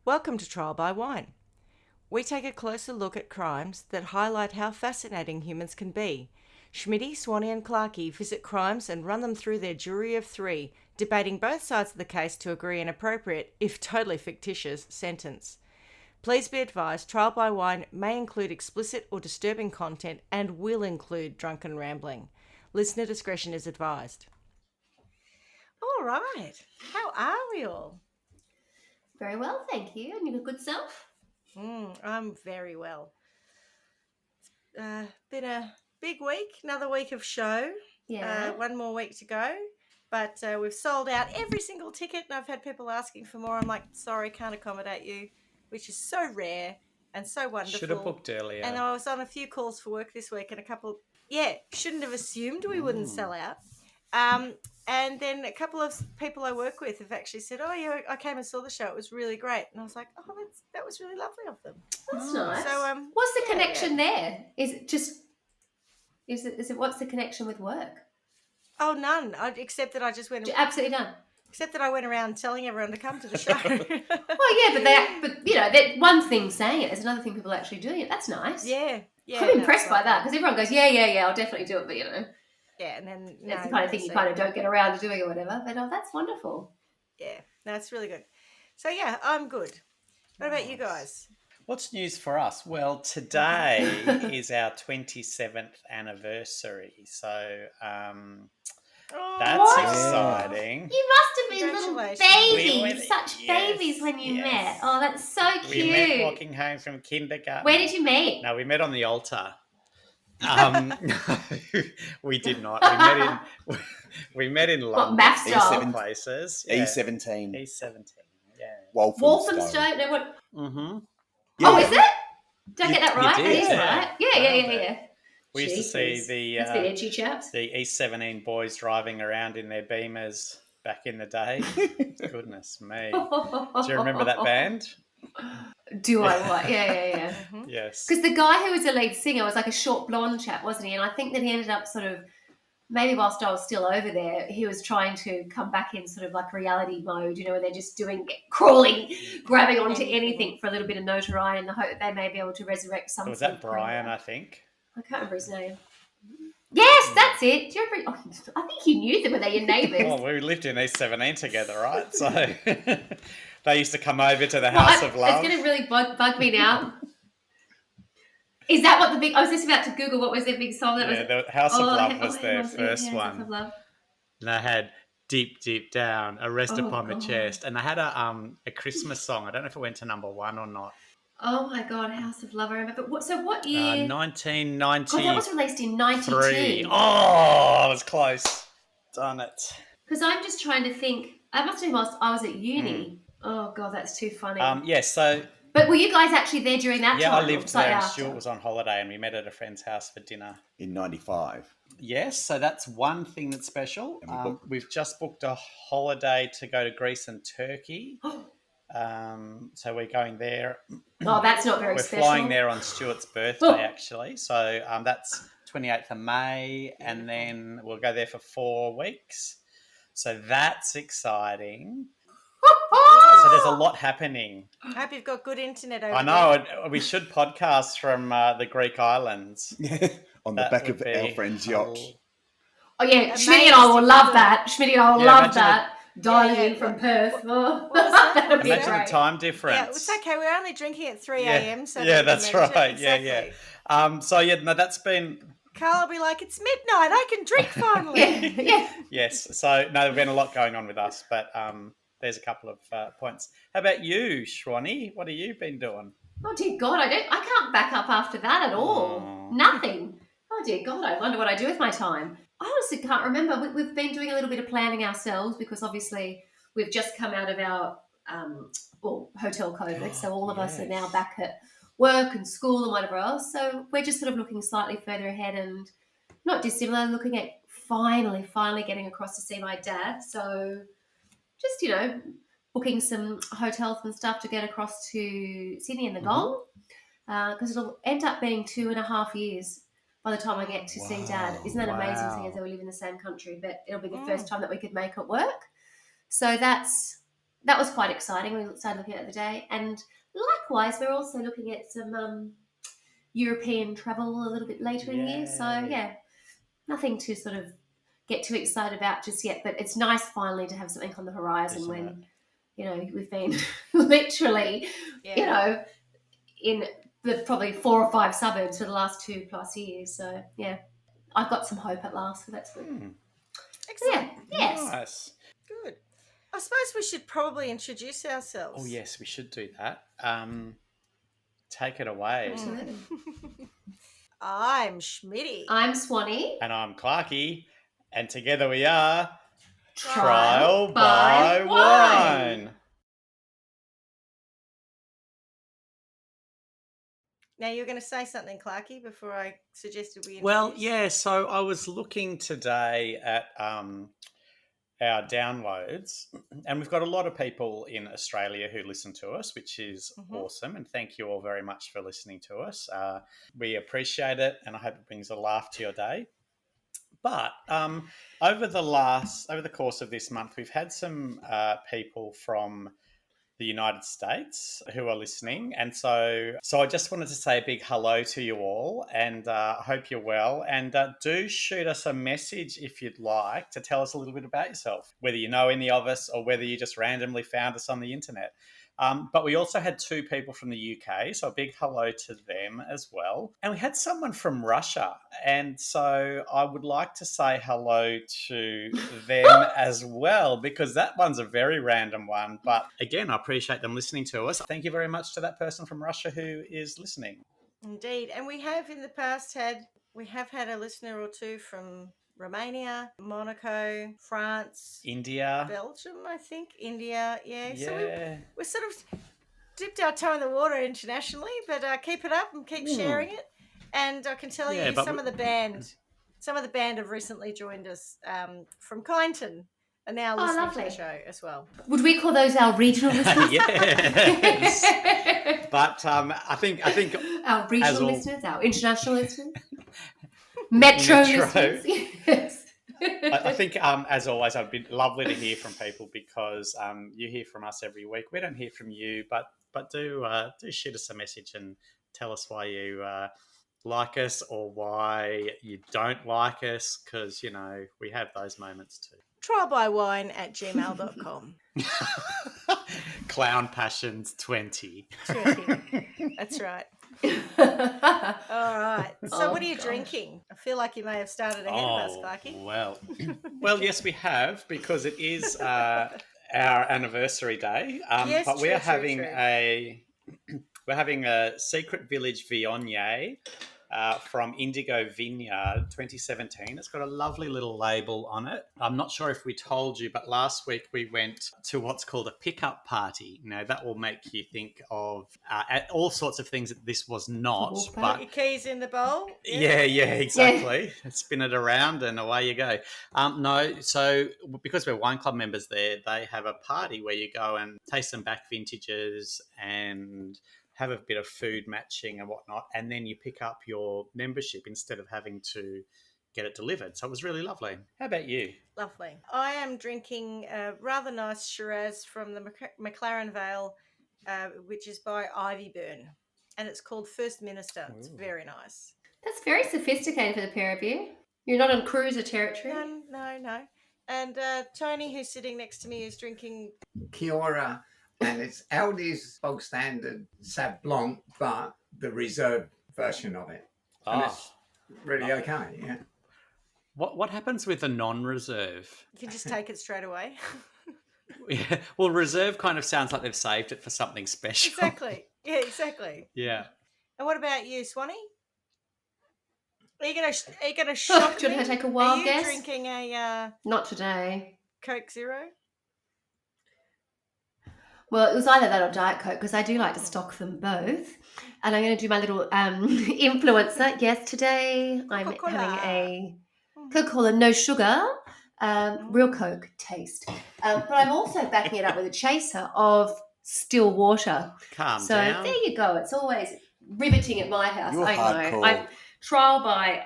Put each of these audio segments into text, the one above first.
Welcome to Trial by Wine. We take a closer look at crimes that highlight how fascinating humans can be. Schmitty, Swanny and Clarkey visit crimes and run them through their jury of three, debating both sides of the case to agree an appropriate, if totally fictitious, sentence. Please be advised, Trial by Wine may include explicit or disturbing content and will include drunken rambling. Listener discretion is advised. All right. How are we all? Very well, thank you. And your good self? I'm very well. It's been a big week, another week of show. Yeah. One more week to go. But we've sold out every single ticket, and I've had people asking for more. I'm like, sorry, can't accommodate you, which is so rare and so wonderful. Should have booked earlier. And I was on a few calls for work this week, and shouldn't have assumed we wouldn't sell out. And then a couple of people I work with have actually said, oh, yeah, I came and saw the show. It was really great. And I was like, oh, that was really lovely of them. That's nice. So, what's the connection there? Is it what's the connection with work? Oh, none. Except that I just went... Absolutely none. Except that I went around telling everyone to come to the show. Well, yeah, but that one thing saying it, there's another thing people actually doing it. That's nice. Yeah. I'm impressed by that because everyone goes, yeah, I'll definitely do it, but Yeah, and then... It's the kind of thing you kind of don't get around to doing or whatever, but that's wonderful. Yeah, that's really good. So, yeah, I'm good. What about you guys? What's news for us? Well, today is our 27th anniversary, so that's exciting. You must have been little babies, such babies when you met. Oh, that's so cute. We met walking home from kindergarten. Where did you meet? No, we met on the altar. We did not. We met in London. What, math style? Places. Yeah. E17. E17. Yeah. Walthamstow. No, what? Mm-hmm. Yeah. Oh, is it? Did I get that right? did, That is yeah. right. Yeah. We used to see That's a bit edgy, chaps. the E17 boys driving around in their Beamers back in the day. Goodness me. Do you remember that band? Do I what? Yeah. Yes. Because the guy who was the lead singer was like a short blonde chap, wasn't he? And I think that he ended up sort of, maybe whilst I was still over there, he was trying to come back in sort of like reality mode, where they're just crawling, grabbing onto anything for a little bit of notoriety in the hope that they may be able to resurrect something. Was that Brian, I think? I can't remember his name. Yes, that's it. Do you remember? Oh, I think you knew them. Were they your neighbours? Well, we lived in E17 together, right? So they used to come over to the House of Love. It's going to really bug me now. Is that what I was just about to Google what was their big song? The House of Love was their first one. House of Love. And they had Deep, Deep Down, A Rest Upon the Chest. And they had a Christmas song. I don't know if it went to number one or not. Oh my God, House of Love. I remember. But what year? 1990. God, that was released in 92. Oh, it was close. Darn it. Because I'm just trying to think. I must have been whilst I was at uni. Oh God, that's too funny. So... But were you guys actually there during that time? Yeah, I lived there and Stuart was on holiday and we met at a friend's house for dinner. In 95. Yes, so that's one thing that's special. We've just booked a holiday to go to Greece and Turkey. So we're going there. Oh, that's not very special. We're flying there on Stuart's birthday, actually. So that's 28th of May and then we'll go there for 4 weeks. So that's exciting. So there's a lot happening. I hope you've got good internet over I know. We should podcast from the Greek islands. On the back of our friend's yacht. Oh, yeah. Schmitty and I will love that. Schmitty and I will love that. Dialing in from Perth. Well, imagine the time difference. Yeah, it's okay. We're only drinking at 3 a.m. So that's right. Exactly. Yeah. That's been... Carl will be like, it's midnight. I can drink finally. Yeah. Yes. So, there's been a lot going on with us, but... there's a couple of points. How about you, Swanny? What have you been doing? Oh dear God, I can't back up after that at all. Nothing. Oh dear God, I wonder what I do with my time. I honestly can't remember. We've been doing a little bit of planning ourselves because obviously we've just come out of our hotel COVID, so all of us are now back at work and school and whatever else. So we're just sort of looking slightly further ahead and not dissimilar, looking at finally getting across to see my dad. So just, booking some hotels and stuff to get across to Sydney and the Gong because it'll end up being 2.5 years by the time I get to see Dad. Isn't that amazing, seeing as though we live in the same country? But it'll be the first time that we could make it work. So that's that was quite exciting. We started looking at it the day. And likewise, we're also looking at some European travel a little bit later in the year. So, yeah, nothing to sort of get too excited about just yet. But it's nice finally to have something on the horizon. Isn't when, it? you know, we've been literally, you know, in the probably 4 or 5 suburbs for the last 2+ years. So, yeah, I've got some hope at last. So that's good. Excellent. Yeah, yes. Nice. Good. I suppose we should probably introduce ourselves. Oh, yes, we should do that. Take it away. Absolutely. I'm Schmitty. I'm Swanny. And I'm Clarky. And together we are Trial by Wine. Now, you're going to say something, Clarky, before I suggested we introduce? Well, yeah, so I was looking today at our downloads, and we've got a lot of people in Australia who listen to us, which is awesome, and thank you all very much for listening to us. We appreciate it, and I hope it brings a laugh to your day. But over the course of this month, we've had some people from the United States who are listening, and so I just wanted to say a big hello to you all, and I hope you're well, and do shoot us a message if you'd like to tell us a little bit about yourself, whether you know any of us or whether you just randomly found us on the internet. But we also had 2 people from the UK, so a big hello to them as well. And we had someone from Russia, and so I would like to say hello to them as well, because that one's a very random one. But again, I appreciate them listening to us. Thank you very much to that person from Russia who is listening. Indeed. And we have in the past had a listener or 2 from Romania, Monaco, France, India, Belgium, I think. India, yeah. Yeah. So we sort of dipped our toe in the water internationally, but keep it up and keep sharing it. And I can tell you some of the band have recently joined us from Kyneton and now listening to the show as well. Would we call those our regional listeners? Yes. But I think our regional listeners, our international listeners. Metro listeners. Yes. I think, as always, it'd be lovely to hear from people, because you hear from us every week. We don't hear from you, but do shoot us a message and tell us why you like us or why you don't like us, because, you know, we have those moments too. trialbywine@gmail.com. Clown Passions 20. That's right. All right. So what are you drinking? I feel like you may have started ahead of us, Clarky. Well, yes, we have, because it is our anniversary day. Yes, but we true, are having true. we're having a Secret Village Viognier from Indigo Vineyard 2017. It's got a lovely little label on it. I'm not sure if we told you, but last week we went to what's called a pickup party. Now, that will make you think of all sorts of things that this was not. Put your keys in the bowl. Yeah, exactly. Yeah. Spin it around and away you go. No, so because we're wine club members there, they have a party where you go and taste some back vintages and have a bit of food matching and whatnot, and then you pick up your membership instead of having to get it delivered. So it was really lovely. How about you? Lovely. I am drinking a rather nice Shiraz from the McLaren Vale, which is by Ivyburn, and it's called First Minister. Ooh. It's very nice. That's very sophisticated for the pair of you. You're not on cruiser territory. No. And Tony, who's sitting next to me, is drinking... Kia ora. And it's Aldi's bog standard Sauv Blanc, but the reserve version of it. And it's really okay, yeah. What happens with a non-reserve? You can just take it straight away. Yeah. Well, reserve kind of sounds like they've saved it for something special. Exactly. Yeah, exactly. Yeah. And what about you, Swanny? Are you gonna shock me? Do you want to take a wild guess? Are you drinking a... Not today. Coke Zero? Well, it was either that or Diet Coke, because I do like to stock them both. And I'm going to do my little influencer. Yes, today Coca-Cola. I'm having a Coca-Cola, no sugar, real Coke taste. But I'm also backing it up with a chaser of still water. Calm so down. There you go. It's always riveting at my house. You're I know. hardcore. I'm trial by.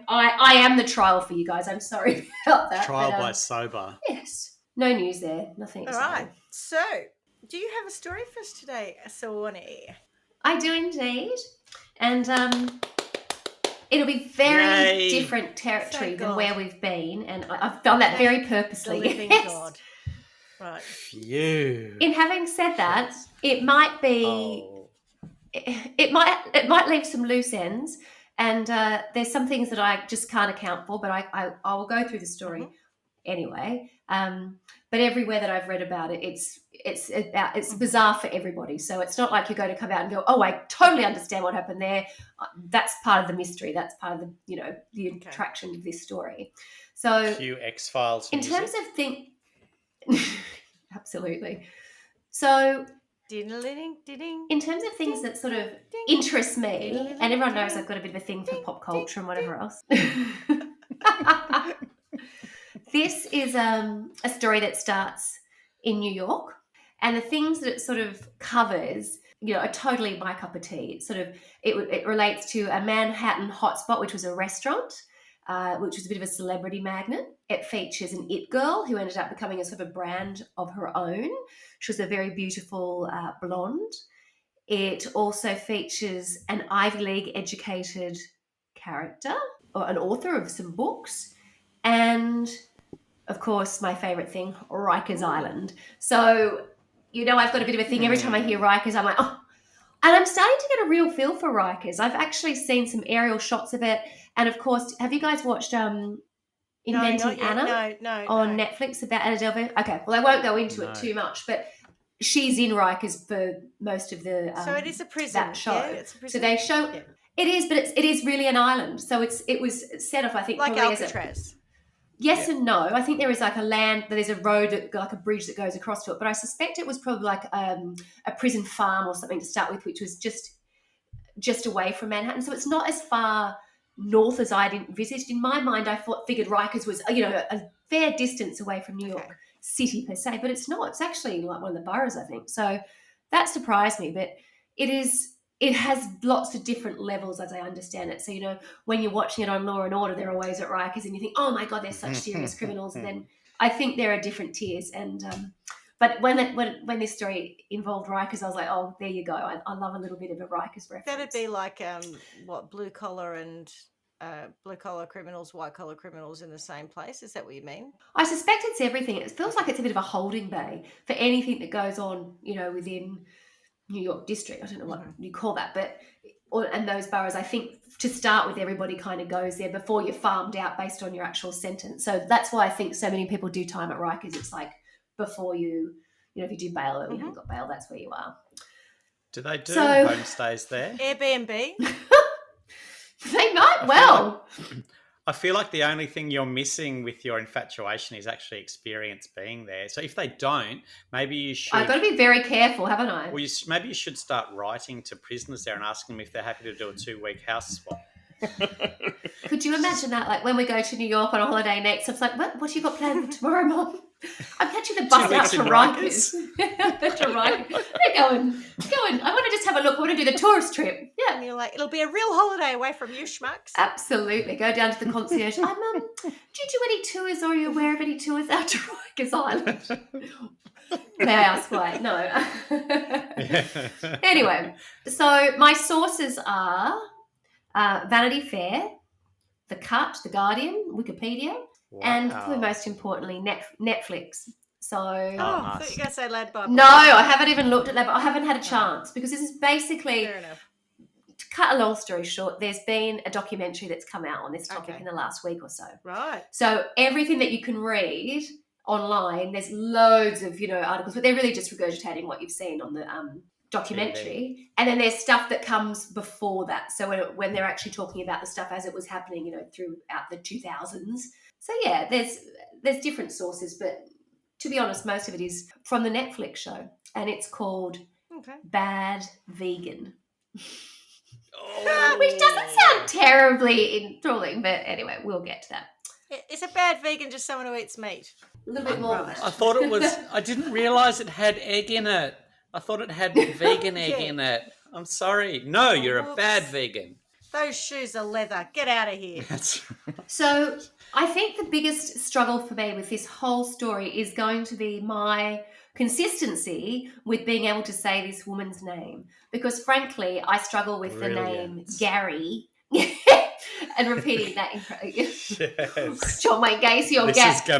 I am the trial for you guys. I'm sorry about that. Trial by sober. Yes. No news there. Nothing. All right. So, do you have a story for us today, Swanny? I do indeed. And it'll be very different territory than where we've been. And I've done that very purposely. The living God. Right. Phew. In having said that, it might be... It might leave some loose ends. And there's some things that I just can't account for, but I will go through the story anyway. But everywhere that I've read about it, it's bizarre for everybody. So it's not like you're going to come out and go, oh, I totally understand what happened there. That's part of the mystery. That's part of the the attraction of this story. So Cue X-Files in music. terms of things, absolutely. So in terms of things that sort of interest me, and everyone knows I've got a bit of a thing for pop culture and whatever else. This is a story that starts in New York, and the things that it sort of covers, are totally my cup of tea. It relates to a Manhattan hotspot, which was a restaurant, which was a bit of a celebrity magnet. It features an it girl who ended up becoming a sort of a brand of her own. She was a very beautiful blonde. It also features an Ivy League educated character or an author of some books, and of course, my favourite thing, Rikers Island. So, I've got a bit of a thing. Every time I hear Rikers, I'm like, oh. And I'm starting to get a real feel for Rikers. I've actually seen some aerial shots of it. And, of course, have you guys watched Inventing Anna on Netflix about Anna Delvey? Okay, well, I won't go into it too much, but she's in Rikers for most of the so it is a prison. that show. Yeah, it's a prison. So they show it is, but it is really an island. So it was set off, I think, like probably Alcatraz. Yes and no. I think there is like there's a road, like a bridge that goes across to it. But I suspect it was probably like a prison farm or something to start with, which was just away from Manhattan. So it's not as far north as I'd envisaged. In my mind, I figured Rikers was, a fair distance away from New York City per se, but it's not. It's actually like one of the boroughs, I think. So that surprised me, but it has lots of different levels as I understand it. So, when you're watching it on Law and Order, they're always at Rikers and you think, oh my God, they're such serious criminals. And then I think there are different tiers. And but when this story involved Rikers, I was like, oh, there you go. I love a little bit of a Rikers reference. That'd be like blue collar and blue collar criminals, white collar criminals in the same place. Is that what you mean? I suspect it's everything. It feels like it's a bit of a holding bay for anything that goes on, within New York district. I don't know what you call that, and those boroughs, I think to start with, everybody kind of goes there before you're farmed out based on your actual sentence. So that's why I think so many people do time at Rikers. It's like before you, if you do bail or you haven't got bail, that's where you are. Do they do homestays there? Airbnb? They might I feel like the only thing you're missing with your infatuation is actually experience being there. So if they don't, maybe you should... I've got to be very careful, haven't I? Well, maybe you should start writing to prisoners there and asking them if they're happy to do a 2-week house swap. Could you imagine that? Like when we go to New York on a holiday next, I was like, what have you got planned for tomorrow, Mom? I'm catching the bus out to Rikers. To Rikers. They're going. I want to just have a look. I want to do the tourist trip. Yeah. And you're like, it'll be a real holiday away from you schmucks. Absolutely. Go down to the concierge. Do you do any tours or are you aware of any tours out to Rikers Island? May I ask why? No. Anyway, so my sources are Vanity Fair, The Cut, The Guardian, Wikipedia, and probably most importantly, Netflix. So, I thought you were going to say Lad Bible. No, I haven't even looked at that, but I haven't had a chance because this is basically, fair enough. To cut a long story short, there's been a documentary that's come out on this topic in the last week or so. Right. So everything that you can read online, there's loads of, articles, but they're really just regurgitating what you've seen on the documentary. And then there's stuff that comes before that. So when they're actually talking about the stuff as it was happening, throughout the 2000s. So yeah, there's different sources, but to be honest, most of it is from the Netflix show, and it's called Bad Vegan. Which doesn't sound terribly enthralling, but anyway, we'll get to that. Is a bad vegan just someone who eats meat? A little bit more. I thought it was, I didn't realise it had egg in it. I thought it had vegan egg in it. I'm sorry. No, you're a bad vegan. Those shoes are leather. Get out of here. That's right. So I think the biggest struggle for me with this whole story is going to be my consistency with being able to say this woman's name, because frankly, I struggle with the name Gary. And repeating that John Wayne Gacy or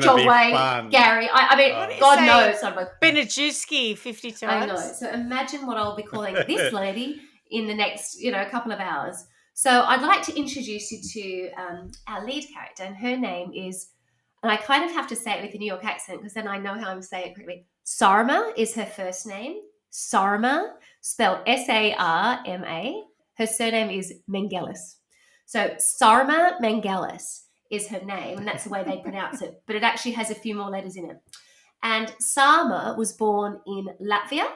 John Wayne fun. Gary. I mean, God knows. I'm like, Benajewski 50 times. I know. So imagine what I'll be calling this lady in the next, couple of hours. So I'd like to introduce you to our lead character, and her name is, and I kind of have to say it with a New York accent because then I know how I'm saying it correctly. Sarma is her first name. Sarma, spelled Sarma. Her surname is Melngailis. So Sarma Melngailis is her name, and that's the way they pronounce it. But it actually has a few more letters in it. And Sarma was born in Latvia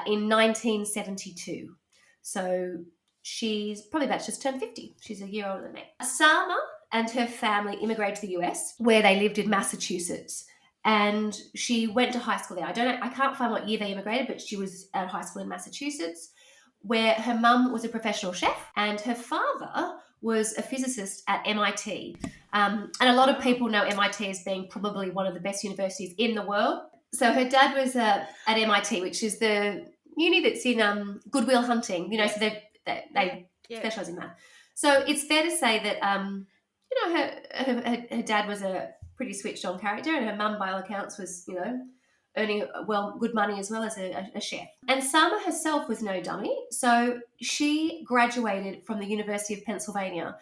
in 1972. So she's probably about to just turn 50. She's a year older than me. Sarma and her family immigrated to the US, where they lived in Massachusetts. And she went to high school there. I can't find what year they immigrated, but she was at high school in Massachusetts, where her mum was a professional chef and her father was a physicist at MIT. And a lot of people know MIT as being probably one of the best universities in the world. So her dad was at MIT, which is the uni that's in Good Will Hunting, so they specialise in math. So it's fair to say that, her dad was a pretty switched on character, and her mum, by all accounts, was, earning good money as well as a chef. And Sarma herself was no dummy. So she graduated from the University of Pennsylvania.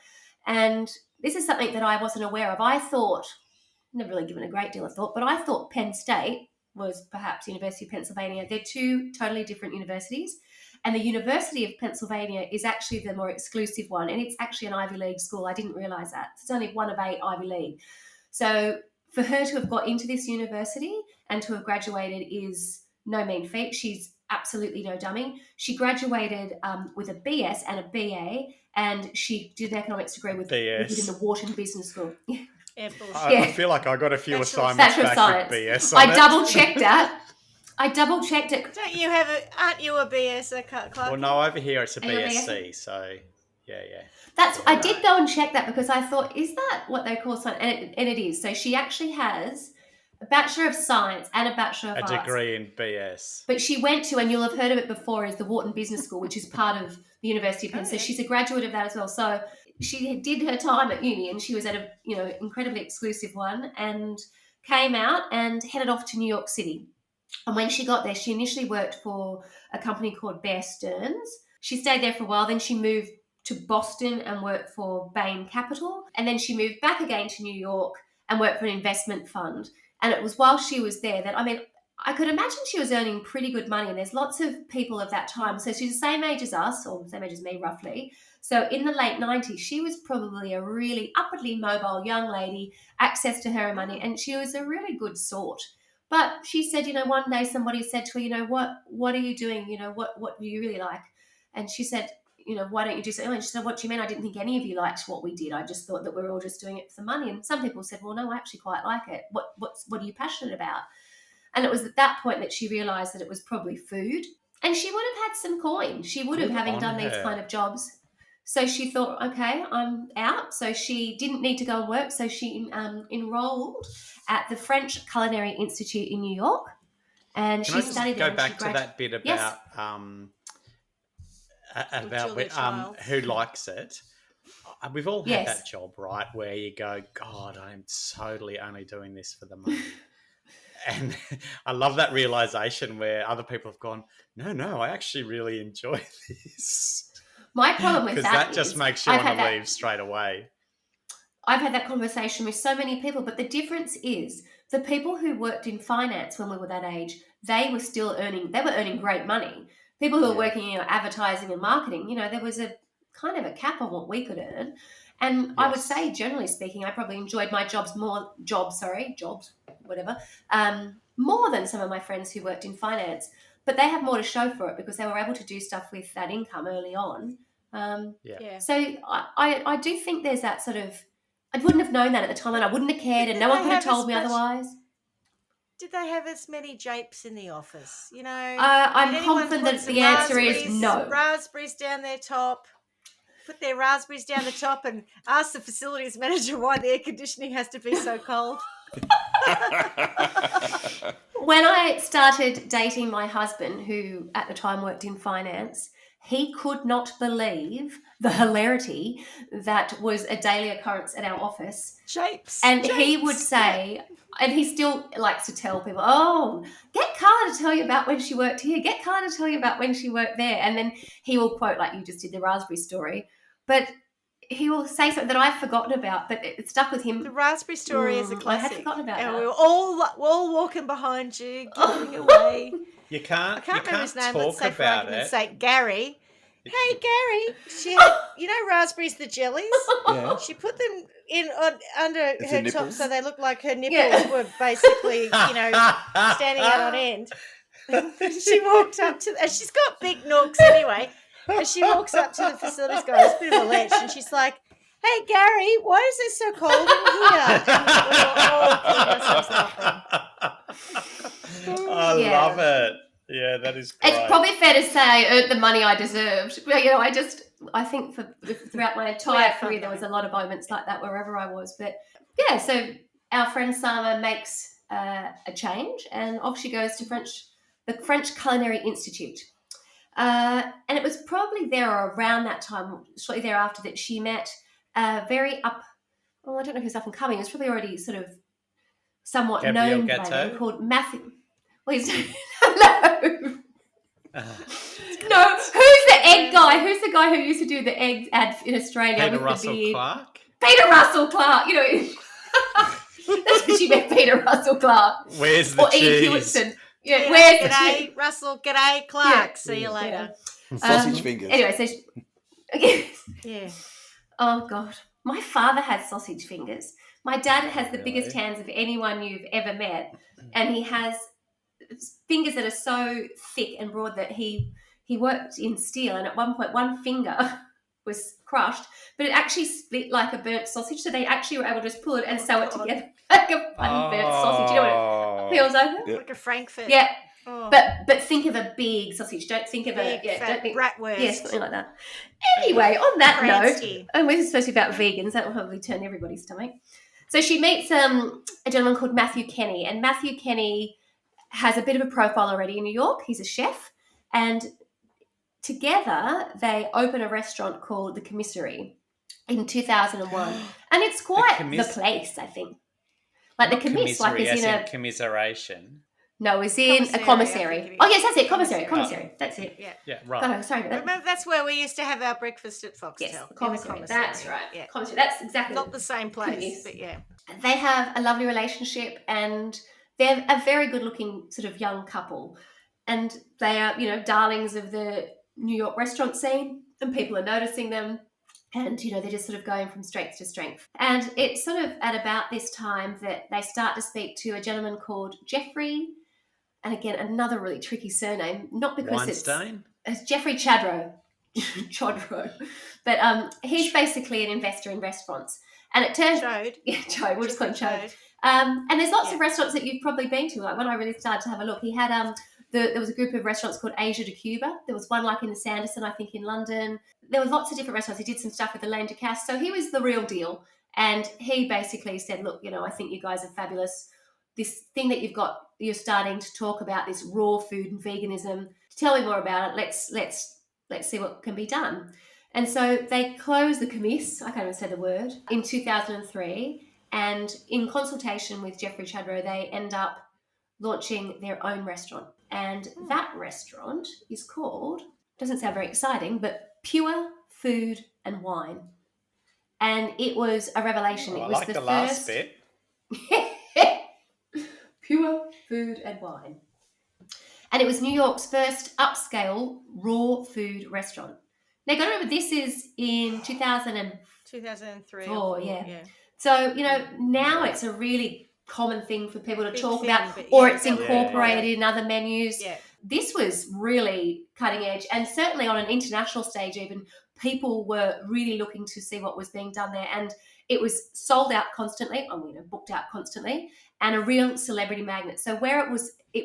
And this is something that I wasn't aware of. I thought, never really given a great deal of thought, but I thought Penn State was perhaps University of Pennsylvania. They're two totally different universities. And the University of Pennsylvania is actually the more exclusive one. And it's actually an Ivy League school. I didn't realise that. It's only one of 8 Ivy League. So for her to have got into this university and to have graduated is no mean feat. She's absolutely no dummy. She graduated with a BS and a BA, and she did an economics degree within the Wharton Business School. I feel like I got a few assignments back with BS. I double-checked that. I double-checked it. Don't you have aren't you a BS, Clark? Well, no, over here it's a BSc, so yeah. I did go and check that because I thought, is that what they call science? And it is. So she actually has a Bachelor of Science and a Bachelor of Arts. A degree in BS. But she went to, and you'll have heard of it before, is the Wharton Business School, which is part of the University of Penn. So she's a graduate of that as well. So she did her time at uni, and she was at a incredibly exclusive one, and came out and headed off to New York City. And when she got there, she initially worked for a company called Bear Stearns. She stayed there for a while. Then she moved to Boston and worked for Bain Capital. And then she moved back again to New York and worked for an investment fund. And it was while she was there that, I could imagine she was earning pretty good money. And there's lots of people of that time. So she's the same age as us, or the same age as me, roughly. So in the late 90s, she was probably a really upwardly mobile young lady, access to her money, and she was a really good sort. But she said, one day somebody said to her, what are you doing? What do you really like? And she said, why don't you do something? And she said, what do you mean? I didn't think any of you liked what we did. I just thought that we were all just doing it for the money. And some people said, well, no, I actually quite like it. What are you passionate about? And it was at that point that she realised that it was probably food. And she would have had some coin. She would have, having done these kind of jobs. So she thought, okay, I'm out. So she didn't need to go and work. So she enrolled at the French Culinary Institute in New York. And she studied there. Go back to that bit about who likes it. We've all had that job, right, where you go, God, I'm totally only doing this for the money. And I love that realization where other people have gone, no, I actually really enjoy this. My problem with that because that just makes you want to leave straight away. I've had that conversation with so many people, but the difference is the people who worked in finance when we were that age, they were earning great money. People who were working in advertising and marketing, there was a kind of a cap on what we could earn. And I would say, generally speaking, I probably enjoyed my more than some of my friends who worked in finance. But they have more to show for it because they were able to do stuff with that income early on. So I do think there's that sort of, I wouldn't have known that at the time and I wouldn't have cared and no one could have told me otherwise. Did they have as many japes in the office? I'm confident that the answer is no. Raspberries down their top. Put their raspberries down the top and ask the facilities manager why the air conditioning has to be so cold. When I started dating my husband, who at the time worked in finance, he could not believe the hilarity that was a daily occurrence at our office. Shapes. And he would say, and he still likes to tell people, oh, get Carla to tell you about when she worked here. Get Carla to tell you about when she worked there. And then he will quote, like you just did the raspberry story. But he will say something that I've forgotten about, but it stuck with him. The raspberry story is a classic. I had forgotten about that. We were all walking behind you, giving away. I can't remember his name. talk Let's say for about argument's it. sake, Gary. Hey, Gary. She had, raspberries, the jellies. Yeah. She put them under It's her her top nipples? so they looked like her nipples were basically, standing out on end. She walked up to, and she's got big nooks anyway. And she walks up to the facilities guy, it's a bit of a ledge, and she's like, hey, Gary, why is it so cold in here? And we were all killing ourselves laughing. I love it. Yeah, that is great. It's probably fair to say I earned the money I deserved. But, I think throughout my entire career, there was a lot of moments like that wherever I was. But yeah, so our friend Sarma makes a change, and off she goes to the French Culinary Institute. And it was probably there or around that time, shortly thereafter, that she met I don't know if he was up and coming. He was probably already sort of somewhat Gabriel known by Gatto? then, called Matthew. Well, he's no, who's the egg guy? Who's the guy who used to do the egg ad in Australia Peter with Russell the beard? Clark? Peter Russell Clark. That's when she met Peter Russell Clark. Where's the Or cheese? Ian Hewitson. Yeah, where's the cheese? G'day, Russell. G'day, Clark. Yeah. See you later. Sausage fingers. Anyway, so Yeah. oh God, my father has sausage fingers. My dad has the Really? biggest hands of anyone you've ever met, and he has fingers that are so thick and broad that he worked in steel, and at one point one finger was crushed, but it actually split like a burnt sausage, so they actually were able to just pull it and sew it together like a unburnt sausage. You know what it feels like? Yeah. Like a Frankfurt. Yeah. Oh. But think of a big sausage. Don't think of Big, don't fat think, bratwurst. yeah, something like that. Anyway, on that Kransky. note, and we're supposed to be about vegans. That will probably turn everybody's stomach. So she meets a gentleman called Matthew Kenny, and Matthew Kenny has a bit of a profile already in New York. He's a chef, and together they open a restaurant called the Commissary in 2001, and it's quite the place, I think. Like Not the commiss, like commissary, is in a commiseration. no, is in a Commissary, I commissary. think it Oh is. yes, that's it. Commissary. Commissary. That's it. Yeah. Yeah, right. God, I'm sorry about that. Remember, that's where we used to have our breakfast at Foxtel. Yes, In the commissary. That's right. Yeah. Commissary. That's exactly. Not the same place, Commiss. but yeah. They have a lovely relationship, and they're a very good-looking sort of young couple, and they are, darlings of the New York restaurant scene, and people are noticing them, and they're just sort of going from strength to strength. And it's sort of at about this time that they start to speak to a gentleman called Jeffrey, and again another really tricky surname, not because Weinstein? it's Jeffrey Chadro, but he's basically an investor in restaurants. And it turns Chode. yeah, Chode, we'll just call him Chode. Chode. And there's lots Yeah. of restaurants that you've probably been to. Like when I really started to have a look, he had there was a group of restaurants called Asia de Cuba. There was one like in the Sanderson, I think, in London. There were lots of different restaurants. He did some stuff with Elaine Ducasse. So he was the real deal. And he basically said, look, I think you guys are fabulous. This thing that you're starting to talk about, this raw food and veganism. Tell me more about it. Let's see what can be done. And so they closed the commiss, I can't even say the word, in 2003. And in consultation with Jeffrey Chadro, they end up launching their own restaurant. And that restaurant is called, doesn't sound very exciting, but Pure Food and Wine. And it was a revelation. Oh, It I was like the the last first bit. Pure Food and Wine. And it was New York's first upscale raw food restaurant. Now, you got to remember, this is in 2004, 2003. yeah. So, now it's a really common thing for people to Big talk thing, about, but or yeah, it's yeah, incorporated yeah. in other menus. Yeah. This was really cutting edge, and certainly on an international stage even, people were really looking to see what was being done there. And it was sold out constantly, booked out constantly, and a real celebrity magnet. So where it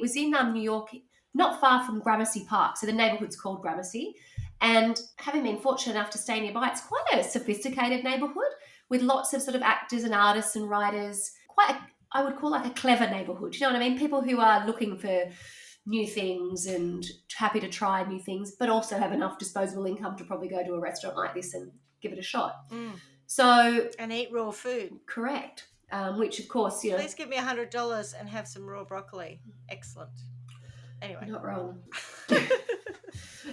was in New York, not far from Gramercy Park. So the neighbourhood's called Gramercy. And having been fortunate enough to stay nearby, it's quite a sophisticated neighbourhood with lots of sort of actors and artists and writers. I would call like a clever neighborhood. You know what I mean? People who are looking for new things and happy to try new things, but also have enough disposable income to probably go to a restaurant like this and give it a shot. So and eat raw food. Correct. Which of course, you know. Please give me $100 and have some raw broccoli. Excellent. Anyway, not wrong.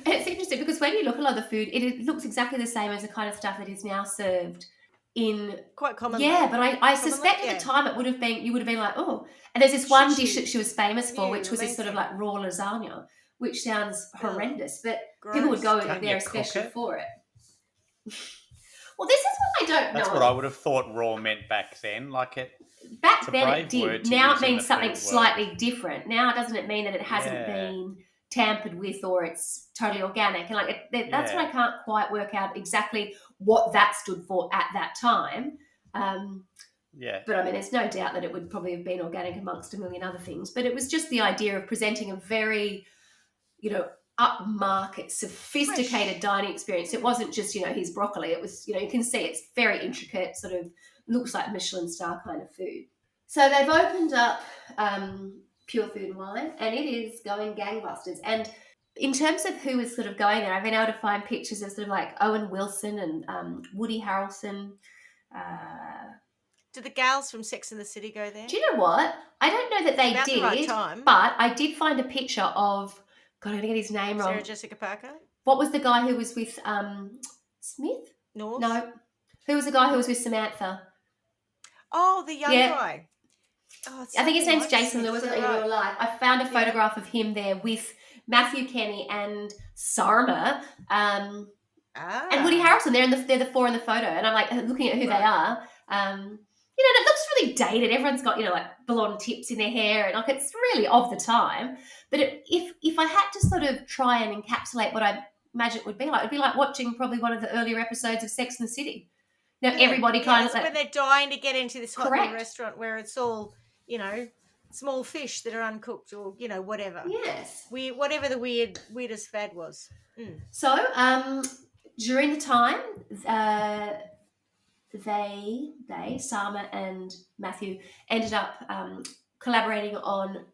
It's interesting because when you look at a lot of the food, it looks exactly the same as the kind of stuff that is now served in quite commonly. Yeah, but I suspect at the time it would have been, you would have been like, oh. And there's this one dish that she was famous for, which was this sort of like raw lasagna, which sounds horrendous, but people would go in there especially for it. Well, this is what I don't know. That's what I would have thought raw meant back then. Like it. Back then it did. Now it means something slightly different. Now doesn't it mean that it hasn't been tampered with or it's totally organic? And like that's what I can't quite work out exactly what that stood for at that time. But I mean, there's no doubt that it would probably have been organic amongst a million other things. But it was just the idea of presenting a very, you know, upmarket, sophisticated dining experience. It wasn't just, you know, here's broccoli. It was, you know, you can see it's very intricate, sort of looks like Michelin star kind of food. So they've opened up Pure Food and Wine, and it is going gangbusters. And in terms of who is sort of going there, I've been able to find pictures of sort of like Owen Wilson and Woody Harrelson. Do the gals from Sex and the City go there? Do you know what? I don't know that they About did, the right time. But I did find a picture of, God, I'm going to get his name wrong. Sarah Jessica Parker? What was the guy who was with Smith? North? No. Who was the guy who was with Samantha? Oh, the young guy. Oh, I think his name's Jason Lewis, in real life. I found a photograph of him there with Matthew Kenny and Sarma and Woody Harrelson. They're the four in the photo, and I'm like looking at who they are. You know, and it looks really dated. Everyone's got, you know, like blonde tips in their hair, and like it's really of the time. But if I had to sort of try and encapsulate what I imagine it would be like, it'd be like watching probably one of the earlier episodes of Sex and the City. Now everybody kind of like, when they're dying to get into this hot new restaurant where it's all, you know, small fish that are uncooked or, you know, whatever. Yes. Whatever the weirdest fad was. So during the time, they, Sarma and Matthew, ended up collaborating on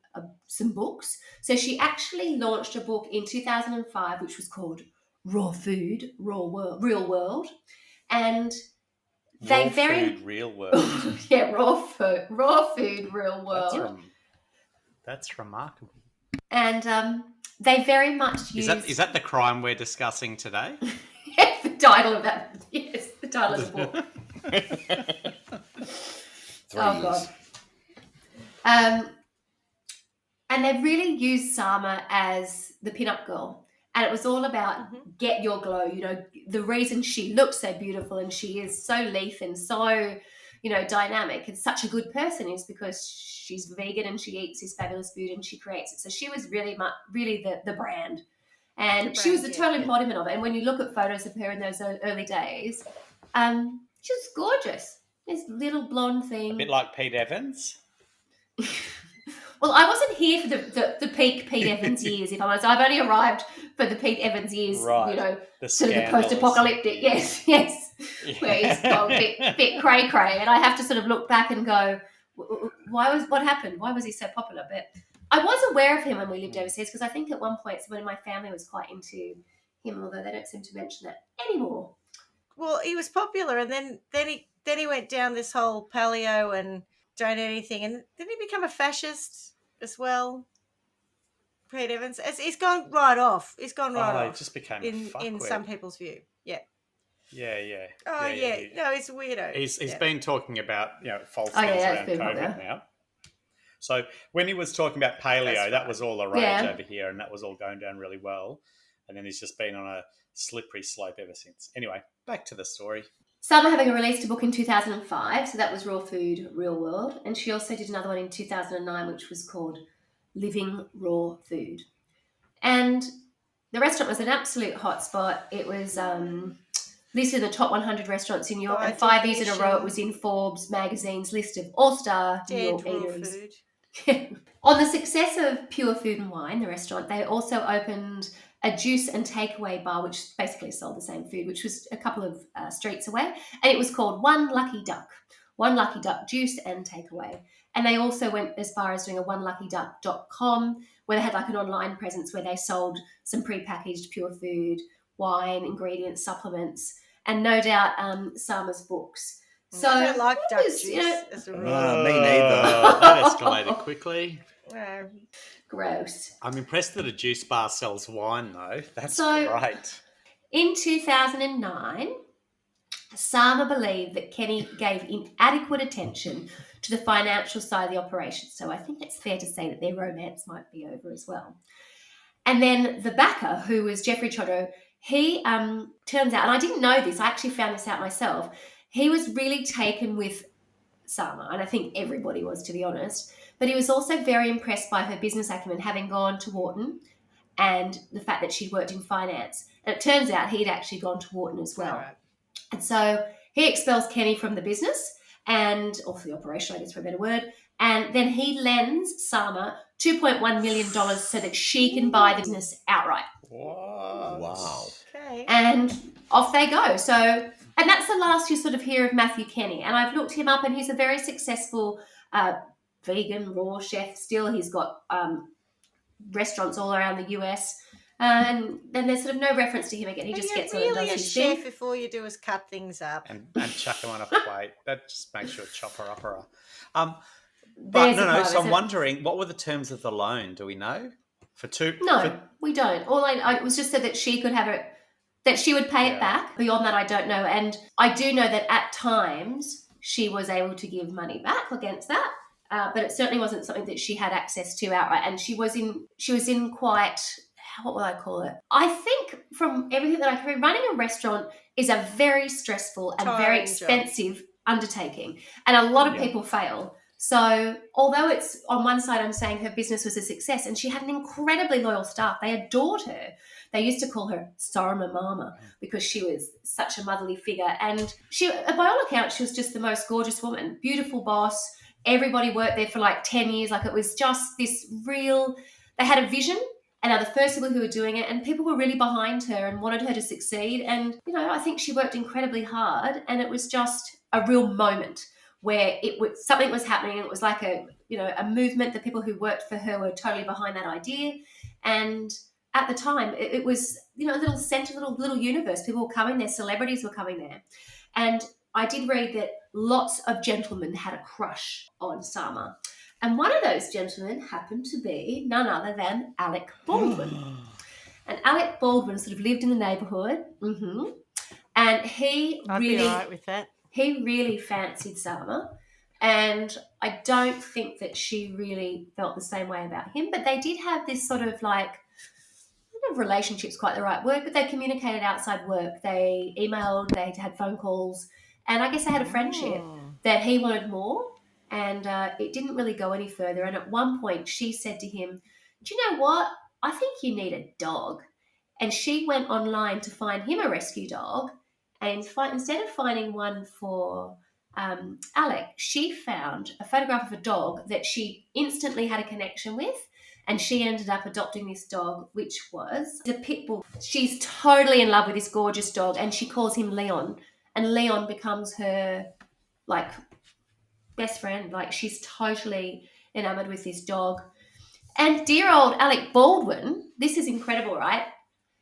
some books. So she actually launched a book in 2005, which was called Raw Food, Real World. And they Real World. Yeah, Raw Food, Real World. That's remarkable. And they very much use... Is that the crime we're discussing today? Yes, the title of that. Yes, the title of the book. 3 years. God. And they really used Sarma as the pin-up girl. And it was all about get your glow. You know, the reason she looks so beautiful and she is so lithe and so, you know, dynamic and such a good person is because she's vegan and she eats this fabulous food and she creates it. So she was really the brand. And she was the total embodiment of it. And when you look at photos of her in those early days, she was gorgeous. This little blonde thing. A bit like Pete Evans. Well, I wasn't here for the peak Pete Evans years, if I'm honest. I've only arrived for the Pete Evans years, you know, sort of the post-apocalyptic. Yes. Where he's gone a bit cray-cray. And I have to sort of look back and go, what happened? Why was he so popular? But I was aware of him when we lived overseas because I think at one point someone in my family was quite into him, although they don't seem to mention that anymore. Well, he was popular, and then he went down this whole paleo and don't eat anything, and then he become a fascist as well. Pete Evans, he's gone right off. He's gone right off. He just became in some people's view. Yeah. Yeah. Oh yeah. No, he's a weirdo. He's been talking about, you know, false things around COVID now. So when he was talking about paleo, that was all the rage over here, and that was all going down really well. And then he's just been on a slippery slope ever since. Anyway, back to the story. Sarma having released a book in 2005, so that was Raw Food, Real World. And she also did another one in 2009, which was called Living Raw Food. And the restaurant was an absolute hotspot. It was listed in the top 100 restaurants in New York, and 5 years in a row it was in Forbes magazine's list of all-star New York eateries. On the success of Pure Food and Wine, the restaurant, they also opened a juice and takeaway bar, which basically sold the same food, which was a couple of streets away. And it was called One Lucky Duck, One Lucky Duck juice and takeaway. And they also went as far as doing a oneluckyduck.com, where they had like an online presence where they sold some prepackaged pure food, wine, ingredients, supplements, and no doubt Sarma's books. So I don't like duck was, juice as a rule. Me neither. That escalated quickly. Gross. I'm impressed that a juice bar sells wine, though. That's So- great. In 2009, Sarma believed that Kenny gave inadequate attention to the financial side of the operation. So I think it's fair to say that their romance might be over as well. And then the backer, who was Jeffrey Chodorow, he turns out, and I didn't know this, I actually found this out myself, he was really taken with Sarma, and I think everybody was, to be honest. But he was also very impressed by her business acumen, having gone to Wharton, and the fact that she'd worked in finance. And it turns out he'd actually gone to Wharton as well. Right. And so he expels Kenny from the business, or for the operation, I guess, for a better word, and then he lends Sarma $2.1 million so that she can buy the business outright. What? Wow. Okay. And off they go. So, and that's the last you sort of hear of Matthew Kenny. And I've looked him up, and he's a very successful vegan raw chef still. He's got restaurants all around the US. And then there's sort of no reference to him again. He just gets on and does really a his chef thing. if all you do is cut things up. And chuck them on a plate. That just makes you a chopper-upper. But There's a no. part, So I'm isn't it? wondering, what were the terms of the loan? Do we know? No, we don't. All I was just said that she could have it, that she would pay it back. Beyond that, I don't know. And I do know that at times she was able to give money back against that. But it certainly wasn't something that she had access to outright. And she was in quite, what will I call it? I think from everything that I can read, running a restaurant is a very stressful and very Tiring job. expensive undertaking. And a lot of people fail. So although it's on one side, I'm saying her business was a success, and she had an incredibly loyal staff. They adored her. They used to call her Sarma Mama because she was such a motherly figure. And she, by all accounts, she was just the most gorgeous woman, beautiful boss. Everybody worked there for like 10 years. Like, it was just this real, they had a vision, and are the first people who were doing it, and people were really behind her and wanted her to succeed. And, I think she worked incredibly hard, and it was just a real moment where something was happening. It was like a movement. The people who worked for her were totally behind that idea. And at the time, it was, a little centre, little universe. People were coming there, celebrities were coming there. And I did read that lots of gentlemen had a crush on Sarma. And one of those gentlemen happened to be none other than Alec Baldwin. And Alec Baldwin sort of lived in the neighbourhood. Mm-hmm. And I'd be all right with that. he really fancied Sarma. And I don't think that she really felt the same way about him. But they did have this sort of like, I don't know if relationship's quite the right word, but they communicated outside work. They emailed, they had phone calls. And I guess they had a friendship that he wanted more. And it didn't really go any further. And at one point she said to him, do you know what? I think you need a dog. And she went online to find him a rescue dog. And instead of finding one for Alec, she found a photograph of a dog that she instantly had a connection with. And she ended up adopting this dog, which was a pit bull. She's totally in love with this gorgeous dog, and she calls him Leon. And Leon becomes her, like, best friend. Like, she's totally enamored with this dog. And dear old Alec Baldwin, this is incredible, right?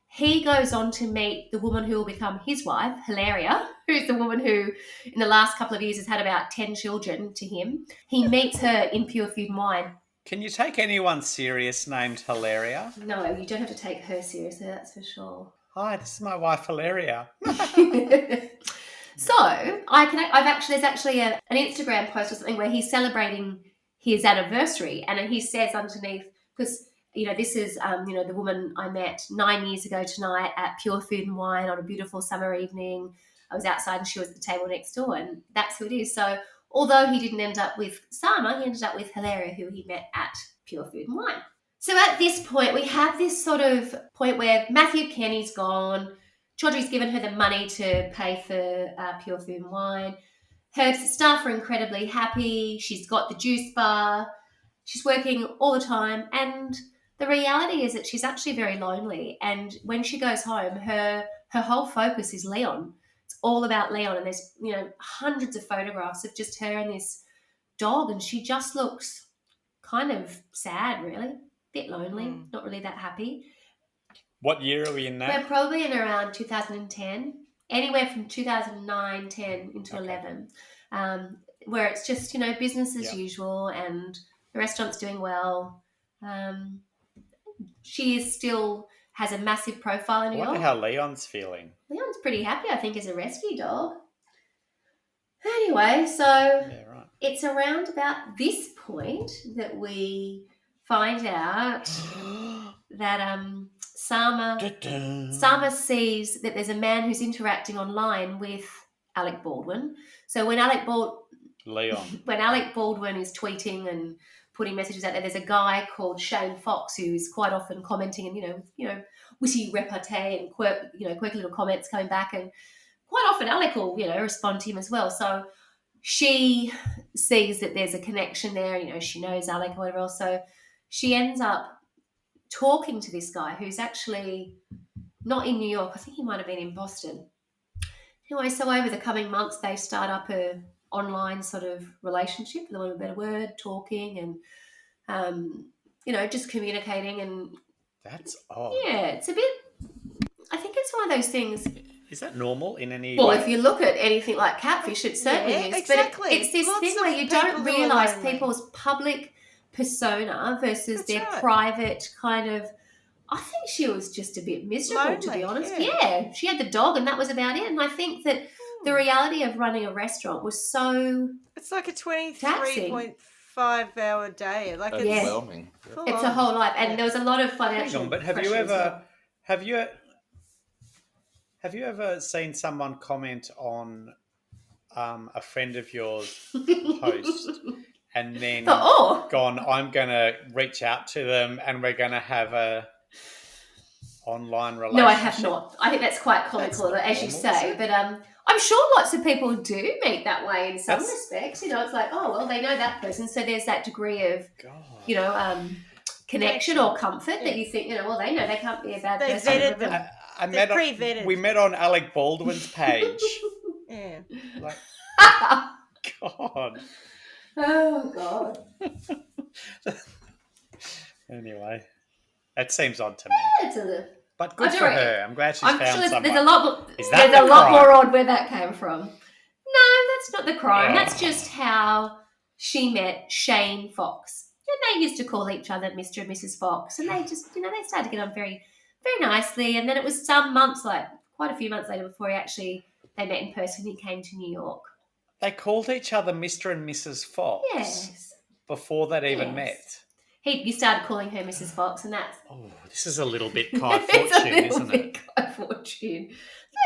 He goes on to meet the woman who will become his wife, Hilaria, who's the woman who in the last couple of years has had about 10 children to him. He meets her in Pure Food and Wine. Can you take anyone serious named Hilaria? No, you don't have to take her seriously, that's for sure. Hi, this is my wife, Hilaria. So there's actually an Instagram post or something where he's celebrating his anniversary, and he says underneath, because this is the woman I met 9 years ago tonight at Pure Food and Wine on a beautiful summer evening. I was outside and she was at the table next door, and that's who it is. So although he didn't end up with Sarma, he ended up with Hilaria, who he met at Pure Food and Wine. So at this point, we have this sort of point where Matthew Kenny's gone. Chaudhry's given her the money to pay for Pure Food and Wine. Her staff are incredibly happy. She's got the juice bar. She's working all the time. And the reality is that she's actually very lonely. And when she goes home, her whole focus is Leon. It's all about Leon, and there's, you know, hundreds of photographs of just her and this dog, and she just looks kind of sad, really, a bit lonely, not really that happy. What year are we in now? We're probably in around 2010, anywhere from 2009, 10 into 11, where it's just, you know, business as usual, and the restaurant's doing well. She is still has a massive profile in New York. I wonder how Leon's feeling. Leon's pretty happy, I think, as a rescue dog. Anyway, so it's around about this point that we find out that Sarma sees that there's a man who's interacting online with Alec Baldwin. So when Alec Baldwin is tweeting and putting messages out there's a guy called Shane Fox who is quite often commenting and you know witty repartee and quirky little comments coming back, and quite often Alec will respond to him as well. So she sees that there's a connection there. You know, she knows Alec or whatever else. So she ends up talking to this guy who's actually not in New York. I think he might have been in Boston. Anyway, so over the coming months, they start up a online sort of relationship, for the want of a better word, talking and, just communicating. And that's odd. Yeah, it's a bit, I think it's one of those things. Is that normal in any way? Well, if you look at anything like catfish, it certainly is. Exactly. But it's this thing where you don't realise people's public persona versus their private kind of. I think she was just a bit miserable, to be honest. Yeah, she had the dog and that was about it. And I think that the reality of running a restaurant was so It's like a 23.5-hour day. Like it's overwhelming. It's a whole life. And there was a lot of financial but have you ever seen someone comment on a friend of yours post and then gone, I'm going to reach out to them and we're going to have a online relationship? No, I have not. I think that's quite comical, as you say. But I'm sure lots of people do meet that way in some respects. You know, it's like, oh, well, they know that person. So there's that degree of, connection or comfort that you think, well, they know they can't be a bad person. They vetted them. They're pre-vetted. We met on Alec Baldwin's page. Yeah. Like, God. Oh, God. Anyway, that seems odd to me. Yeah, it's a little. But good for her. I'm glad she's found someone. There's a lot more on where that came from. No, that's not the crime. That's just how she met Shane Fox. And they used to call each other Mr. and Mrs. Fox. And they just, they started to get on very, very nicely. And then it was some months, quite a few months later before they met in person. He came to New York. They called each other Mr. and Mrs. Fox. Yes. Before they'd even met. You started calling her Mrs. Fox, and that's... Oh, this is a little bit Kai Fortune, isn't it? Kai Fortune.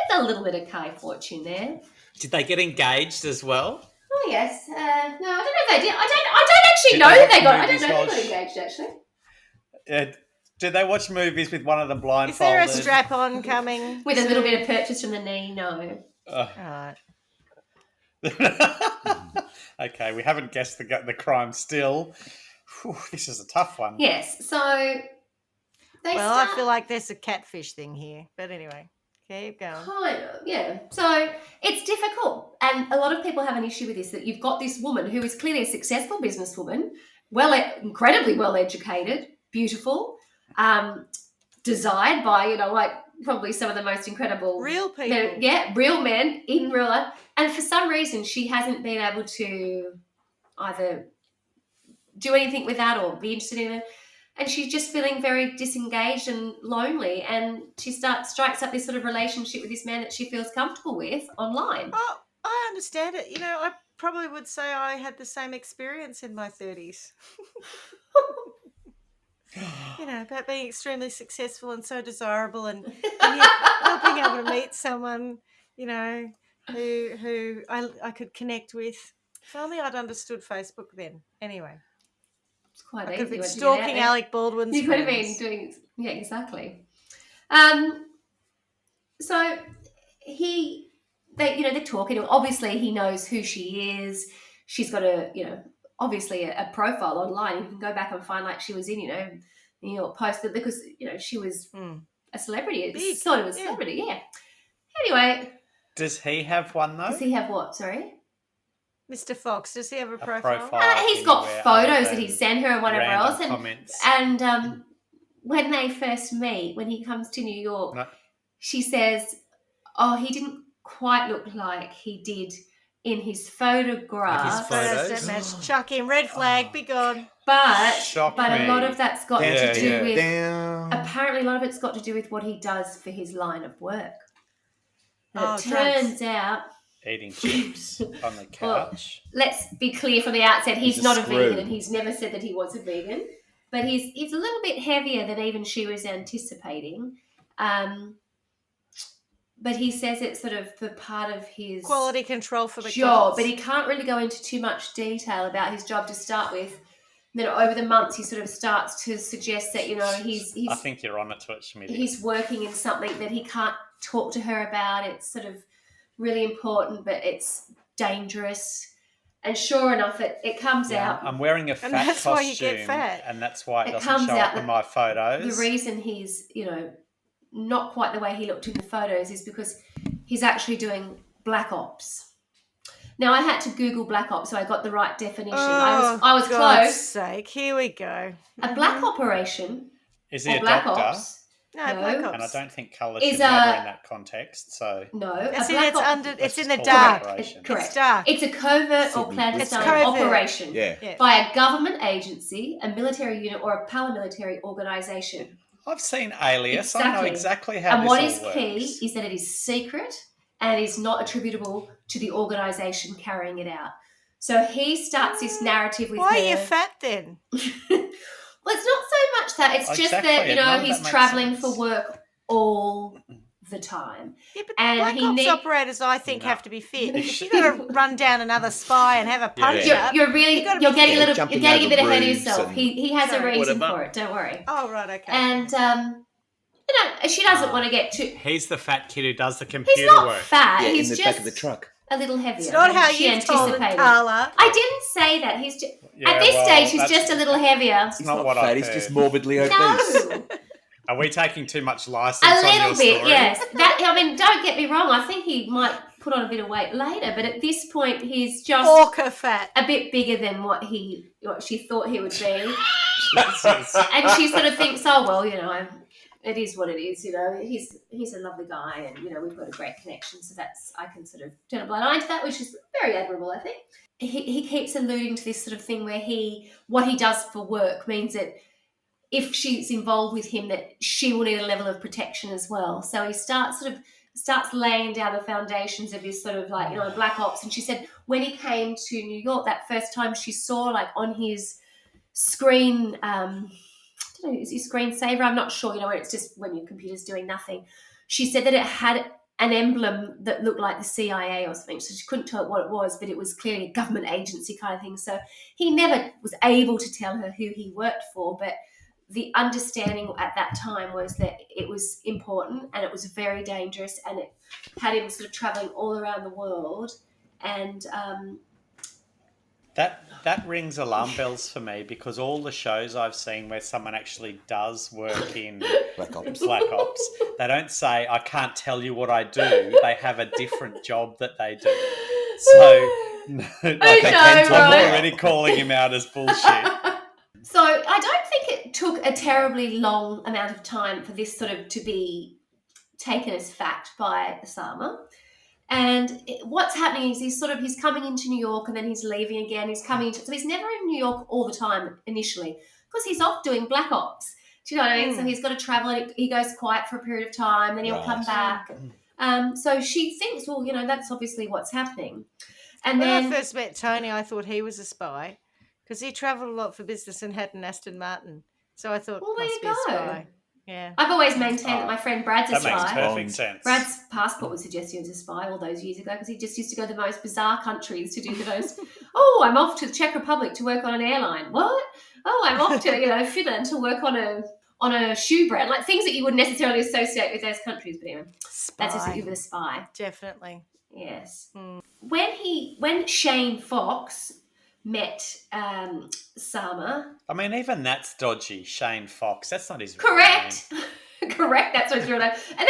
There's a little bit of Kai Fortune there. Did they get engaged as well? Oh, yes. No, I don't know if they did. I don't actually know that they got... I don't know if they got engaged, actually. Did they watch movies with one of them blindfolded? Is there a strap-on coming? With a little bit of purchase from the knee? No. All right. Okay, we haven't guessed the crime still. Whew, this is a tough one. Yes, so I feel like there's a catfish thing here. But anyway, keep going. Kind of, yeah. So it's difficult. And a lot of people have an issue with this, that you've got this woman who is clearly a successful businesswoman, incredibly well-educated, beautiful, desired by, probably some of the most incredible... Real people. Real men in real life. And for some reason, she hasn't been able to either do anything with that or be interested in it. And she's just feeling very disengaged and lonely. And she strikes up this sort of relationship with this man that she feels comfortable with online. Oh, I understand it. I probably would say I had the same experience in my 30s. About being extremely successful and so desirable and yet not being able to meet someone, who I could connect with. If only I'd understood Facebook then. Anyway. It's quite easy. I could have been stalking Alec Baldwin's You could have been doing... Yeah, exactly. So they're talking. Obviously, he knows who she is. She's got obviously a profile online. You can go back and find she was in, New York Post, but because, she was a celebrity. It's sort of a celebrity, yeah. Anyway, Does he have one though? Does he have what? Sorry. Mr. Fox, does he have a A profile? He's got anywhere photos other that he than sent her and whatever random else. comments. And when they first meet, when he comes to New York, No. she says, "Oh, he didn't quite look like he did in his photograph." photos? Photos don't match. Chuck him. Red flag. Be gone. Shock But me. a lot of that's got Yeah, to do yeah. with. Down. Apparently, a lot of it's got to do with what he does for his line of work. And Oh, it turns drugs. out. Eating chips on the couch. Let's be clear from the outset, he's He's a not a screw. vegan, and he's never said that he was a vegan. But he's a little bit heavier than even she was anticipating. But he says it's sort of for part of his Quality control for job, McDonald's. but he can't really go into too much detail about his job to start with. And then over the months, he sort of starts to suggest that, he's I think you're on it to it, Schmidt. he's working in something that he can't talk to her about. It's sort of really important, but it's dangerous. And sure enough, it comes out. I'm wearing a fat that's costume, why you get fat. and that's why it It doesn't comes show out up in that my photos. The reason he's, not quite the way he looked in the photos is because he's actually doing black ops. Now, I had to Google black ops, so I got the right definition. I was God's close. sake. Here we go. A black operation Is he or a black doctor? ops. No, No. Black Ops. And I don't think colour Is should matter a- in that context. So No, It's a black ops. it's Let's in just the call it dark. operation. Correct. It's dark. It's a covert or Sydney clandestine It's covert. operation Yeah. Yeah. by a government agency, a military unit, or a paramilitary organisation. I've seen Alias. I know exactly how And this what all is works. key is that it is secret and it is not attributable to the organisation carrying it out. So he starts this narrative with Why her. are you fat then? Well, it's not so much that. It's just Exactly, that, none of he's that makes travelling sense. for work all the time. Yeah, but And Black he Ops need- operators, I think, No. have to be fit. If you've got to run down another spy and have a punch Yeah. up. You're really, You gotta you're be getting fit. you're Jumping getting a over bit ahead of roofs yourself. and He has a Sorry. reason Whatever. for it. Don't worry. Oh, right, okay. And she doesn't want to get too. He's the fat kid who does the computer He's not work. fat. Yeah, in he's the just back of the truck. a little heavier. It's not than how she you told it, anticipated. Carla. I didn't say that. He's just, Yeah, at this well, stage, he's that's- just a little heavier. It's not what fat, I've he's heard. just morbidly obese. No, Are we taking too much license a on little your bit. story? Yes. Don't get me wrong. I think he might put on a bit of weight later, but at this point, he's just Orca fat. a bit bigger than what she thought he would be. Jesus. And she sort of thinks, oh well, it is what it is. He's a lovely guy, and we've got a great connection. So I can sort of turn a blind eye to that, which is very admirable, I think. He keeps alluding to this sort of thing where what he does for work means that if she's involved with him, that she will need a level of protection as well. So he starts laying down the foundations of this sort of black ops. And she said when he came to New York that first time, she saw on his screen, I don't know, is his screensaver? I'm not sure. Where it's just when your computer's doing nothing. She said that it had an emblem that looked like the CIA or something. So she couldn't tell what it was, but it was clearly a government agency kind of thing. So he never was able to tell her who he worked for, but the understanding at that time was that it was important and it was very dangerous, and it had him sort of traveling all around the world. And That rings alarm bells for me, because all the shows I've seen where someone actually does work in Black Ops. Black Ops, they don't say, I can't tell you what I do. They have a different job that they do. So I'm already calling him out as bullshit. So I don't think it took a terribly long amount of time for this sort of to be taken as fact by Sarma. And what's happening is he's coming into New York and then he's leaving again. So he's never in New York all the time initially, because he's off doing black ops. Do you know what I mean? So he's got to travel, and he goes quiet for a period of time, then he'll come back. So she thinks, well, that's obviously what's happening. And When then I first met Tony, I thought he was a spy because he travelled a lot for business and had an Aston Martin. So I thought, Well, there must you be a go. spy. Yeah. I've always maintained that my friend Brad's a That makes spy. perfect sense. Brad's passport was suggested as a spy all those years ago because he just used to go to the most bizarre countries to do the most. Oh, I'm off to the Czech Republic to work on an airline. What? Oh, I'm off to Finland to work on a shoe brand, like things that you wouldn't necessarily associate with those countries. But anyway, Spy. that's just with a spy. Definitely. Yes. When Shane Fox met Sarma. I mean, even that's dodgy. Shane Fox. That's not his real Correct. name. Correct. That's what it's real name. And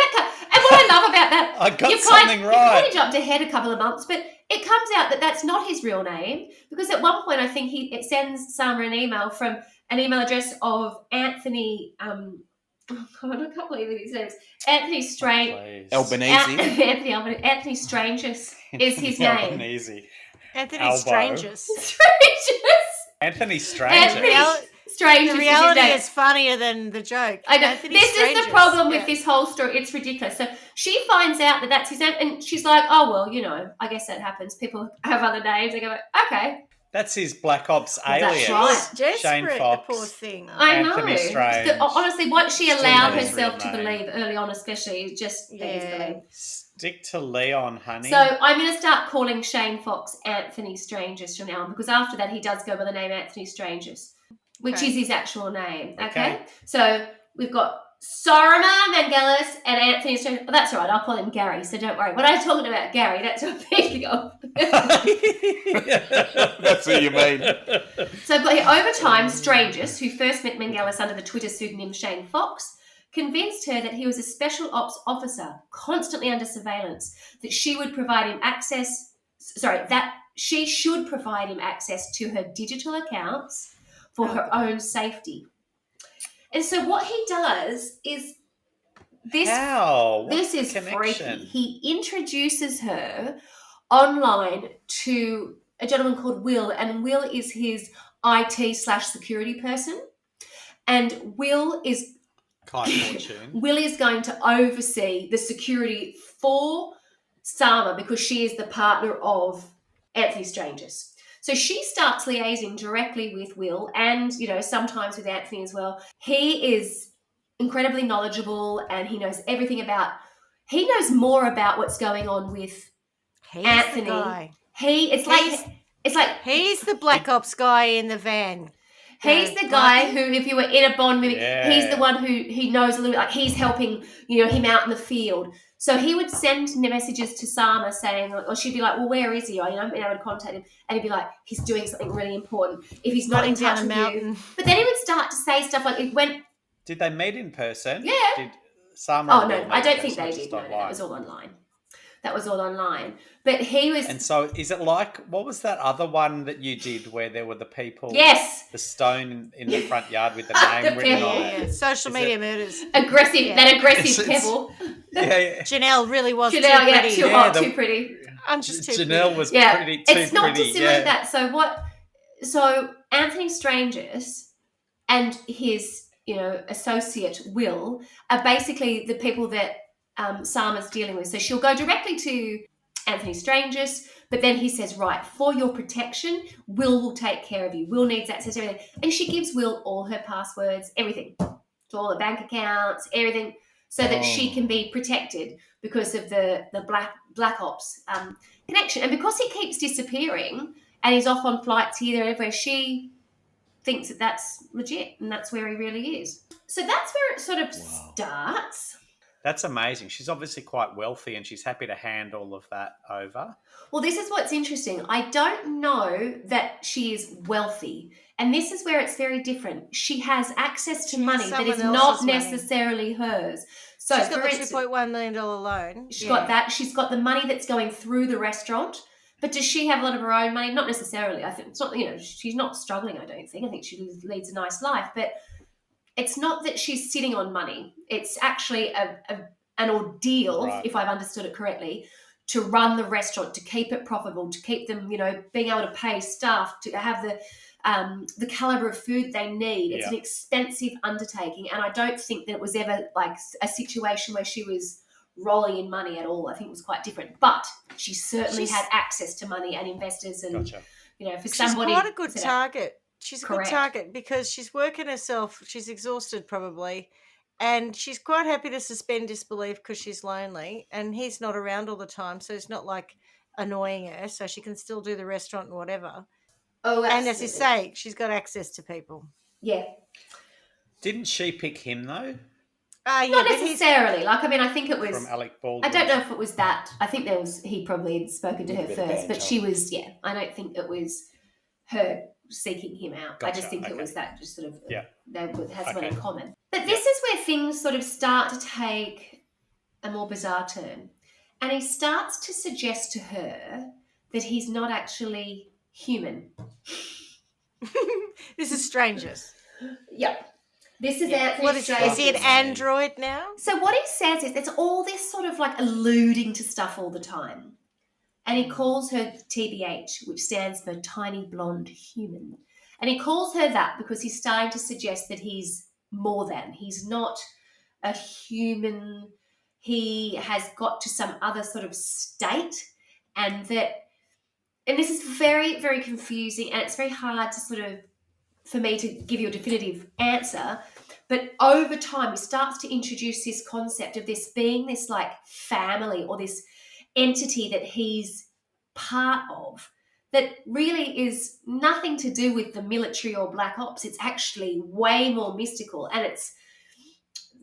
what I love about that. I got You something right. kind of jumped ahead a couple of months, but it comes out that that's not his real name, because at one point I think it sends Sarma an email from an email address of Anthony. Oh God, I can't believe his name is Anthony Strange. Albanese. Anthony Stranges is his name. Albanese. Anthony Elbow. Stranges. Anthony Stranges. Stranges. The reality is his name. is funnier than the joke. I know. Anthony This is Stranges. the problem with Yeah. this whole story. It's ridiculous. So she finds out that that's his name, and she's like, "Oh well, you know, I guess that happens. People have other names." They go, "Okay." That's his Black Ops That's alias. right. Shane Desperate, Fox. the poor thing. I know. Anthony Strange. Honestly, what she Still allowed not his herself real to name. believe early on, especially, is just beggars believe. Stick to Leon, honey. So I'm going to start calling Shane Fox Anthony Stranges from now on, because after that he does go by the name Anthony Stranges, which Okay. is his actual name. Okay? Okay. So we've got Sarma Melngailis and Anthony Stranges. Oh, that's all right. I'll call him Gary, so don't worry. When I'm talking about Gary, that's what I'm thinking of. That's who you mean. So I've got here, over time, Stranges, who first met Melngailis under the Twitter pseudonym Shane Fox, convinced her that he was a special ops officer, constantly under surveillance, that she should provide him access to her digital accounts for her own safety. And so what he does is this. How? This What's is the connection? freaky. He introduces her online to a gentleman called Will, and Will is his IT/security person. And Will is going to oversee the security for Sarma, because she is the partner of Anthony Stranges. So she starts liaising directly with Will, and sometimes with Anthony as well. He is incredibly knowledgeable, and he knows more about what's going on with He's Anthony. the guy. It's like He's the Black Ops guy in the van. he's the guy who, if you were in a Bond movie, Yeah. he's the one who he knows a little bit, like he's helping, him out in the field. So he would send messages to Sarma saying, or she'd be like, well, where is he? I haven't been able to contact him. And he'd be like, he's doing something really important. If he's not in touch down a with mountain. you. But then he would start to say stuff like, it went, Did they meet in person? Yeah. Did Sarma oh and no, Will meet I in don't think person, they or did. just No, online? that was all online. But he was, And so is it like, what was that other one that you did where there were the people, yes, the stone in the front yard with the name written pebble. on Yeah, it? social Is media it- murders. aggressive, Yeah. that aggressive It's- pebble. Yeah, Janelle really was Janelle, too yeah, pretty. too Yeah, hot, the- too pretty. I'm just too Janelle pretty. was Yeah, pretty, too it's not pretty. dissimilar Yeah. to that. So Anthony Stranges and his, associate Will are basically the people that Sarma's dealing with. So she'll go directly to Anthony Stranges, but then he says, right, for your protection, Will take care of you. Will needs access to everything. And she gives Will all her passwords, everything, to all the bank accounts, everything, so that she can be protected because of the Black Ops connection. And because he keeps disappearing and he's off on flights here, there, everywhere, she thinks that that's legit and that's where he really is. So that's where it sort of starts. That's amazing. She's obviously quite wealthy and she's happy to hand all of that over. Well, this is what's interesting. I don't know that she is wealthy. And this is where it's very different. She has access to She has money that is someone not else's money. necessarily hers. So She's got for the instance, $2.1 million loan. she's got that. She's got the money that's going through the restaurant. But does she have a lot of her own money? Not necessarily. I think it's not, she's not struggling, I don't think. I think she leads a nice life. But it's not that she's sitting on money. It's actually an ordeal, Right. if I've understood it correctly, to run the restaurant, to keep it profitable, to keep them, being able to pay staff, to have the caliber of food they need. It's an expensive undertaking. And I don't think that it was ever like a situation where she was rolling in money at all. I think it was quite different. But she certainly had access to money and investors and, Gotcha. for She's somebody. quite a good target. She's a Correct. good target because she's working herself. She's exhausted probably. And she's quite happy to suspend disbelief because she's lonely and he's not around all the time. So it's not like annoying her. So she can still do the restaurant and whatever. Oh, And as you absolutely. say, she's got access to people. Yeah. Didn't she pick him though? Yeah, Not but he's necessarily. I think it was. From Alec Baldwin. I don't know if it was that. I think he probably had spoken to her Bit of first, but banter. she was, I don't think it was her seeking him out. I Gotcha, just think it okay. was that just sort of, Yeah. they had something in Okay. common. But this is where things sort of start to take a more bizarre turn. And he starts to suggest to her that he's not actually human. This is Strangers. Yep. This is Anthony What is he an android now? So what he says is it's all this sort of like alluding to stuff all the time. And he calls her TBH, which stands for tiny blonde human. And he calls her that because he's starting to suggest that he's more than. He's not a human. He has got to some other sort of state, and this is very, very confusing, and it's very hard to sort of, for me to give you a definitive answer. But over time, he starts to introduce this concept of this being this like family or this entity that he's part of that really is nothing to do with the military or black ops. It's actually way more mystical, and it's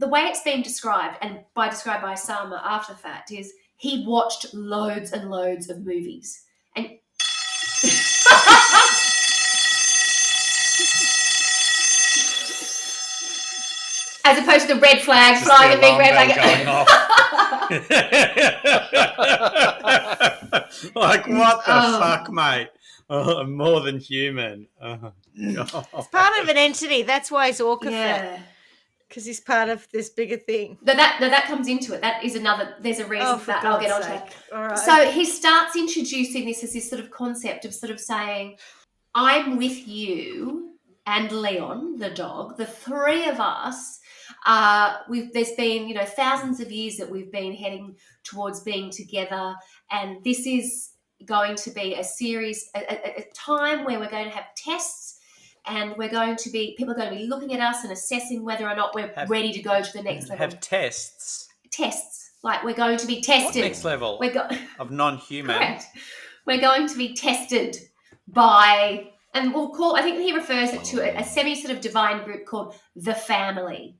the way it's been described, and described by Sarma after the fact, is he watched loads and loads of movies. And as opposed to the red flag flying, the big red flag going off. Like, what the fuck, mate? Oh, more than human. Oh, it's part of an entity. That's why he's orca fat. Because he's part of this bigger thing. That comes into it. That is another. There's a reason for that. I'll get onto that. All right. So he starts introducing this as this sort of concept of sort of saying, "I'm with you and Leon, the dog. The three of us. There's been thousands of years that we've been heading towards being together, and this is going to be a series, a time where we're going to have tests." And people are going to be looking at us and assessing whether or not we're ready to go to the next level. Have tests? Tests. Like we're going to be tested. What next level? Of non-human? Correct. We're going to be tested by, and I think he refers it to a semi-sort of divine group called the family.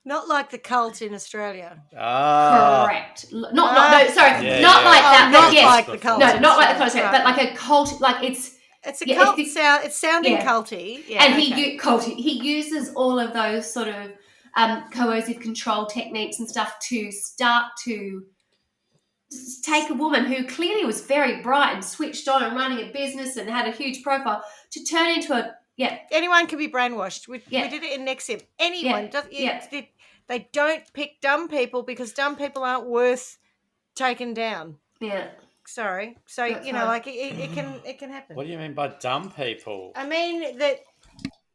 Not like the cult in Australia. Correct. Not like that. Not like the cult. No, not like the cult, but like a cult, like it's a cult. It's sounding culty. Yeah, and he uses all of those sort of coercive control techniques and stuff to start to take a woman who clearly was very bright and switched on and running a business and had a huge profile to turn into a Anyone can be brainwashed. We did it in Nexim. Anyone. They don't pick dumb people because dumb people aren't worth taking down. Yeah. Sorry. So, it can happen. What do you mean by dumb people? I mean that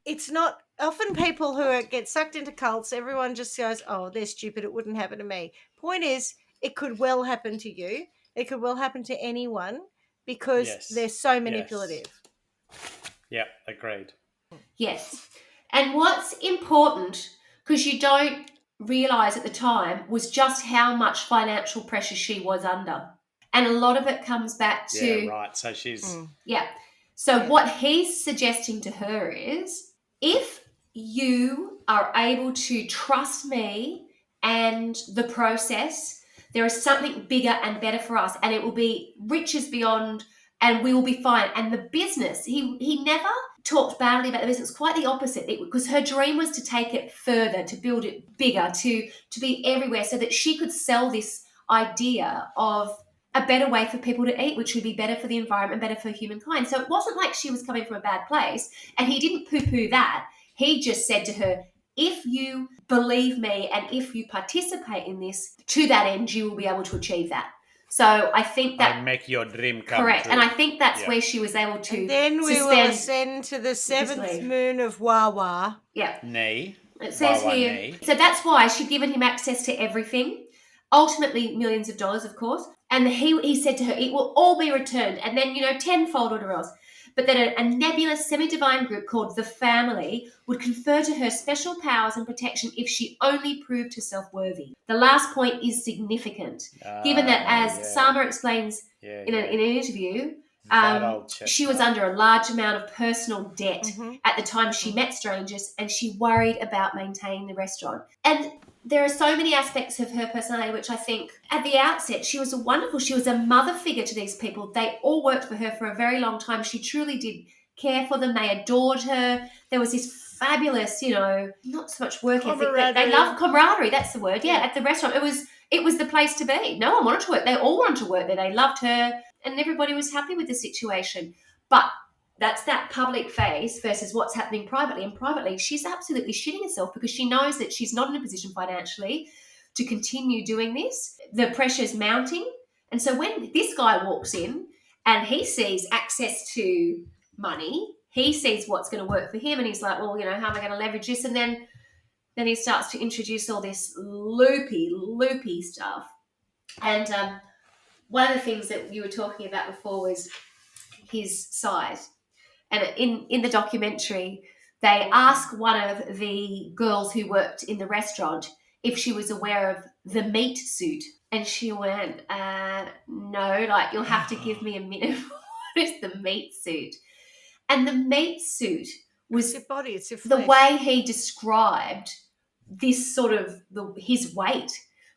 it's not often people who get sucked into cults, everyone just goes, oh, they're stupid, it wouldn't happen to me. Point is, it could well happen to you. It could well happen to anyone because they're so manipulative. Yep, agreed. Yes. And what's important, because you don't realise at the time, was just how much financial pressure she was under. And a lot of it comes back to... Yeah, right. So she's... Yeah. So what he's suggesting to her is, if you are able to trust me and the process, there is something bigger and better for us, and it will be riches beyond, and we will be fine. And the business, he never talked badly about the business, quite the opposite, because her dream was to take it further, to build it bigger, to be everywhere, so that she could sell this idea of a better way for people to eat, which would be better for the environment, better for humankind. So it wasn't like she was coming from a bad place, and he didn't poo-poo that. He just said to her, if you believe me and if you participate in this, to that end, you will be able to achieve that. So I think that... And make your dream come correct. true. And I think that's where she was able to... And then we will ascend to the seventh moon of Wawa. Yeah. Nay. It says here... Nay. So that's why she'd given him access to everything. Ultimately, millions of dollars, of course. And he said to her, it will all be returned. And then, tenfold or else. But that a nebulous semi-divine group called the Family would confer to her special powers and protection if she only proved herself worthy. The last point is significant, given that, as Sarma explains in an interview, she was under a large amount of personal debt at the time she met Strangers, and she worried about maintaining the restaurant. And there are so many aspects of her personality which I think at the outset she was a mother figure to these people. They all worked for her for a very long time. She truly did care for them. They adored her. There was this fabulous, not so much work ethic. They loved camaraderie. That's the word. Yeah, at the restaurant. it was the place to be. No one wanted to work. They all wanted to work there. They loved her, and everybody was happy with the situation. But that's that public face versus what's happening privately. And privately, she's absolutely shitting herself because she knows that she's not in a position financially to continue doing this. The pressure's mounting. And so when this guy walks in and he sees access to money, he sees what's going to work for him, and he's like, well, how am I going to leverage this? And then he starts to introduce all this loopy stuff. And one of the things that you were talking about before was his size. And in the documentary, they ask one of the girls who worked in the restaurant if she was aware of the meat suit. And she went, no, like, you'll have to give me a minute. What is the meat suit? And the meat suit was your body, it's your the flesh. way he described this sort of his weight.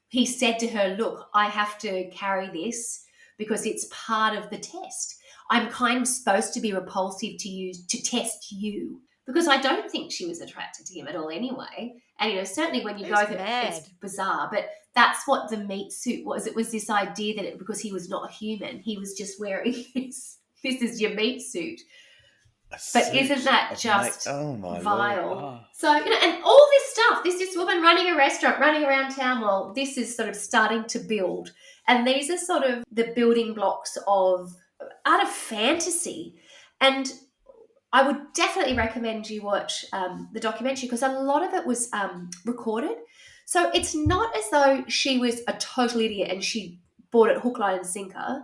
He said to her, look, I have to carry this because it's part of the test. I'm kind of supposed to be repulsive to you to test you, because I don't think she was attracted to him at all anyway. And, certainly when you go through, it's bizarre, but that's what the meat suit was. It was this idea that because he was not a human, he was just wearing this. This is your meat suit. But isn't that just vile? Oh. So, and all this stuff, this woman running a restaurant, running around town, well, this is sort of starting to build. And these are sort of the building blocks of out of fantasy. And I would definitely recommend you watch the documentary, because a lot of it was recorded. So it's not as though she was a total idiot and she bought it hook, line and sinker.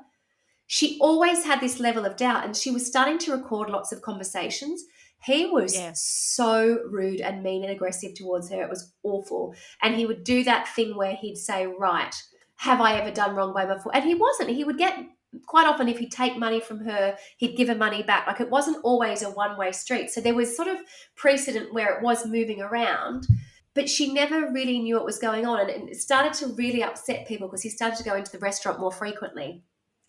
She always had this level of doubt, and she was starting to record lots of conversations. He was so rude and mean and aggressive towards her. It was awful. And he would do that thing where he'd say, right, have I ever done wrong by before? And he wasn't. He would get, quite often, if he'd take money from her, he'd give her money back. Like, it wasn't always a one-way street. So there was sort of precedent where it was moving around, but she never really knew what was going on. And it started to really upset people because he started to go into the restaurant more frequently.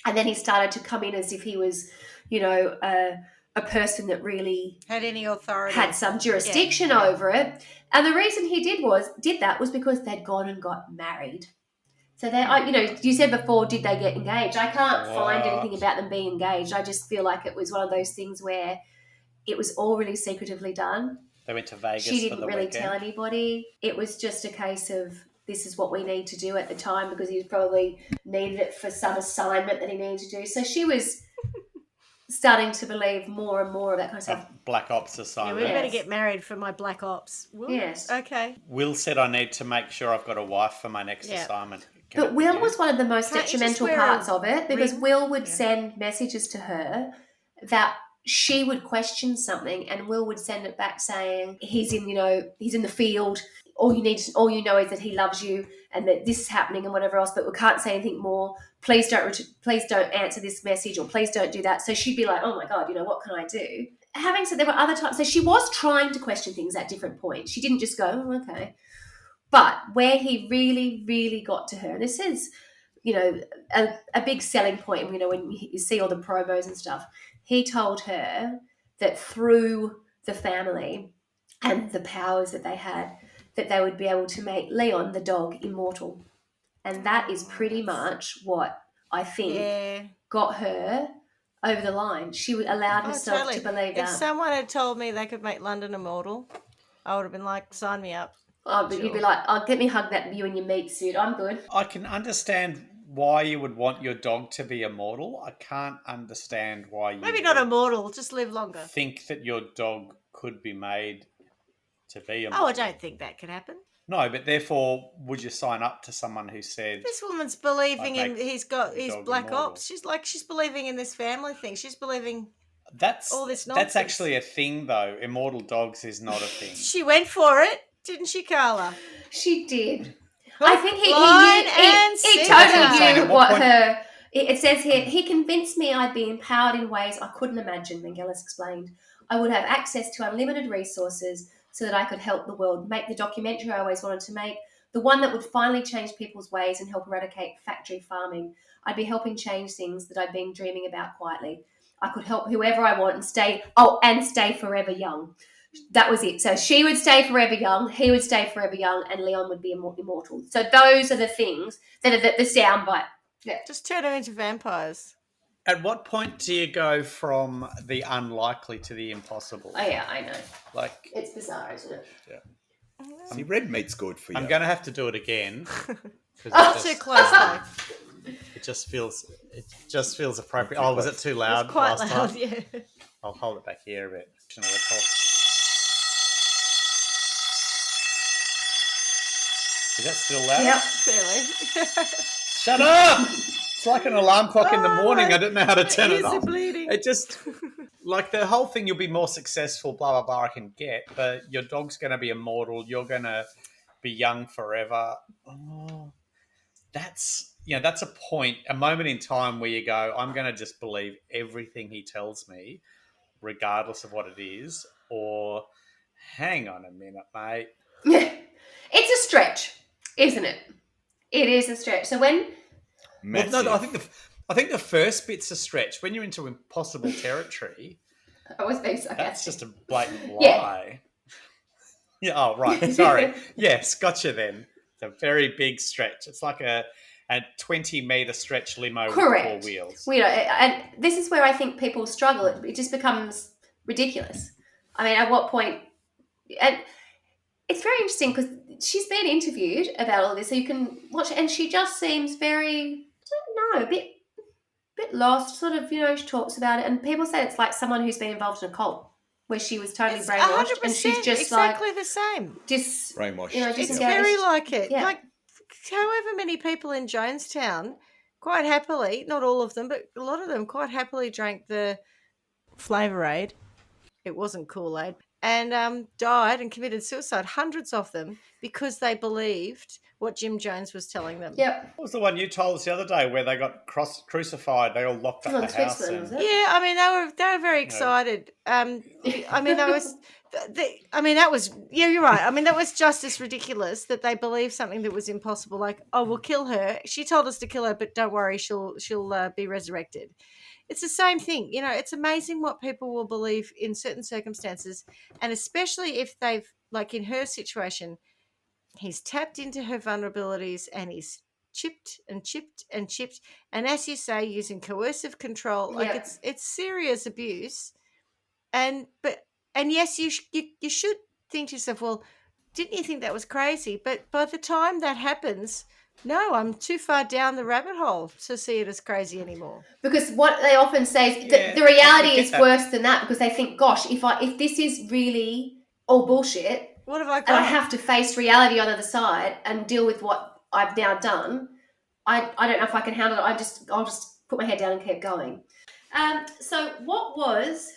And then he started to come in as if he was, a person that really had any authority, had some jurisdiction over it. And the reason he did that was because they'd gone and got married. So you said before, did they get engaged? I can't find anything about them being engaged. I just feel like it was one of those things where it was all really secretively done. They went to Vegas. She didn't for the really weekend. tell anybody. It was just a case of, this is what we need to do at the time, because he probably needed it for some assignment that he needed to do. So she was starting to believe more and more of that kind of stuff. Black Ops assignment. Yeah, we better get married for my Black Ops. Woo. Yes. Okay. Will said I need to make sure I've got a wife for my next assignment. But Will was one of the most detrimental parts of it, because ring? Will would send messages to her that she would question something, and Will would send it back saying, he's in the field. All you know is that he loves you and that this is happening and whatever else, but we can't say anything more. Please don't answer this message, or please don't do that. So she'd be like, oh my God, what can I do? Having said, there were other times. So she was trying to question things at different points. She didn't just go, oh, okay. But where he really, really got to her, and this is, a big selling point, when you see all the promos and stuff, he told her that through the family and the powers that they had, that they would be able to make Leon, the dog, immortal. And that is pretty much what I think got her over the line. She allowed herself to believe that. If someone had told me they could make London immortal, I would have been like, sign me up. Oh, but you'd be like, oh, get me hug that you in your meat suit. I'm good. I can understand why you would want your dog to be immortal. I can't understand why you maybe not immortal, just live longer. Think that your dog could be made to be immortal. Oh, I don't think that can happen. No, but therefore, would you sign up to someone who said... This woman's believing I'd make he's got his Black immortal. Ops. She's believing in this family thing. She's believing That's all this nonsense. That's actually a thing, though. Immortal dogs is not a thing. She went for it, didn't she, Carla? She did. Hook, I think he line totally knew what her... It says here, he convinced me I'd be empowered in ways I couldn't imagine, Melngailis explained. I would have access to unlimited resources so that I could help the world, make the documentary I always wanted to make, the one that would finally change people's ways and help eradicate factory farming. I'd be helping change things that I'd been dreaming about quietly. I could help whoever I want and stay forever young. That was it. So she would stay forever young, he would stay forever young, and Leon would be immortal. So those are the things that are the soundbite. Yeah. Just turn them into vampires. At what point do you go from the unlikely to the impossible? Oh, yeah, I know. Like, it's bizarre, isn't it? Yeah. See, red meat's good for you. I'm going to have to do it again. Too close, though. It just feels appropriate. Oh, was it too loud? It's quite last loud, time? yeah. I'll hold it back here a bit. Is that still loud? Yep. Fairly. Shut up! It's like an alarm clock in the morning. I don't know how to turn it Ears are off. bleeding. It just, like the whole thing, you'll be more successful, blah, blah, blah, I can get, but your dog's going to be immortal. You're going to be young forever. Oh, that's a point, a moment in time where you go, I'm going to just believe everything he tells me, regardless of what it is, or hang on a minute, mate. It's a stretch, isn't it? It is a stretch. So when... Massive. Well, no, I think the first bit's a stretch. When you're into impossible territory, I was being sarcastic. that's just a blatant lie. Yeah. Oh, right. Sorry. Yes, gotcha then. It's a very big stretch. It's like a 20-metre stretch limo Correct. with 4 wheels. Well, and this is where I think people struggle. It just becomes ridiculous. I mean, at what point... And it's very interesting because she's been interviewed about all this, so you can watch it, and she just seems very, I don't know, a bit lost, sort of, she talks about it, and people say it's like someone who's been involved in a cult, where she was totally It's brainwashed, 100% and she's just exactly the same. just brainwashed. just It's engaged. very like it. Yeah. Like, however many people in Jonestown quite happily, not all of them, but a lot of them quite happily drank the Flavour Aid. It wasn't Kool-Aid. And died and committed suicide, hundreds of them, because they believed what Jim Jones was telling them. Yep. What was the one you told us the other day where they got crucified? They all locked up On the house. Switzerland, was it? Yeah, I mean they were very excited. I mean that was yeah, you're right. I mean that was just as ridiculous that they believed something that was impossible. Like, oh, we'll kill her. She told us to kill her, but don't worry, she'll be resurrected. It's the same thing. It's amazing what people will believe in certain circumstances, and especially if they've, like in her situation, he's tapped into her vulnerabilities and he's chipped and chipped and chipped, and as you say, using coercive control. Like Yeah. it's serious abuse. And yes, you should think to yourself, well, didn't you think that was crazy? But by the time that happens, no, I'm too far down the rabbit hole to see it as crazy anymore. Because what they often say is the reality is worse than that, because they think, gosh, if this is really all bullshit, What have I got? and I have to face reality on the other side and deal with what I've now done, I don't know if I can handle it. I'll just put my head down and keep going. So what was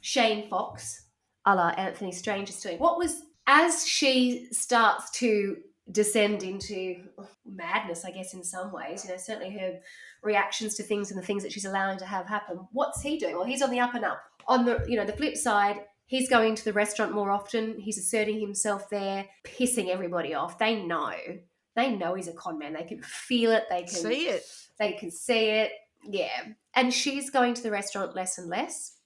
Shane Fox, a la Anthony Strange's doing? What was, as she starts to descend into madness, I guess, in some ways, certainly her reactions to things and the things that she's allowing to have happen, what's he doing? Well, he's on the up and up. On the, the flip side, he's going to the restaurant more often. He's asserting himself there, pissing everybody off. They know he's a con man. They can feel it. They can see it. They can see it. Yeah. And she's going to the restaurant less and less.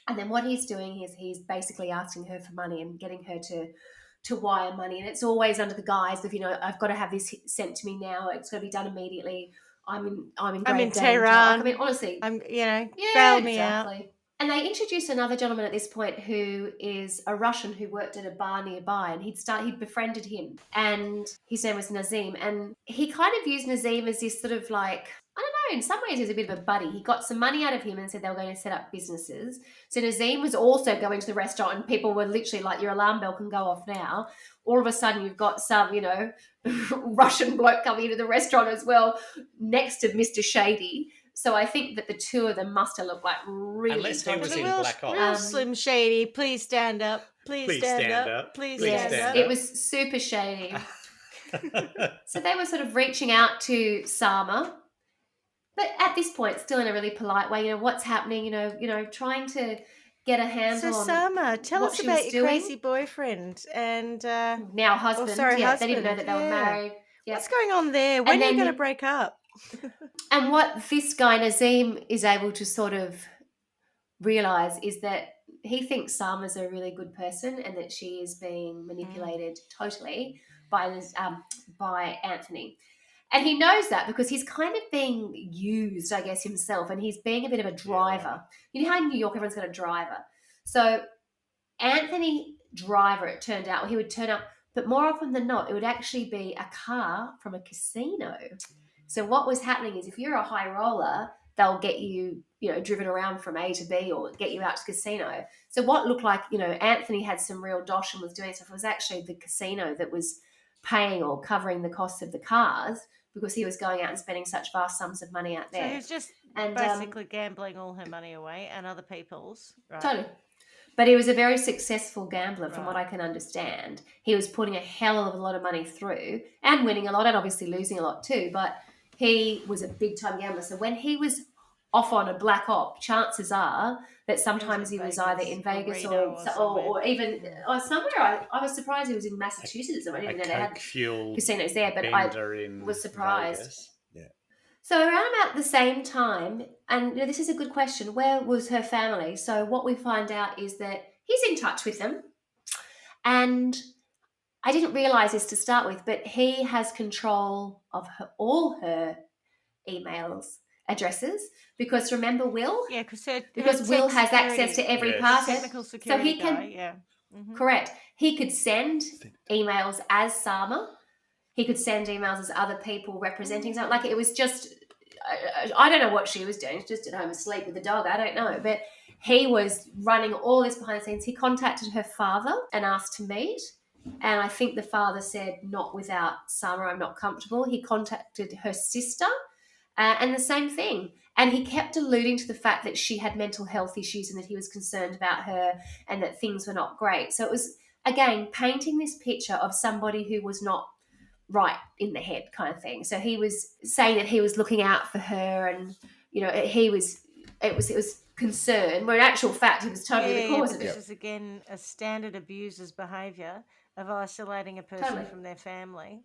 And then what he's doing is he's basically asking her for money and getting her to wire money. And it's always under the guise of, I've got to have this sent to me now. It's got to be done immediately. I'm in grave danger. Tehran. I mean, honestly. Bail me out. And they introduced another gentleman at this point who is a Russian who worked at a bar nearby, and he'd befriended him, and his name was Nazim, and he kind of used Nazim as this sort of like, I don't know, in some ways he's a bit of a buddy. He got some money out of him and said they were going to set up businesses. So Nazim was also going to the restaurant, and people were literally like, your alarm bell can go off now. All of a sudden you've got some, Russian bloke coming into the restaurant as well, next to Mr. Shady. So I think that the two of them must have looked like really... Unless he was in real, Black Ops. real Slim Shady, please stand up. Please stand up. Please stand up. It was super shady. So they were sort of reaching out to Sarma, but at this point, still in a really polite way, what's happening, trying to get a handle on Sarma, tell what us she about was your doing. crazy boyfriend and Now husband. husband. They didn't know that they were married. Yep. What's going on there? When are you then going to break up? And what this guy Nazim is able to sort of realise is that he thinks Sarma's a really good person and that she is being manipulated totally by Anthony. And he knows that because he's kind of being used, I guess, himself, and he's being a bit of a driver. You know how in New York everyone's got a driver? So Anthony Driver, it turned out, he would turn up, but more often than not, it would actually be a car from a casino. So what was happening is if you're a high roller, they'll get you, driven around from A to B or get you out to casino. So what looked like, Anthony had some real dosh and was doing stuff, it was actually the casino that was paying or covering the costs of the cars because he was going out and spending such vast sums of money out there. So he was just basically gambling all her money away and other people's. Right? Totally. But he was a very successful gambler from what I can understand. He was putting a hell of a lot of money through and winning a lot and obviously losing a lot too. But he was a big-time gambler. So when he was off on a black op, chances are that sometimes he was either in Vegas or even somewhere. I was surprised he was in Massachusetts. I didn't even know they had casinos there, but I was surprised. Vegas. Yeah. So around about the same time, and this is a good question, where was her family? So what we find out is that he's in touch with them. And I didn't realise this to start with, but he has control of all her emails addresses because remember Will? Yeah, because Will has access to every part of it. Technical security So he can, guy, Mm-hmm. Correct. He could send emails as Sarma. He could send emails as other people representing something. Like it was just, I don't know what she was doing. She was just at home asleep with the dog. I don't know. But he was running all this behind the scenes. He contacted her father and asked to meet. And I think the father said, not without Sarma, I'm not comfortable. He contacted her sister and the same thing. And he kept alluding to the fact that she had mental health issues and that he was concerned about her and that things were not great. So it was, again, painting this picture of somebody who was not right in the head kind of thing. So he was saying that he was looking out for her and, it was concern, where in actual fact he was totally the cause of it. This is, again, a standard abuser's behaviour of isolating a person from their family.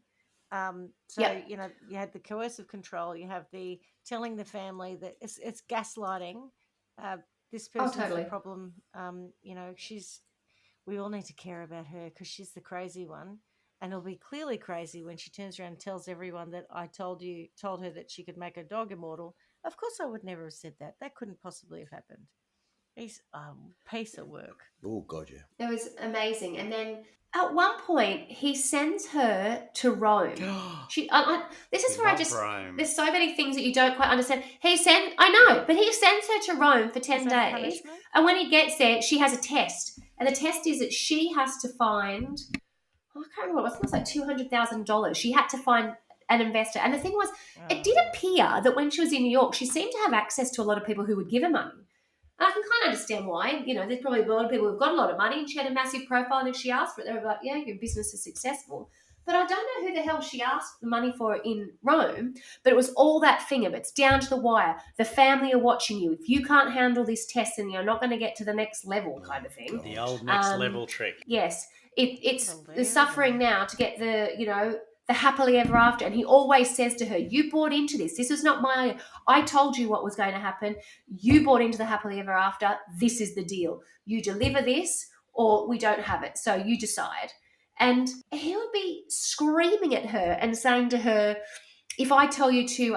You had the coercive control, you have the telling the family that it's gaslighting. This person's the problem. We all need to care about her because she's the crazy one. And it'll be clearly crazy when she turns around and tells everyone that I told her that she could make her dog immortal. Of course I would never have said that. That couldn't possibly have happened. He's piece of work. Oh, God, yeah. It was amazing. And then at one point, he sends her to Rome. This is where Rome. There's so many things that you don't quite understand. I know, but he sends her to Rome for 10 days. Punishment? And when he gets there, she has a test. And the test is that she has to find, I can't remember what it was, it was like $200,000. She had to find an investor. And the thing was, it did appear that when she was in New York, she seemed to have access to a lot of people who would give her money. And I can kind of understand why. There's probably a lot of people who've got a lot of money and she had a massive profile, and if she asked for it, they were like, yeah, your business is successful. But I don't know who the hell she asked the money for in Rome, but it was all that thing of it's down to the wire. The family are watching you. If you can't handle this test, then you're not going to get to the next level kind of thing. The old next level trick. Yes. It's the suffering now to get the happily ever after. And he always says to her, you bought into this. This was not my, I told you what was going to happen. You bought into the happily ever after. This is the deal. You deliver this or we don't have it. So you decide. And he would be screaming at her and saying to her, if I tell you to,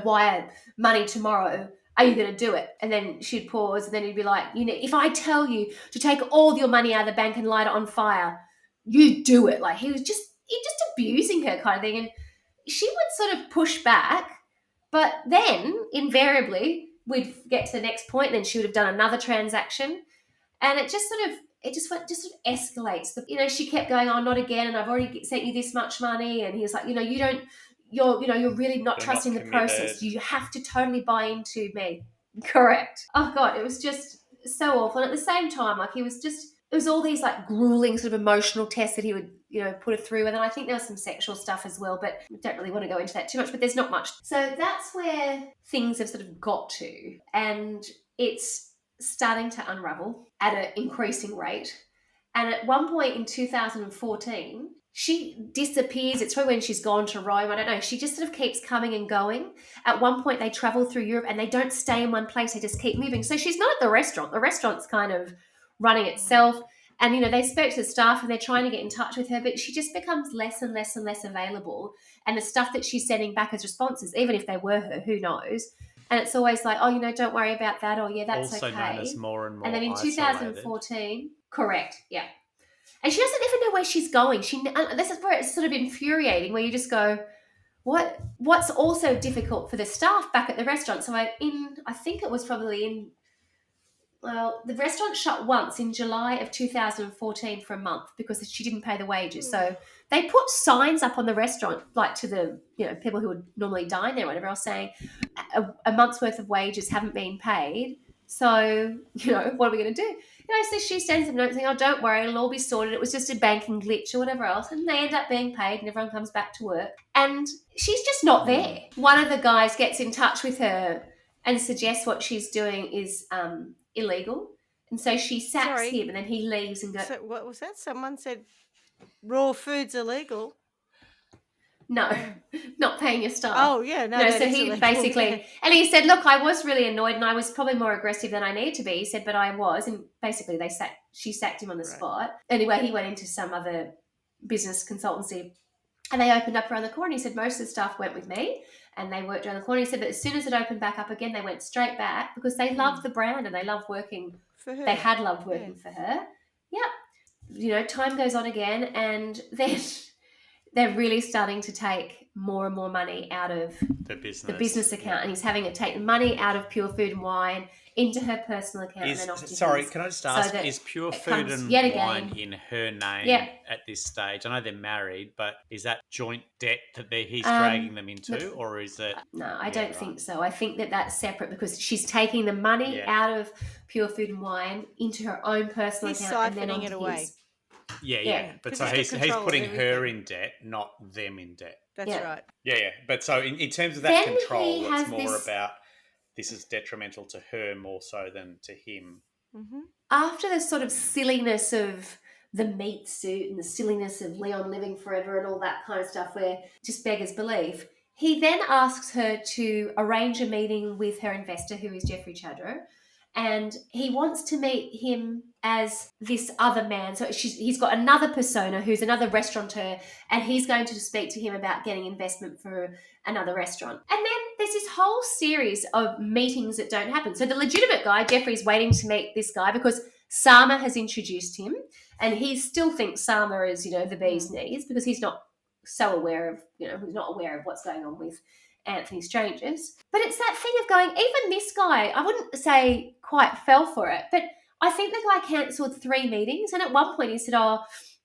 wire money tomorrow, are you going to do it? And then she'd pause and then he'd be like, if I tell you to take all your money out of the bank and light it on fire, you do it. Like he was just abusing her kind of thing. And she would sort of push back, but then invariably we'd get to the next point and then she would have done another transaction. And it just sort of escalates. She kept going on, not again. And I've already sent you this much money. And he was like, you're really not trusting the process. You have to totally buy into me. Correct. Oh God, it was just so awful. And at the same time, like it was all these like grueling sort of emotional tests that he would, put her through. And then I think there was some sexual stuff as well, but I don't really want to go into that too much, but there's not much. So that's where things have sort of got to. And it's starting to unravel at an increasing rate. And at one point in 2014, she disappears. It's probably when she's gone to Rome. I don't know. She just sort of keeps coming and going. At one point, they travel through Europe and they don't stay in one place. They just keep moving. So she's not at the restaurant. The restaurant's kind of running itself. And, they spoke to the staff and they're trying to get in touch with her, but she just becomes less and less and less available. And the stuff that she's sending back as responses, even if they were her, who knows? And it's always like, don't worry about that. Or, yeah, that's also okay. known as more and more And then in isolated. 2014, correct, yeah. And she doesn't even know where she's going. This is where it's sort of infuriating, where you just go, what's also difficult for the staff back at the restaurant. So I think it was probably the restaurant shut once in July of 2014 for a month because she didn't pay the wages. So they put signs up on the restaurant, like to the people who would normally dine there or whatever else, saying a month's worth of wages haven't been paid. So, what are we going to do? So she sends them notes saying, oh, don't worry, it'll all be sorted. It was just a banking glitch or whatever else. And they end up being paid and everyone comes back to work. And she's just not there. One of the guys gets in touch with her and suggests what she's doing is illegal. And so she sacks him and then he leaves and goes. So what was that? Someone said raw food's illegal. No, not paying your staff. Oh, yeah. No, so he illegal, basically, and he said, look, I was really annoyed and I was probably more aggressive than I need to be. He said, but I was. And basically she sacked him on the spot. Anyway, he went into some other business consultancy and they opened up around the corner. He said, most of the staff went with me and they worked around the corner. He said, but as soon as it opened back up again, they went straight back because they loved the brand and they loved working for her. They had loved working for her. Yep. Time goes on again and then they're really starting to take more and more money out of the business account, and he's having to take the money out of Pure Food and Wine into her personal account. And then off to can I just ask, is Pure Food and Wine in her name at this stage? I know they're married, but is that joint debt that he's dragging them into, or is it? No, I don't think so. I think that's separate because she's taking the money out of Pure Food and Wine into her own personal account and then onto it away. Yeah. But so he's putting her in debt, not them in debt. That's right. Yeah. But so in terms of that control, it's more about this is detrimental to her more so than to him. Mm-hmm. After the sort of silliness of the meat suit and the silliness of Leon living forever and all that kind of stuff where just beggars belief, he then asks her to arrange a meeting with her investor, who is Jeffrey Chadro, and he wants to meet him as this other man. So he's got another persona who's another restaurateur, and he's going to speak to him about getting investment for another restaurant. And then there's this whole series of meetings that don't happen. So the legitimate guy, Jeffrey's waiting to meet this guy because Sarma has introduced him, and he still thinks Sarma is, the bee's knees because he's not so aware of, he's not aware of what's going on with Anthony Strangers. But it's that thing of going, even this guy, I wouldn't say quite fell for it, but I think the guy cancelled 3 meetings. And at one point he said,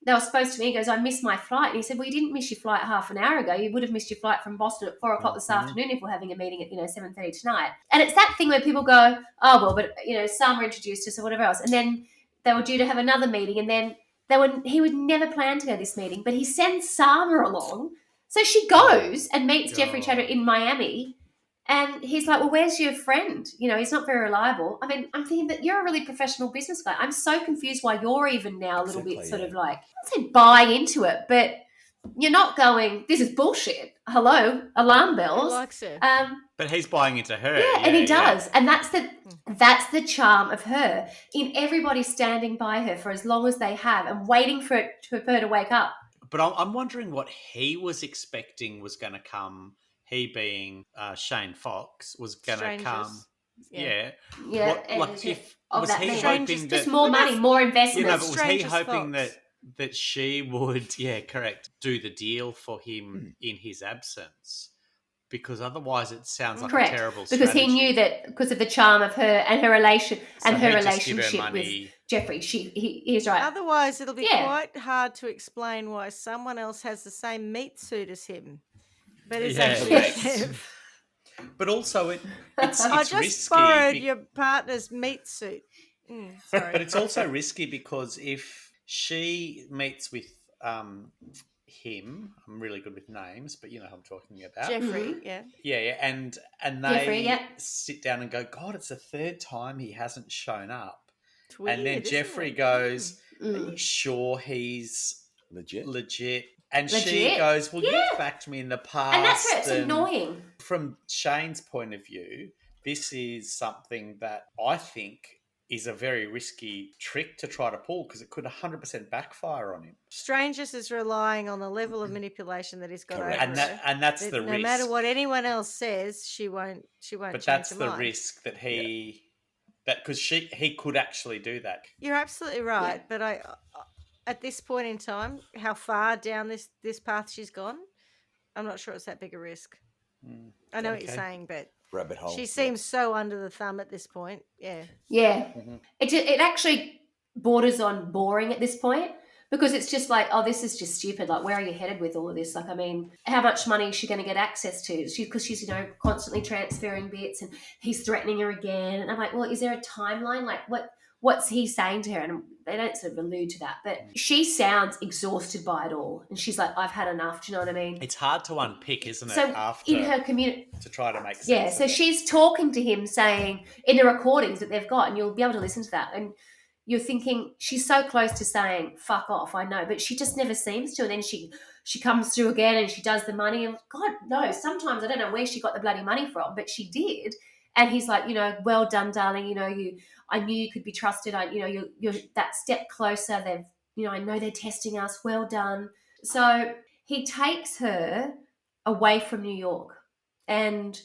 they were supposed to me. He goes, I missed my flight. And he said, well, you didn't miss your flight half an hour ago. You would have missed your flight from Boston at 4 o'clock this afternoon if we're having a meeting at, 7:30 tonight. And it's that thing where people go, oh, well, but, Sarma introduced us or whatever else. And then they were due to have another meeting. And then he would never plan to go to this meeting, but he sends Sarma along. So she goes and meets Jeffrey Chadwick in Miami, and he's like, well, where's your friend? He's not very reliable. I mean, I'm thinking that you're a really professional business guy. I'm so confused why you're even now a little bit sort of like, I don't say buy into it, but you're not going, this is bullshit. Hello, alarm bells. He likes her. But he's buying into her. Yeah, and he does. And that's the charm of her, in everybody standing by her for as long as they have and waiting for her to wake up. But I'm wondering what he was expecting was going to come. He being Shane Fox was going to come. Yeah. Was he hoping that just more money, more investment? But was he hoping that she would, do the deal for him in his absence? Because otherwise, it sounds like a terrible strategy. Because he knew that because of the charm of her and her relationship with Jeffrey, he's right. Otherwise, it'll be quite hard to explain why someone else has the same meat suit as him, but it's actually. But also, it's I just risky. Borrowed your partner's meat suit. Sorry, but it's also risky because if she meets with him, I'm really good with names, but you know who I'm talking about. Jeffrey, and they sit down and go, God, it's the 3rd time he hasn't shown up. Weird, and then Jeffrey goes, are you sure he's legit? And she goes, well, you've backed me in the past. And that's where it's annoying. From Shane's point of view, this is something that I think is a very risky trick to try to pull because it could 100% backfire on him. Strangeness is relying on the level of manipulation that he's got Correct. over her. And that's the no risk. matter what anyone else says, she won't But change that's her the mind. risk that because he could actually do that. You're absolutely right, but I at this point in time, how far down this path she's gone, I'm not sure it's that big a risk. I know what you're saying, but Rabbit hole. she seems so under the thumb at this point. Yeah. Yeah. It actually borders on boring at this point because it's just like, oh, this is just stupid. Like, where are you headed with all of this? Like, I mean, how much money is she going to get access to? Because she's, constantly transferring bits and he's threatening her again. And I'm like, well, is there a timeline? Like, what's he saying to her? And they don't sort of allude to that. But she sounds exhausted by it all. And she's like, I've had enough. Do you know what I mean? It's hard to unpick, isn't it? So after in her community, to try to make sense. yeah. So she's talking to him, saying in the recordings that they've got, and you'll be able to listen to that. And you're thinking she's so close to saying "fuck off," I know, but she just never seems to. And then she comes through again, and she does the money. And God knows, sometimes I don't know where she got the bloody money from, but she did. And he's like, well done, darling. I knew you could be trusted. You're that step closer. I know they're testing us. Well done. So he takes her away from New York, and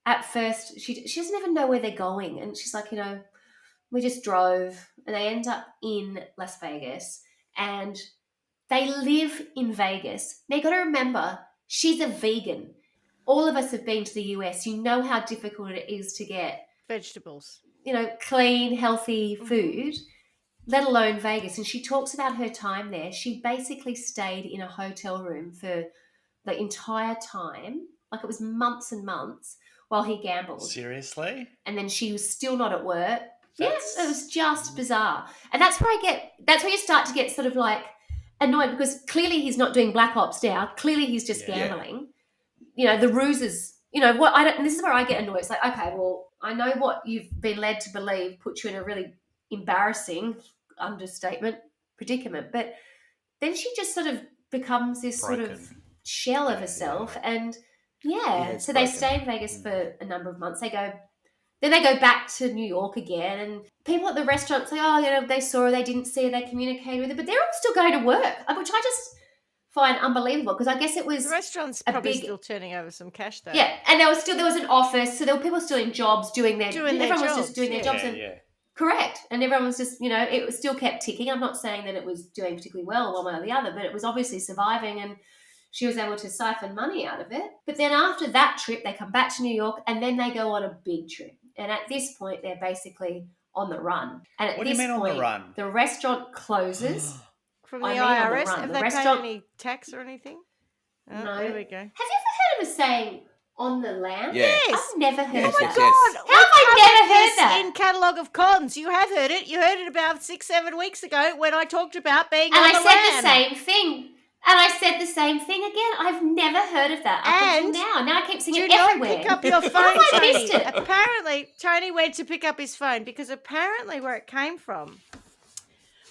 at first she doesn't even know where they're going, and she's like, we just drove, and they end up in Las Vegas, and they live in Vegas. Now you got to remember, she's a vegan. All of us have been to the US. You know how difficult it is to get Vegetables. Clean, healthy food, let alone Vegas. And she talks about her time there. She basically stayed in a hotel room for the entire time, like it was months and months, while he gambled. Seriously? And then she was still not at work. Yes, it was just bizarre. And that's where you start to get sort of like annoyed because clearly he's not doing black ops now. Clearly he's just gambling. The ruses, this is where I get annoyed. It's like, okay, well, I know what you've been led to believe puts you in a really embarrassing understatement predicament. But then she just sort of becomes this sort of shell of herself. Yeah. And so they stay in Vegas for a number of months. Then they go back to New York again, and people at the restaurant say, oh, they saw her, they didn't see her, they communicated with her, but they're all still going to work, which I just find unbelievable because I guess it was the restaurant's probably still turning over some cash though. Yeah, and there was an office, so there were people still in jobs everyone was just doing their jobs. Correct, and everyone was just it was still kept ticking. I'm not saying that it was doing particularly well one way or the other, but it was obviously surviving, and she was able to siphon money out of it. But then after that trip, they come back to New York, and then they go on a big trip. And at this point, they're basically on the run. And at what do you mean point, on the run? The restaurant closes. From the IRS? Have they paid any tax or anything? Oh, no. There we go. Have you ever heard of a saying, on the lam? Yes. I've never heard Oh my that. God. How have I never heard that? In Catalogue of Cons. You have heard it. You heard it about 6-7 weeks ago when I talked about being and on the I said lam. the same thing. And I said the same thing again. I've never heard of that up until now. Now I keep seeing it everywhere. Pick up your phone, I Tony. missed it? Apparently, Tony went to pick up his phone because apparently where it came from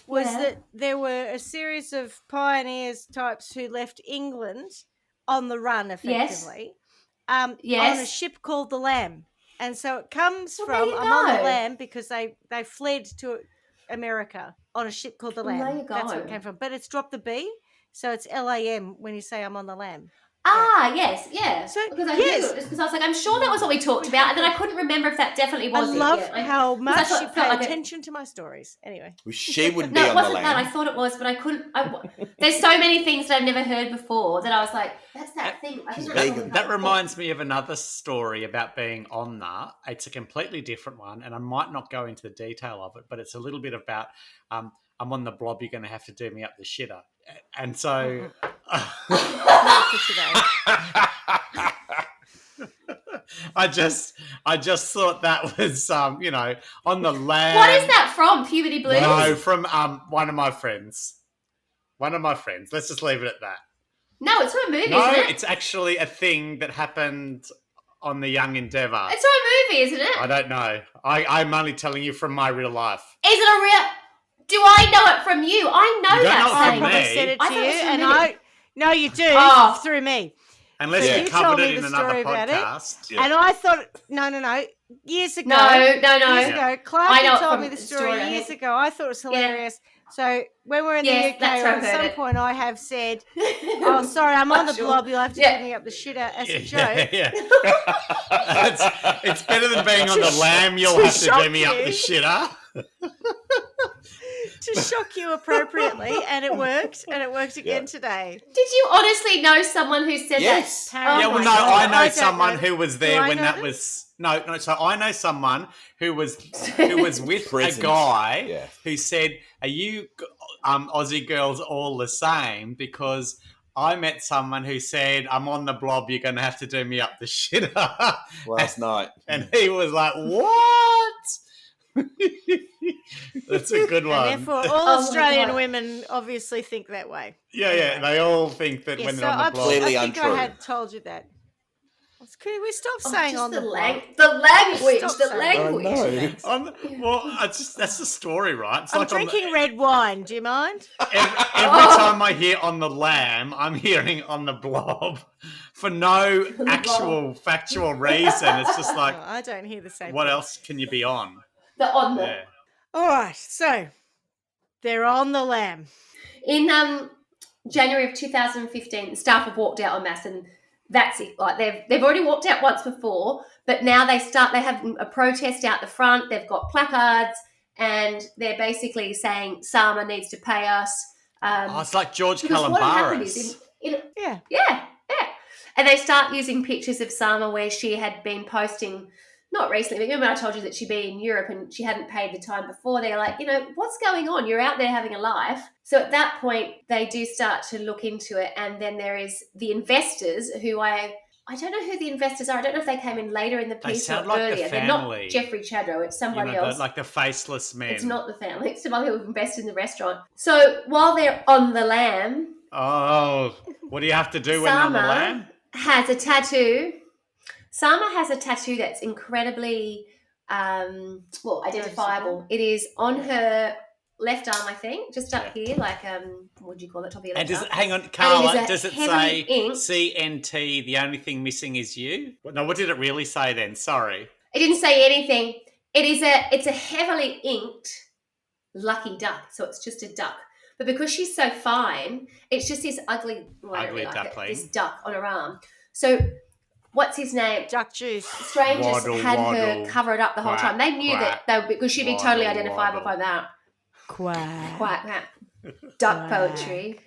was that there were a series of pioneers types who left England on the run, effectively, on a ship called the Lamb. And so it comes from, I'm on the Lamb because they fled to America on a ship called the Lamb. There you go. That's where it came from. But it's dropped the B. So it's LAM when you say I'm on the lam. Yes, yeah. So, because I knew it. Because I was like, I'm sure that was what we talked about, and then I couldn't remember if that definitely was I it. love Yeah. how much you pay like attention to my stories. Anyway. Well, she would be No, it on the wasn't that. I land. thought it was, but I couldn't. There's so many things that I've never heard before that I was like, that's that thing. I She's think that's vegan. That reminds me of another story about being on that. It's a completely different one, and I might not go into the detail of it, but it's a little bit about I'm on the blob, you're going to have to do me up the shitter. And so... Not for today. I just thought that was, on the land. What is that from? Puberty Blues? No, from one of my friends. Let's just leave it at that. No, it's from a movie, No, isn't it? it's actually a thing that happened on the Young Endeavour. It's from a movie, isn't it? I don't know. I'm only telling you from my real life. Is it a real... Do I know it from you? I know You don't that know it I from saying. probably me. said it I to thought you, it was from and me. no, you do Oh. through me. Unless So you you covered told me it in the another story about it. podcast. Yeah. And I thought, no, years ago. No. Years Yeah. ago, Clark I know it told from me the the story story, I years think. ago. I thought it was hilarious. So when we're in Yes, the UK, that's or where I at heard some it. point, I have said, "Oh, sorry, I'm on the Sure. blob. You'll have to Yeah. give me up the shitter as a joke." Yeah. It's better than being on the lamb. You'll to have to shock do me up the you. shitter. To shock you appropriately, and it worked, and it worked again Yeah. today. Did you honestly know someone who said Yes. that? Oh Yeah, my well, no, God. I know I don't someone know. who was Do there I when know that this? was no. So I know someone who was with a Present. guy Yeah. who said, "Are you Aussie girls all the same?" Because I met someone who said, "I'm on the blob. You're going to have to do me up the shitter." Last night. And he was like, "What?" That's a good And one. therefore, all Oh my Australian God. women obviously think that way. Yeah, Anyway. they all think that Yeah, when so they're on the I, blob. Clearly I think untrue. I had told you that. Could we stop Oh, saying just on the blob? the language, Stop the saying that. language. I know. That's the story, right? It's I'm like on the- drinking red wine. Do you mind? Every time I hear on the lamb, I'm hearing on the blob for no actual factual reason. It's just like, No, I don't hear the same. what thing. else can you be on? The on the. Yeah. All right, so they're on the lamb. In January of 2015, the staff have walked out en masse, and that's it. Like they've already walked out once before, but now they have a protest out the front. They've got placards, and they're basically saying Sarma needs to pay us. It's like George Because what had happened is, Calombaris. Yeah. and they start using pictures of Sarma where she had been posting, not recently, but remember I told you that she'd been in Europe and she hadn't paid the time before. They're like, what's going on? You're out there having a life. So at that point, they do start to look into it, and then there is the investors who I don't know who the investors are. I don't know if they came in later in the They piece sound or like the earlier. They're not family. Jeffrey Chadro. It's somebody else. Like the faceless men. It's not the family. It's somebody who invested in the restaurant. So while they're on the lamb, Oh, what do you have to do when you're on the Sarma lamb? has a tattoo. Sarma has a tattoo that's incredibly identifiable. It is on her left arm, I think, just up here, like what do you call it, top of your And left does it, arm. hang on, Carla, And it is a does it heavily say inked- CNT, the only thing missing is you? No, what did it really say then? Sorry. It didn't say anything. It's a heavily inked lucky duck, so it's just a duck. But because she's so fine, it's just this ugly duckling. this duck on her arm. So what's his name? Duck juice. Strangers Waddle, had waddle, her cover it up the whole quack, time. They knew quack, that because she'd be totally waddle, identifiable by waddle. that. Quack. Quack, quack. Duck Quack. poetry.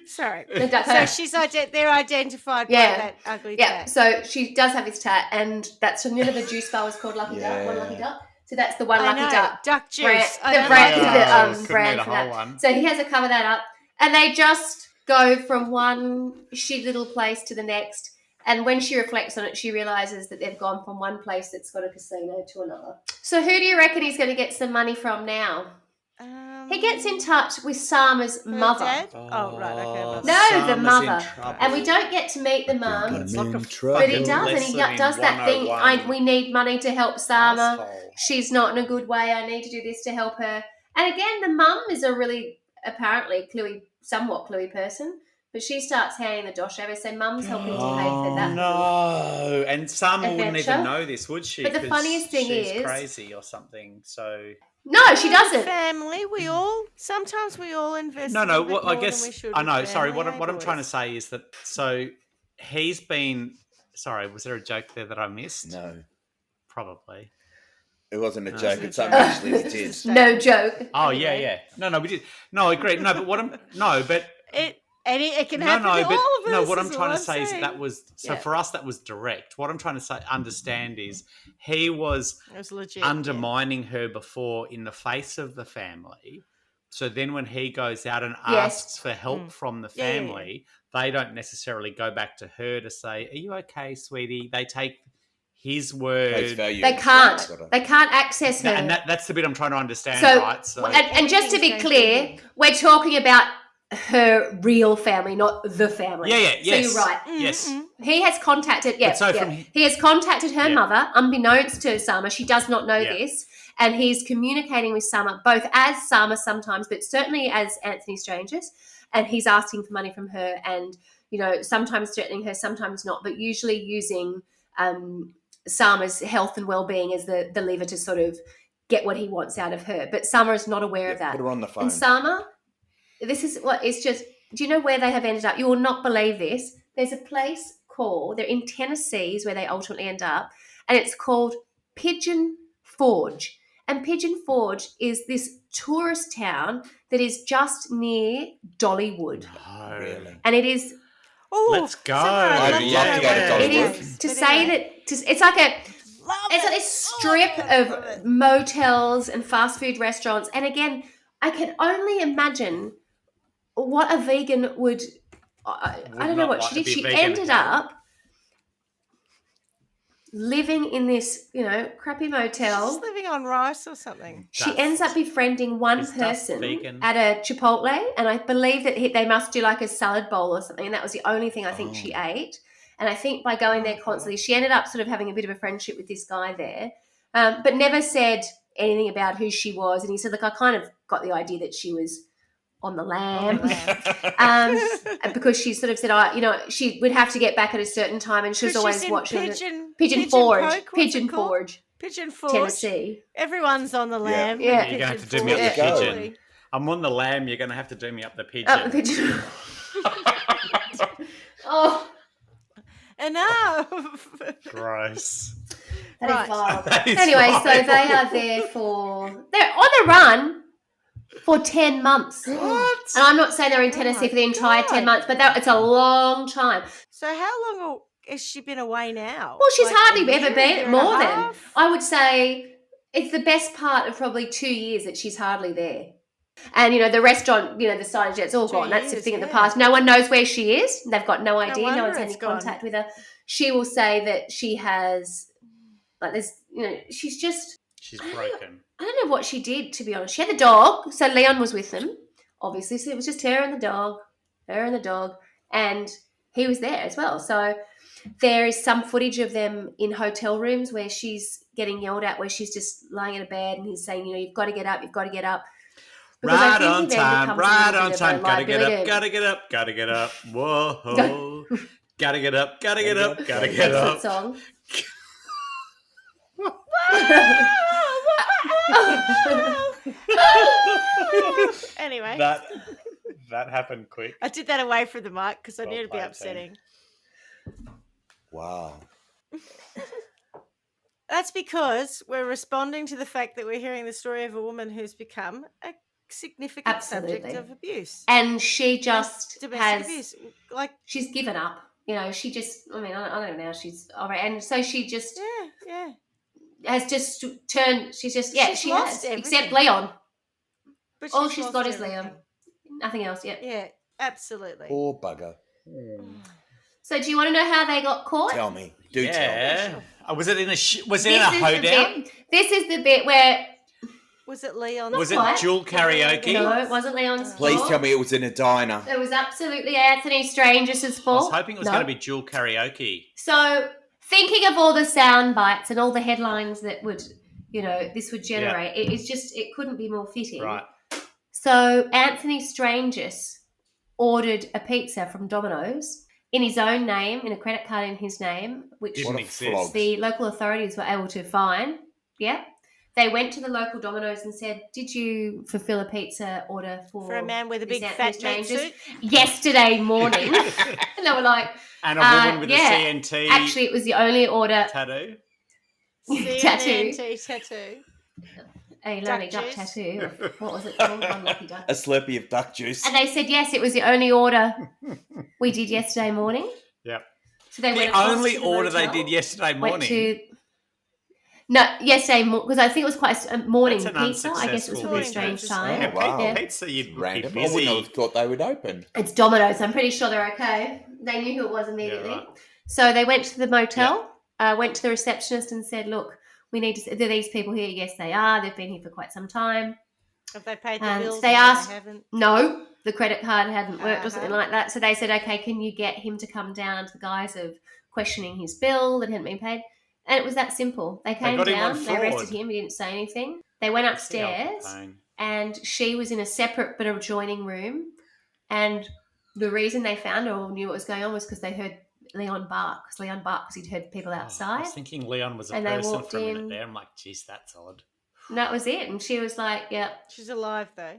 Sorry. The duck So poetry. they're identified by Yeah. that ugly Yeah, tat. so she does have this tat, and that's remember the juice bar was called Lucky Duck, one Yeah. Lucky Duck. So that's the one I Lucky know. Duck. Duck juice. Brand, I the don't brand, like Yeah, that. I the couldn't brand eat a for whole that. one. So he has to cover that up, and they just go from one shitty little place to the next. And when she reflects on it, she realizes that they've gone from one place that's got a casino to another. So who do you reckon he's going to get some money from now? He gets in touch with Sarma's Her mother. dad? Oh, right. Okay. mother. No, the Sarma's in mother. trouble. And we don't get to meet the mum. It's like a But he fucking does, and he lesson does in that thing. 101. We need money to help Sarma. Asshole. She's not in a good way. I need to do this to help her. And again, the mum is a really, apparently, somewhat cluey person. But she starts handing the dosh over, so mum's helping to pay for that. No, and Sarma wouldn't Adventure. even know this, would she? But the 'Cause funniest thing she's is- crazy or something. So No, she doesn't. Family, sometimes we all invest. no. a little bit What I more guess than we should I with know. Sorry, family, what I'm trying to boys? say is that so he's been. Sorry, was there a joke there that I missed? No, Probably. it wasn't a No. joke. It It's wasn't something a joke. actually we did. No joke. Oh Anyway. yeah. No, we did. No, I agree. No, but what I'm but It can no, happen to all of us. no. What I'm is trying all to say is saying. that was so Yeah. for us that was direct. What I'm trying to understand is he was It was legit. undermining her before in the face of the family. So then when he goes out and Yes. asks for help from the Yeah, yeah, yeah. family, they don't necessarily go back to her to say, "Are you okay, sweetie?" They take his word. Face value. They can't. Gotta- They can't access her. And that's the bit I'm trying to understand, So- right? So And just to be Everything's clear, going through we're talking about her real family, not the family. yeah, So yes. you're right. Yes. He has contacted, But so from- he has contacted her Yeah. mother, unbeknownst to Sarma. She does not know Yeah. this, and he's communicating with Sarma both as Sarma sometimes, but certainly as Anthony Strangers. and he's asking for money from her, and sometimes threatening her, sometimes not, but usually using Sarma's health and well-being as the lever to sort of get what he wants out of her. But Sarma is not aware of that. Put her on the phone. And Sarma, this is what it's just. Do you know where they have ended up? You will not believe this. There's a place called, they're in Tennessee is where they ultimately end up, and it's called Pigeon Forge. And Pigeon Forge is this tourist town that is just near Dollywood. No. Really? And it is... Oh, Let's go. I'd I'd love to go to Dollywood. It is to say that... It's like this strip of motels and fast food restaurants. And again, I can only imagine what a vegan would... I don't know what she did. She ended up living in this, crappy motel. She's living on rice or something. She ends up befriending one person at a Chipotle, and I believe that they must do like a salad bowl or something, and that was the only thing I think she ate. And I think by going there constantly, she ended up sort of having a bit of a friendship with this guy there, but never said anything about who she was. And he said, look, I kind of got the idea that she was on the lam, because she sort of said, she would have to get back at a certain time, and she was always watching Pigeon Forge, Tennessee. Everyone's on the lamb. Yeah. You're going to have to do me up the pigeon. I'm on the lamb. You're going to have to do me up the pigeon. Up the pigeon. Oh, enough. Gross. That is vile. That is Anyway, vile. so they are there they're on the run for 10 months. What? And I'm not saying they're in Tennessee for the entire 10 months, but it's a long time. So how long has she been away now? Well, she's Like hardly a ever year, been year and more a than. half? I would say it's the best part of probably 2 years that she's hardly there. And, the restaurant, the signage, it's all 2 gone. That's the years, thing in the yeah. past. No one knows where she is. They've got no idea. No wonder one's had any it's gone. contact with her. She will say that she has, she's just... She's broken. I don't know what she did, to be honest. She had the dog, so Leon was with them, obviously. So it was just her and the dog, and he was there as well. So there is some footage of them in hotel rooms where she's getting yelled at, where she's just lying in a bed, and he's saying, you've got to get up, you've got to get up. Because I Right think on he then time, becomes a right little on bit of a time. Gotta get liability. up, gotta get up, gotta get up. Whoa. Gotta get up, gotta get up, gotta get Excellent up. song. Anyway, That happened quick. I did that away from the mic because I Well knew it'd be played, upsetting. Wow. That's because we're responding to the fact that we're hearing the story of a woman who's become a significant subject Absolutely. of abuse. And she just Domestic has... abuse. Like, She's given up. She just... I mean, I don't know now. She's... All right. And so she just... yeah. has just turned. She's just She's she lost has everything. except Leon. But All she's lost got is everything. Leon. Nothing else yet. Yeah, absolutely. Poor bugger. So do you want to know how they got caught? Tell me. Do tell me. Yeah. Was it in a was it This in a is the hoedown? bit. This is the bit where Was it Leon? Was it quite. dual karaoke? no, it wasn't Leon's Please fault. tell me it was in a diner. It was absolutely Anthony Strange's I was fault. hoping it was No. going to be dual karaoke. So thinking of all the sound bites and all the headlines that would, this would generate, it couldn't be more fitting. Right. So Anthony Strange's ordered a pizza from Domino's in his own name, in a credit card in his name, which Didn't What a exist. flog. the local authorities were able to find. Yeah. They went to the local Domino's and said, did you fulfill a pizza order for For a man with a Miss big Anthony fat meat Strange's suit? yesterday morning? And they were like, And a woman with yeah. a CNT actually, it was the only order. tattoo. Tattoo. CNT tattoo. A lonely Duck duck juice. tattoo. What was it called? Unlucky duck. A Slurpee of duck juice. And they said, yes, it was the only order we did yesterday morning. Yep. So they The went across only to the order they motel, did yesterday went morning. to... No, yesterday morning, because I think it was quite a morning That's an pizza. I guess it was unsuccessful probably a business. strange time. Yeah, wow. Yeah. Pizza, you'd be Random. I busy. wouldn't have thought they would open. It's Domino's. I'm pretty sure they're okay. They knew who it was immediately. Yeah, right. So they went to the motel, went to the receptionist and said, look, we need to... Are these people here? Yes, they are. They've been here for quite some time. Have they paid the And bills? they No, asked- haven't. No, the credit card hadn't worked or something Uh-huh. like that. So they said, okay, can you get him to come down under the guise of questioning his bill that hadn't been paid? And it was that simple. They came got him down, on they arrested fraud. him, he didn't say anything. They went See, Al upstairs Capone. and she was in a separate but adjoining room And the reason they found her or knew what was going on was because they heard Leon bark. Because he'd heard people I outside. was thinking Leon was a And they person walked for a minute in. there. I'm like, geez, that's odd. And that was it. And she was like, yeah. She's alive though.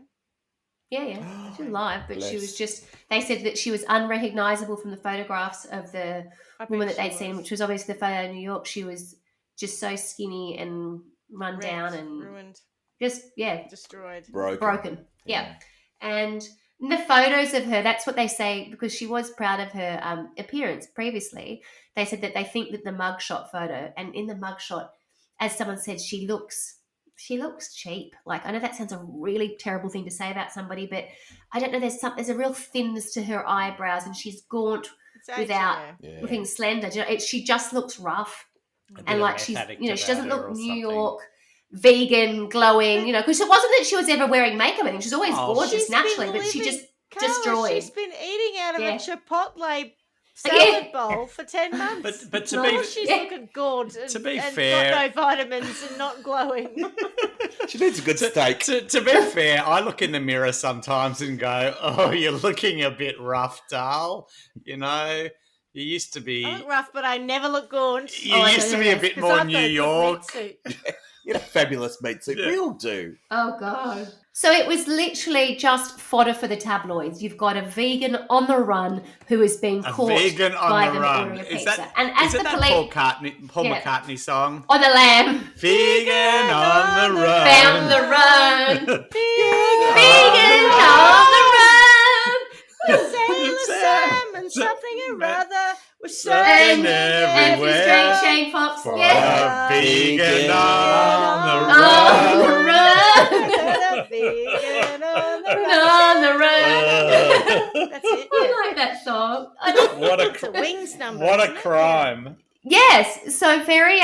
Yeah. She was alive, but she was Bless. just, they said that she was unrecognisable from the photographs of the I woman bet that they'd she seen, was. which was obviously the photo in New York. She was just so skinny and run Wrecked, down and ruined, just, destroyed. broken. Yeah. And the photos of her, that's what they say, because she was proud of her appearance previously. They said that they think that the mugshot photo, and in the mugshot, as someone said, she looks cheap. Like, I know that sounds a really terrible thing to say about somebody, but I don't know, there's a real thinness to her eyebrows, and she's gaunt It's aging without her. Yeah. looking slender. Do you know, she just looks rough. A bit And of like meth she's, addict she doesn't about her look or New something. York, vegan, glowing, because it wasn't that she was ever wearing makeup. I think she's always Oh, gorgeous She's naturally, been but she living- just Carla, destroyed. She's been eating out of Yeah. a Chipotle Yeah. salad bowl for 10 months. But to No, be She's Yeah. looking gaunt and, To be and fair- got no vitamins and not glowing. She needs a good steak. to be fair, I look in the mirror sometimes and go, "Oh, you're looking a bit rough, doll." You know, you used to be. I look rough, but I never look gaunt. You Oh, I used to know, be a yes, bit 'Cause more I've got New a good York. meat suit. You had a fabulous meat suit. Yeah. We all do. Oh, God. So it was literally just fodder for the tabloids. You've got a vegan on the run who has been A caught vegan on by the them run. ordering a Is pizza. that, And as is the it that police... Paul Yeah. McCartney song? On the lam. Vegan on the run. Found the run. Vegan, Vegan on the run. Sailor Sam and something or other was Something And everywhere. Shane Fox. For Yeah. A vegan on on On the the run. run. Vegan on the run. On the run. That's it. I Yeah. like that song. What It's a a Wings number. what a isn't it? crime! Yes, so very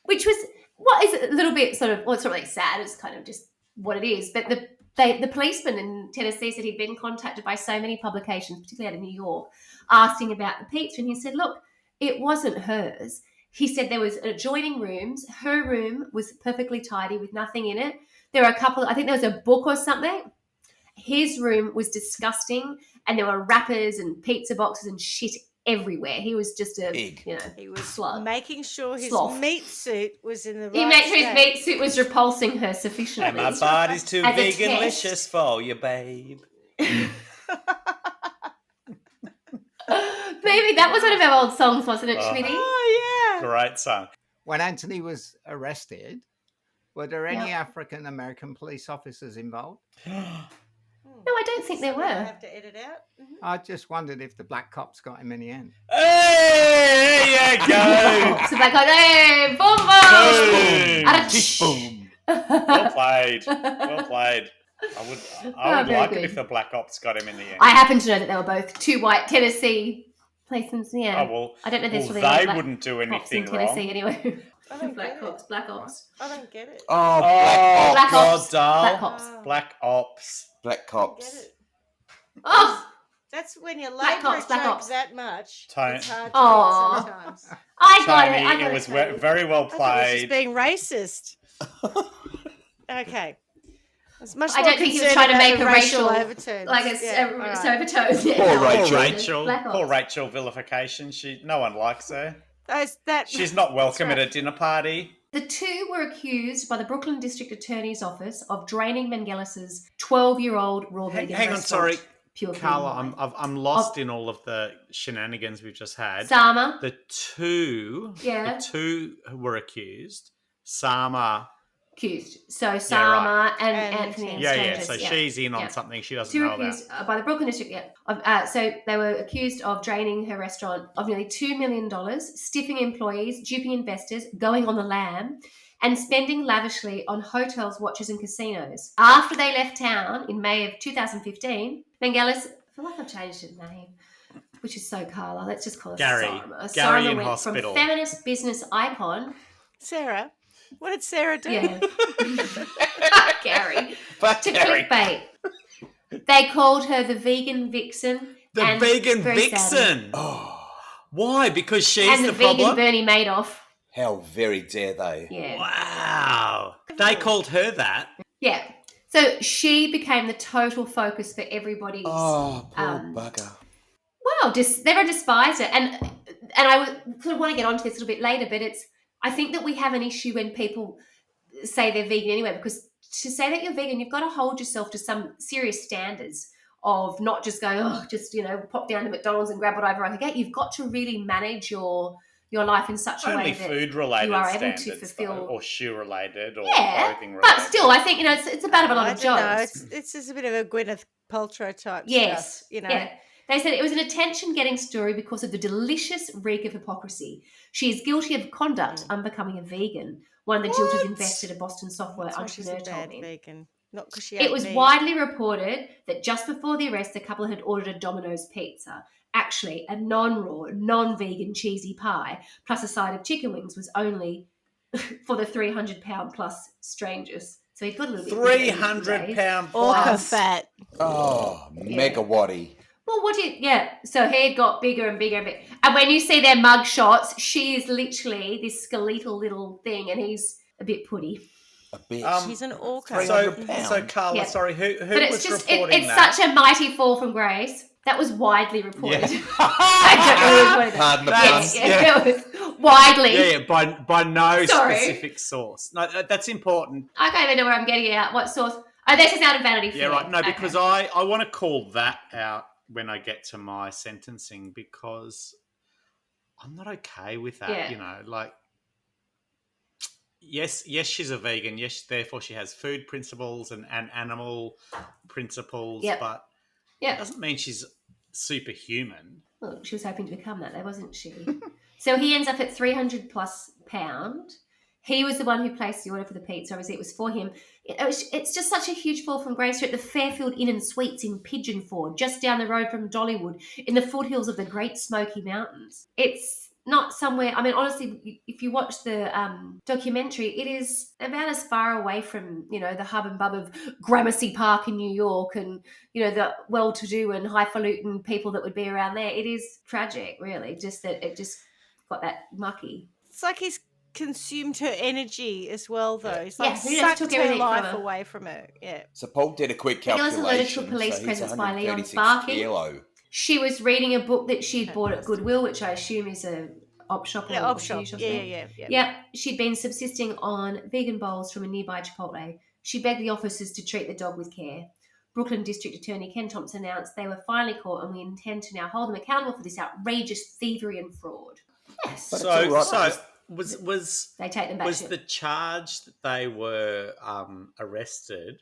which was what is a little bit sort of, well, it's not really sad, it's kind of just what it is. But the policeman in Tennessee said he'd been contacted by so many publications, particularly out of New York, asking about the pizza, and he said, look, it wasn't hers. He said there was adjoining rooms. Her room was perfectly tidy with nothing in it. There were a couple, I think there was a book or something. His room was disgusting, and there were wrappers and pizza boxes and shit everywhere. He was just a, Pig. He was Slug. making sure his Sloth. meat suit was in the right He made sure his state. meat suit was repulsing her sufficiently. And my body's too As a vegan-licious for you, babe. Maybe that was one of our old songs, wasn't it, Oh. Schmitty? Oh, yeah. Great song. When Anthony was arrested, were there any Yeah. African American police officers involved? No, I don't think there Something I were. have to edit out. I just wondered if the black cops got him in the end. Hey, there you go. So like, hey, boom, boom. Boom. Ach. Boom. Well played. Well played. I would very like good. it if the Black Ops got him in the end. I happen to know that they were both two white Tennessee policemen. Yeah. Oh, well, I don't know if there's well, really any they black wouldn't do cops in anything Tennessee wrong. anyway. I don't Black get cops, it. black ops. I don't get it. Oh, Oh, Black God, Ops. doll. Black cops. Oh, Black Ops. Black I don't cops. get it. Oh, That's when you Black labour cops, a black joke ops. that much. Tone- It's hard to Aw. get sometimes. I got Tony, it. I got it was Tony. very well I thought it was just played. being racist. Okay. It's much I more don't think he was concerned trying to about make the a racial- overtones. Like it's Yeah, all right. overtones. Yeah. Poor Poor Rachel. Rachel. Black Poor Ops. Rachel vilification. No one likes her. That She's not welcome That's at right. a dinner party. The two were accused by the Brooklyn District Attorney's Office of draining Melngailis' 12-year-old raw vegan Hang on, restaurant, sorry. Pure Carla, Vegan Wine. I'm lost in all of the shenanigans we've just had. Sarma. The two who were accused, Sarma. Accused. So Sarma and And Anthony and Yeah, strangers. So she's in on Yeah. something she doesn't Two know about. accused by the Brooklyn District. So they were accused of draining her restaurant of nearly $2 million, stiffing employees, duping investors, going on the lam, and spending lavishly on hotels, watches, and casinos. After they left town in May of 2015, Melngailis, I feel like I've changed his name, which is so Carla. Let's just call her Gary. Sarma. Gary Sarma in went hospital. from feminist business icon, Sarah. What did Sarah do? yeah, Gary, Fuck to Gary. clickbait. They called her the vegan vixen. The and vegan very vixen. sadly- Oh, Why? Because she's and the, the vegan problem? Bernie Madoff. how very dare they? Yeah. Wow. They called her that. Yeah. So she became the total focus for everybody's. Oh, poor bugger. Well, everyone despised it, and I would sort of want to get onto this a little bit later, but I think that we have an issue when people say they're vegan anyway, because to say that you're vegan, you've got to hold yourself to some serious standards of not just going, pop down to McDonald's and grab whatever I can get. You've got to really manage your life in such a Only way that food-related you are able standards, to fulfill, though, or shoe-related, or yeah, clothing-related. but still, I think it's about a lot of I don't know. jokes. It's just a bit of a Gwyneth Paltrow type Yes, stuff, yeah. They said it was an attention-getting story because of the delicious reek of hypocrisy. She is guilty of conduct unbecoming a vegan. One of the jilted investor, a Boston software That's why she's a entrepreneur, told bad me. vegan. Not because she It ate was meat. widely reported that just before the arrest, the couple had ordered a Domino's pizza. Actually, a non-raw, non-vegan cheesy pie plus a side of chicken wings was only for the 300-pound plus strangers. So he'd got a little bit 300-pound Orca plus. fat. Oh, megawaddy. Well, so he had got bigger and bigger and bigger. And when you see their mug shots, she is literally this skeletal little thing, and he's a bit putty. A bit. She's an orca. 300 pounds. So Carla, Yeah. sorry, who But it's was just, reporting it's that? such a mighty fall from grace. That was widely reported. Yeah. I don't know who reported that. Pardon the Yes, pun. yeah, it was widely. Yeah, by no Sorry. specific source. No, that's important. I don't even know where I'm getting it at. What source? Oh, this is out of Vanity Fair. Yeah, right. No, because Okay. I want to call that out when I get to my sentencing, because I'm not okay with that. Yeah. You know, like, yes, she's a vegan. Yes, therefore she has food principles and animal principles, Yep. but it Yeah. doesn't mean she's superhuman. Well, she was hoping to become that, though, wasn't she? So he ends up at 300 plus pound. He was the one who placed the order for the pizza. Obviously, it was for him. It's just such a huge fall from grace. We're at the Fairfield Inn and Suites in Pigeonford, just down the road from Dollywood, in the foothills of the Great Smoky Mountains. It's not somewhere. I mean, honestly, if you watch the documentary, it is about as far away from, the hub and bub of Gramercy Park in New York and, the well-to-do and highfalutin people that would be around there. It is tragic, really, just that it just got that mucky. It's like he's consumed her energy as well, though. He's like he just sucked took her everything from life her. away from her. Yeah. So Paul did a quick He was calculation. alerted to a police so he's presence by Leon 136 Sparking. kilo. She was reading a book that she'd bought at Goodwill, which I assume is a op shop or Yeah, a op shop. shoe shop. Yeah. Yep, she'd been subsisting on vegan bowls from a nearby Chipotle. She begged the officers to treat the dog with care. Brooklyn District Attorney Ken Thompson announced they were finally caught and we intend to now hold them accountable for this outrageous thievery and fraud. Yes. But it's all right. So was They take them back was to the charge that they were arrested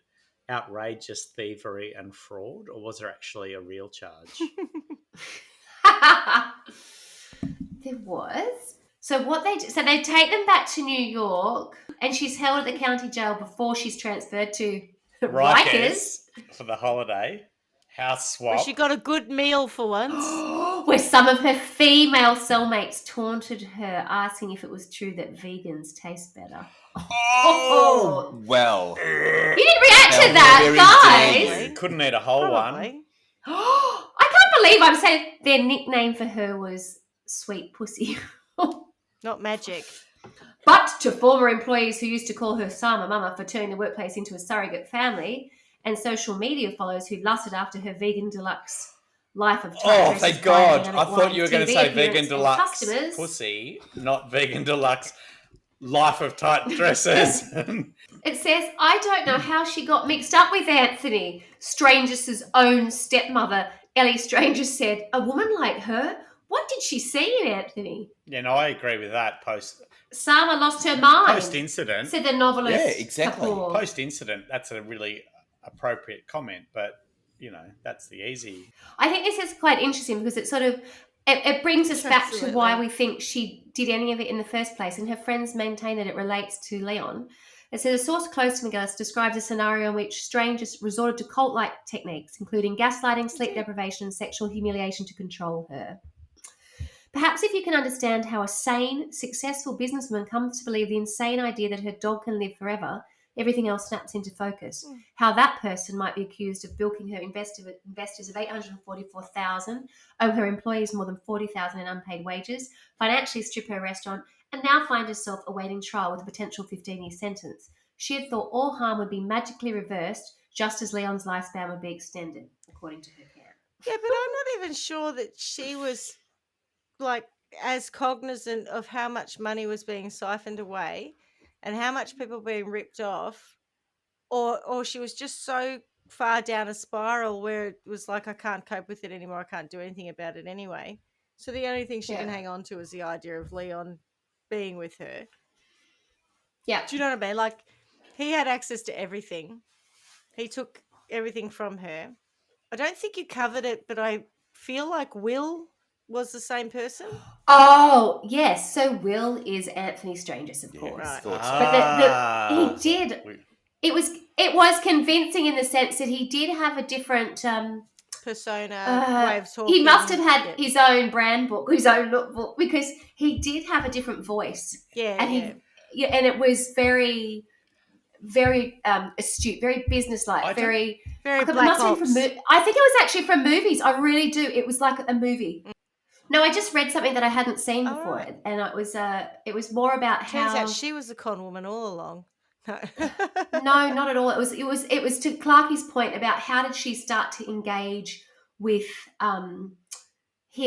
outrageous thievery and fraud, or was there actually a real charge? There was. So they take them back to New York, and she's held at the county jail before she's transferred to Rikers, for the holiday house swap. Well, she got a good meal for once. where some of her female cellmates taunted her, asking if it was true that vegans taste better. Oh, well. You didn't react to How that, very guys. You couldn't eat a whole one. Probably. I can't believe I'm saying their nickname for her was Sweet Pussy. Not magic. But to former employees who used to call her Sarma Mama for turning the workplace into a surrogate family, and social media followers who lusted after her vegan deluxe life of Oh, thank God. I thought you were going to say vegan deluxe customers. pussy, not vegan deluxe life of tight dresses. It says, I don't know how she got mixed up with Anthony. Strange's own stepmother, Ellie Stranger, said, a woman like her? What did she see in Anthony? Yeah, no, I agree with that. Sama lost her mind, Post-incident. said the novelist. Yeah, exactly. Kapoor. Post-incident, that's a really appropriate comment, but, that's the easy. I think this is quite interesting because it sort of it brings us back to Absolutely. why we think she did any of it in the first place, and her friends maintain that it relates to Leon. It says a source close to Melngailis describes a scenario in which strangers resorted to cult-like techniques, including gaslighting, sleep deprivation, and sexual humiliation to control her. Perhaps if you can understand how a sane, successful businesswoman comes to believe the insane idea that her dog can live forever, everything else snaps into focus. How that person might be accused of bilking her investors of $844,000, owe her employees more than $40,000 in unpaid wages, financially strip her restaurant, and now find herself awaiting trial with a potential 15-year sentence. she had thought all harm would be magically reversed just as Leon's lifespan would be extended, according to her account. Yeah, but I'm not even sure that she was like as cognizant of how much money was being siphoned away and how much people were being ripped off, or she was just so far down a spiral where it was like, I can't cope with it anymore, I can't do anything about it anyway. So the only thing she can hang on to is the idea of Leon being with her. Yeah. Do you know what I mean? Like, he had access to everything. He took everything from her. I don't think you covered it, but I feel like Will was the same person. Oh, yes. So Will is Anthony Strange's, of course. Right. But he did. It was convincing in the sense that he did have a different persona, way of talking. He must have had his own brand book, his own lookbook, because he did have a different voice. Yeah, and and it was very, very astute, very businesslike, very Black Ops. I think it was actually from movies. I really do. It was like a movie. No, I just read something that I hadn't seen before, right. and it was more about Turns how out she was a con woman all along. No. No, not at all. It was to Clarkie's point about how did she start to engage with him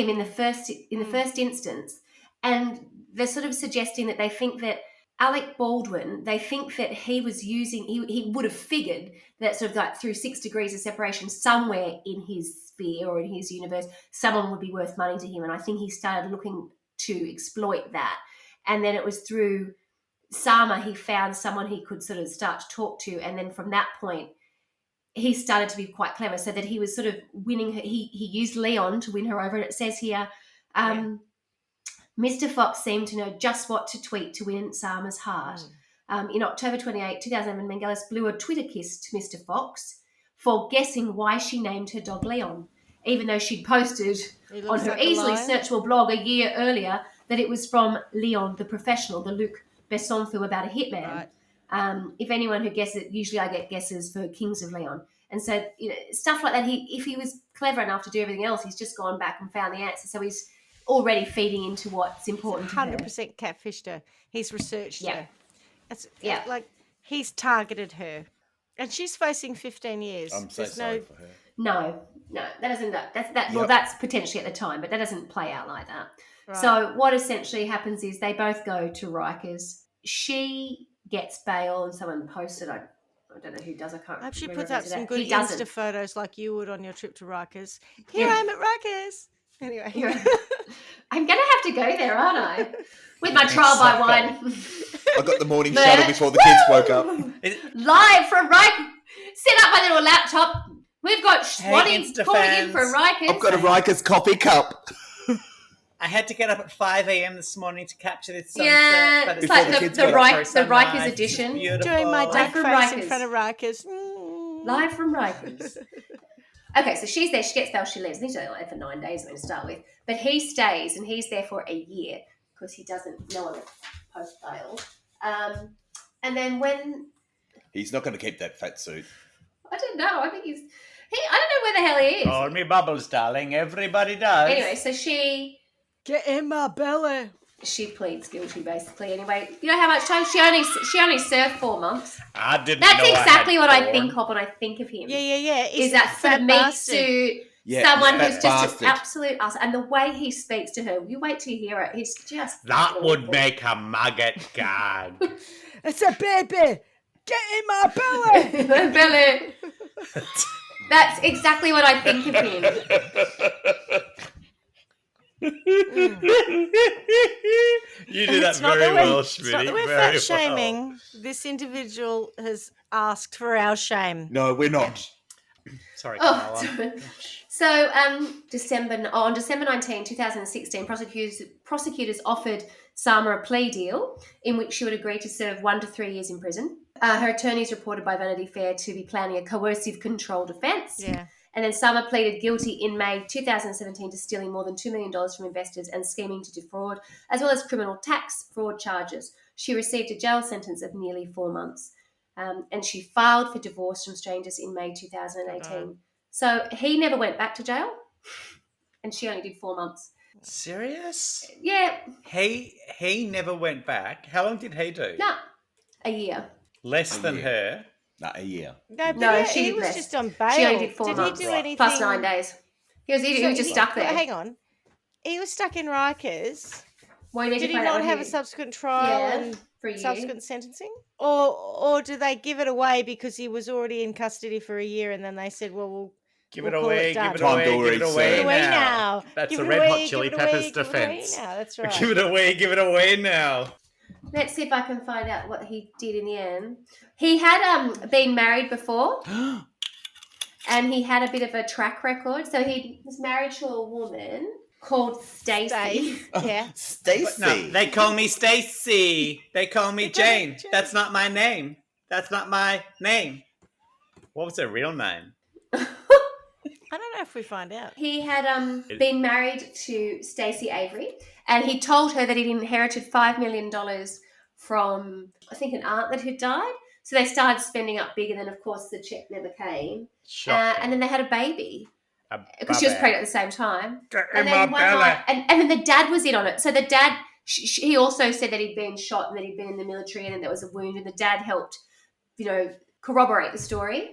in the first instance, and they're sort of suggesting that they think that Alec Baldwin, they think that he was using, he would have figured that sort of like through 6 degrees of separation somewhere in his sphere or in his universe, someone would be worth money to him. And I think he started looking to exploit that. And then it was through Sarma, he found someone he could sort of start to talk to. And then from that point, he started to be quite clever, so that he was sort of winning her. He used Leon to win her over. And it says here, Mr. Fox seemed to know just what to tweet to win Sarma's heart. In October 28, 2007, Melngailis blew a Twitter kiss to Mr. Fox for guessing why she named her dog Leon, even though she'd posted on her easily searchable blog a year earlier that it was from Leon the Professional, the Luc Besson film about a hitman. Right. If anyone who guesses, usually I get guesses for Kings of Leon. And so, stuff like that, if he was clever enough to do everything else, he's just gone back and found the answer. So he's already feeding into what's important to her. 100% catfished her. He's researched her. It's like he's targeted her. And she's facing 15 years. I'm so sorry for her. No, that doesn't. Well, that's potentially at the time, but that doesn't play out like that. Right. So what essentially happens is they both go to Rikers. She gets bail, and someone posted. I don't know who does. I can't. I hope she remember puts up some good Insta photos like you would on your trip to Rikers. Here I am at Rikers. Anyway, I'm going to have to go there, aren't I? With my trial by wine. I got the morning shuttle before the kids woke up. Live from Rikers. Set up my little laptop. We've got Swanny calling in from Rikers. I've got a Rikers coffee cup. I had to get up at 5 a.m. this morning to capture this sunset. Yeah, but it's like the Rikers edition. Doing my duck face in front of Rikers. Live from Rikers. Okay, so she's there. She gets bail. She leaves. I think she's there for 9 days to start with. But he stays, and he's there for a year because he doesn't know it post bail. And then when he's not going to keep that fat suit. I don't know. I think I don't know where the hell he is. Call me Bubbles, darling. Everybody does. Anyway, so she get in my belly. She pleads guilty, basically. Anyway, you know how much time she only served 4 months. I didn't. That's know exactly what I think of when I think of him. Yeah. Is that sort of meat suit? Someone who's just an absolute ass. And the way he speaks to her, you wait till you hear it. He's just that would make a maggot gag. It's a baby. Get in my belly. My belly. That's exactly what I think of him. You do that very well, Schmitty. It's not that we're fat shaming. This individual has asked for our shame. No, we're not. Sorry, Carla. So, on December 19, 2016, prosecutors offered Sarma a plea deal in which she would agree to serve 1 to 3 years in prison. Her attorneys reported by Vanity Fair to be planning a coercive controlled offence. Yeah. And then Sarma pleaded guilty in May 2017 to stealing more than $2 million from investors and scheming to defraud, as well as criminal tax fraud charges. She received a jail sentence of nearly 4 months. And she filed for divorce from strangers in May 2018. So he never went back to jail, and she only did 4 months. Serious? Yeah. He never went back. How long did he do? No, a year. Less A than year. her. No, a year. No, but No, he, she he did was less. just on bail. She only did 4 did months. he do Right. anything? Plus 9 days. He was So just stuck there. Hang on. He was stuck in Rikers. Well, you need Did to he find out not what have a subsequent trial Yeah, and for a year. subsequent sentencing? Or do they give it away because he was already in custody for a year and then they said, well, we'll Give We'll it call away, it give done. it Time away, to give it already away serve. away now. now. That's Give the it Red away, Hot give Chili it away, Peppers give it away defense. now. That's right. Give it away, give it away now. Let's see if I can find out what he did in the end. He had been married before, and he had a bit of a track record. So he was married to a woman called Stacey. Stace, yeah. But Stacy. no, they call me Stacy. They call me They call me Jane. Jane. That's not my name. That's not my name. What was her real name? I don't know if we find out. He had been married to Stacey Avery, and he told her that he'd inherited $5 million from, I think, an aunt that had died. So they started spending up big, and then, of course, the check never came. Shocking. And then they had a baby A because she was bubba. pregnant at the same time. Get And in then my one belly. night, and then the dad was in on it. So the dad, he also said that he'd been shot and that he'd been in the military and then there was a wound, and the dad helped, corroborate the story.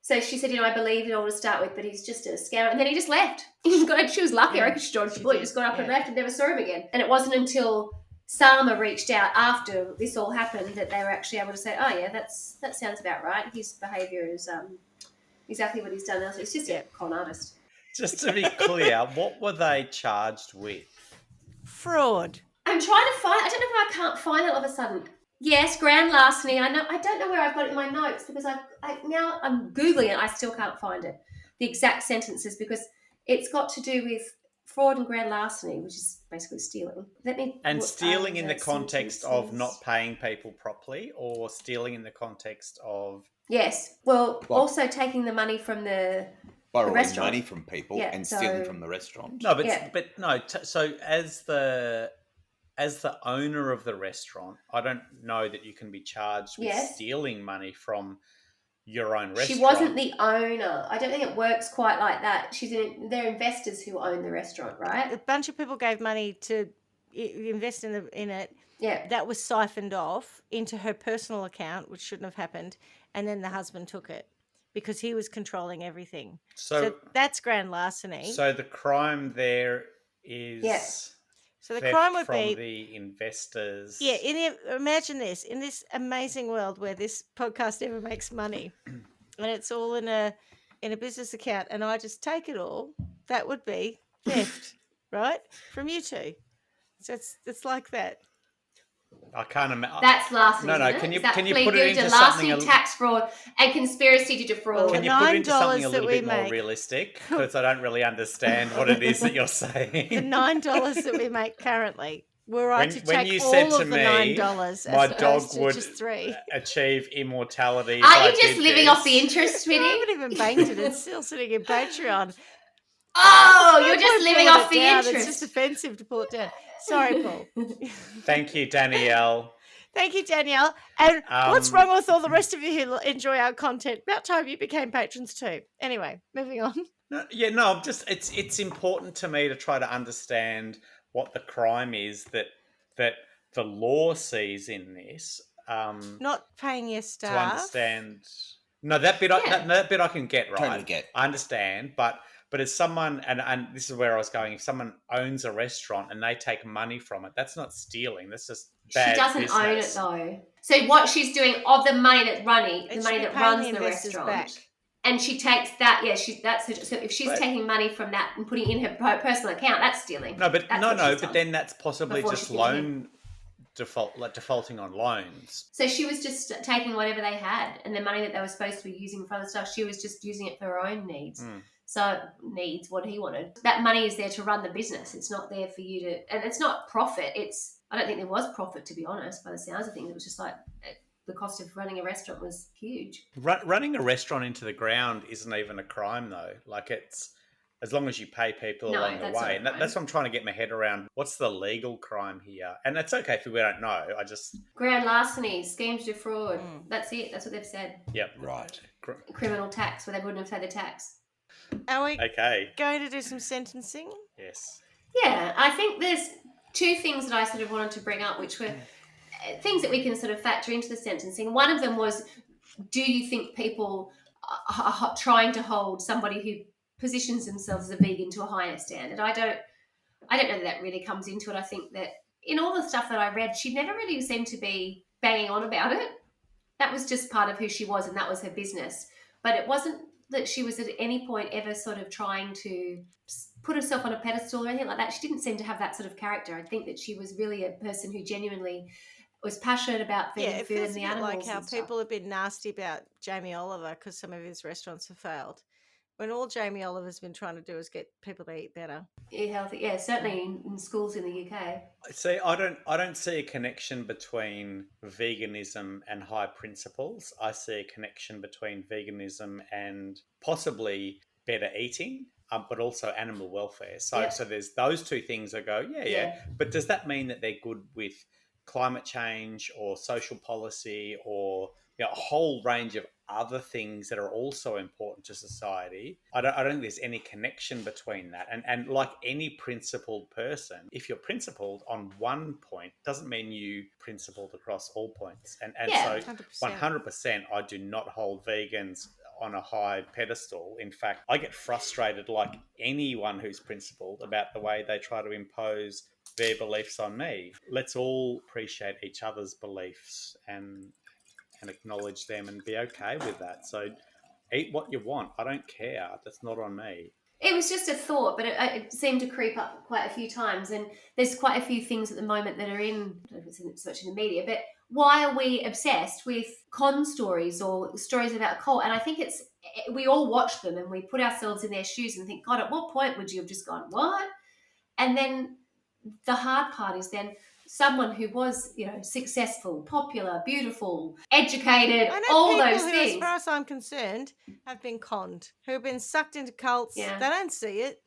So she said, I believe it all to start with, but he's just a scammer. And then he just left. She was lucky. I reckon she dodged the bullet. He just got up and left and never saw him again. And it wasn't until Sarma reached out after this all happened that they were actually able to say, oh, yeah, that sounds about right. His behaviour is exactly what he's done. So it's just a con artist. Just to be clear, what were they charged with? Fraud. I'm trying to find. I don't know why I can't find it all of a sudden. Yes, grand larceny. I know. I don't know where I've got it in my notes because now I'm googling it. I still can't find it. The exact sentences because it's got to do with fraud and grand larceny, which is basically stealing. And stealing in the context of not paying people properly, or stealing in the context of Yes. Well, What? also taking the money from the Borrowing restaurant. money from people Yeah, and so- stealing from the restaurant. no, but Yeah. but no. So as the owner of the restaurant, I don't know that you can be charged with Yes. stealing money from your own restaurant. She wasn't the owner. I don't think it works quite like that. They're investors who own the restaurant, A right? bunch of people gave money to invest in it. Yeah. That was siphoned off into her personal account, which shouldn't have happened. And then the husband took it because he was controlling everything. So that's grand larceny. So the crime there is Yes. So the theft crime would from be the investors. Yeah, imagine this, in this amazing world where this podcast ever makes money and it's all in a business account and I just take it all, that would be theft, right? From you two. So it's like that. I can't imagine. That's larceny. No, isn't it? can you- Is that can you plead put it guilty into to something larceny, tax fraud, and conspiracy to defraud? Can the you put it into something a $9 little that we bit more make- realistic? Because I don't really understand what it is that you're saying. The $9 that we make currently, we're right to When take you all said of to the me, $9 my as dog opposed to would just $3. achieve immortality. if Aren't I you just did living this. off the interest, I Smitty? haven't even banked it. It's still sitting in Patreon. Oh, No you're just point living pulling off it the down. interest. It's just offensive to pull it down. Sorry, Paul. Thank you, Danielle. Thank you, Danielle. And what's Um, wrong with all the rest of you who enjoy our content? About time you became patrons too. Anyway, moving on. No, it's important to me to try to understand what the crime is that the law sees in this. Not paying your To staff. understand. No, that bit that bit I can get right. Totally get. I understand, but as someone, and this is where I was going, if someone owns a restaurant and they take money from it, that's not stealing. That's just bad She doesn't business. own it though. So what she's doing of the money that's running, It the should money be that paying runs the the investors restaurant, back. and she takes that. Yeah, so if she's But- taking money from that and putting it in her personal account, that's stealing. No, but That's what she's but done. then that's possibly Before just she's giving loan defaulting on loans. So she was just taking whatever they had, and the money that they were supposed to be using for other stuff, she was just using it for her own needs. Mm. So needs what he wanted. That money is there to run the business. It's not there for you to, and it's not profit. I don't think there was profit, to be honest. By the sounds of things, it was just like the cost of running a restaurant was huge. Running a restaurant into the ground isn't even a crime, though. Like, it's as long as you pay people No, along the that's not way. a And crime. that's what I'm trying to get my head around. What's the legal crime here? And it's okay if we don't know. I just, Grand larceny, schemes to defraud. Mm. That's it. That's what they've said. yep. Right. Criminal tax, where they wouldn't have paid the tax. Are we Okay. going to do some sentencing? Yes. Yeah, I think there's two things that I sort of wanted to bring up, which were things that we can sort of factor into the sentencing. One of them was, do you think people are trying to hold somebody who positions themselves as a vegan to a higher standard? I don't know that really comes into it. I think that in all the stuff that I read, she never really seemed to be banging on about it. That was just part of who she was, and that was her business. But it wasn't that she was at any point ever sort of trying to put herself on a pedestal or anything like that. She didn't seem to have that sort of character. I think that she was really a person who genuinely was passionate about vegan it food feels and the a bit animals like how and stuff. people have been nasty about Jamie Oliver because some of his restaurants have failed. When all Jamie Oliver's been trying to do is get people to eat better. Eat healthy, yeah, certainly in schools in the UK. See, I don't see a connection between veganism and high principles. I see a connection between veganism and possibly better eating, but also animal welfare. So, Yep. so there's those two things I go, yeah. But does that mean that they're good with climate change or social policy or a whole range of other things that are also important to society? I don't think there's any connection between that. And like any principled person, if you're principled on one point, doesn't mean you principled across all points. And Yeah, so 100%. 100%, I do not hold vegans on a high pedestal. In fact, I get frustrated like anyone who's principled about the way they try to impose their beliefs on me. Let's all appreciate each other's beliefs and acknowledge them and be okay with that. So eat what you want. I don't care. That's not on me. it was just a thought, but it seemed to creep up quite a few times. And there's quite a few things at the moment that are in, I don't know if it's so much in the media, but why are we obsessed with con stories or stories about a cult? And I think we all watch them and we put ourselves in their shoes and think, God, at what point would you have just gone, what? And then the hard part is then someone who was, successful, popular, beautiful, educated, I know all people those who, things. as far as I'm concerned, have been conned, who have been sucked into cults. Yeah. They don't see it,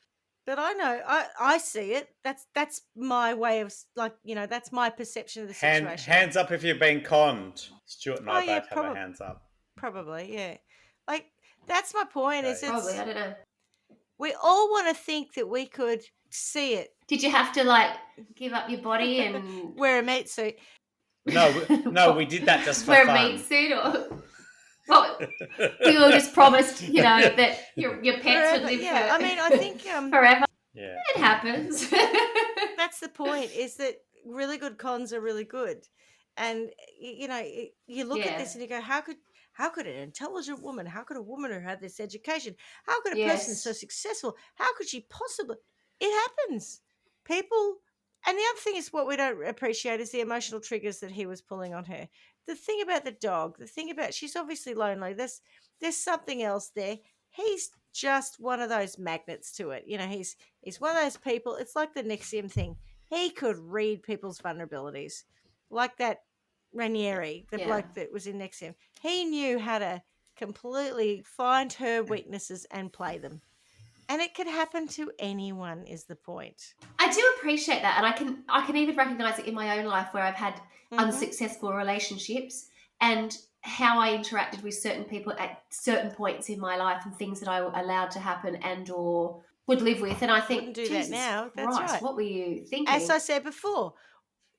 but I know I see it. That's my way of that's my perception of the situation. Hands up if you've been conned. Stuart and I both have our hands up. Probably, yeah. Like that's my point. Is Probably, I don't know. We all want to think that we could see it. Did you have to give up your body and wear a meat suit? No, we did that just for wear fun. a meat suit, or we all just promised, that your pets would live I mean, I think forever. Yeah, it happens. That's the point. Is that really good cons are really good, and you look at this and you go, how could an intelligent woman, how could a woman who had this education, how could a person so successful, how could she possibly? It happens. People, and the other thing is what we don't appreciate is the emotional triggers that he was pulling on her. The thing about the dog, the thing about she's obviously lonely. There's something else there. He's just one of those magnets to it. He's one of those people. It's like the Nexium thing. He could read people's vulnerabilities, like that Ranieri, the bloke that was in Nexium. He knew how to completely find her weaknesses and play them. And it could happen to anyone, is the point. I do appreciate that, and I can even recognise it in my own life where I've had unsuccessful relationships and how I interacted with certain people at certain points in my life and things that I allowed to happen and or would live with. And I think, wouldn't do that now. That's Christ, right. What were you thinking? As I said before,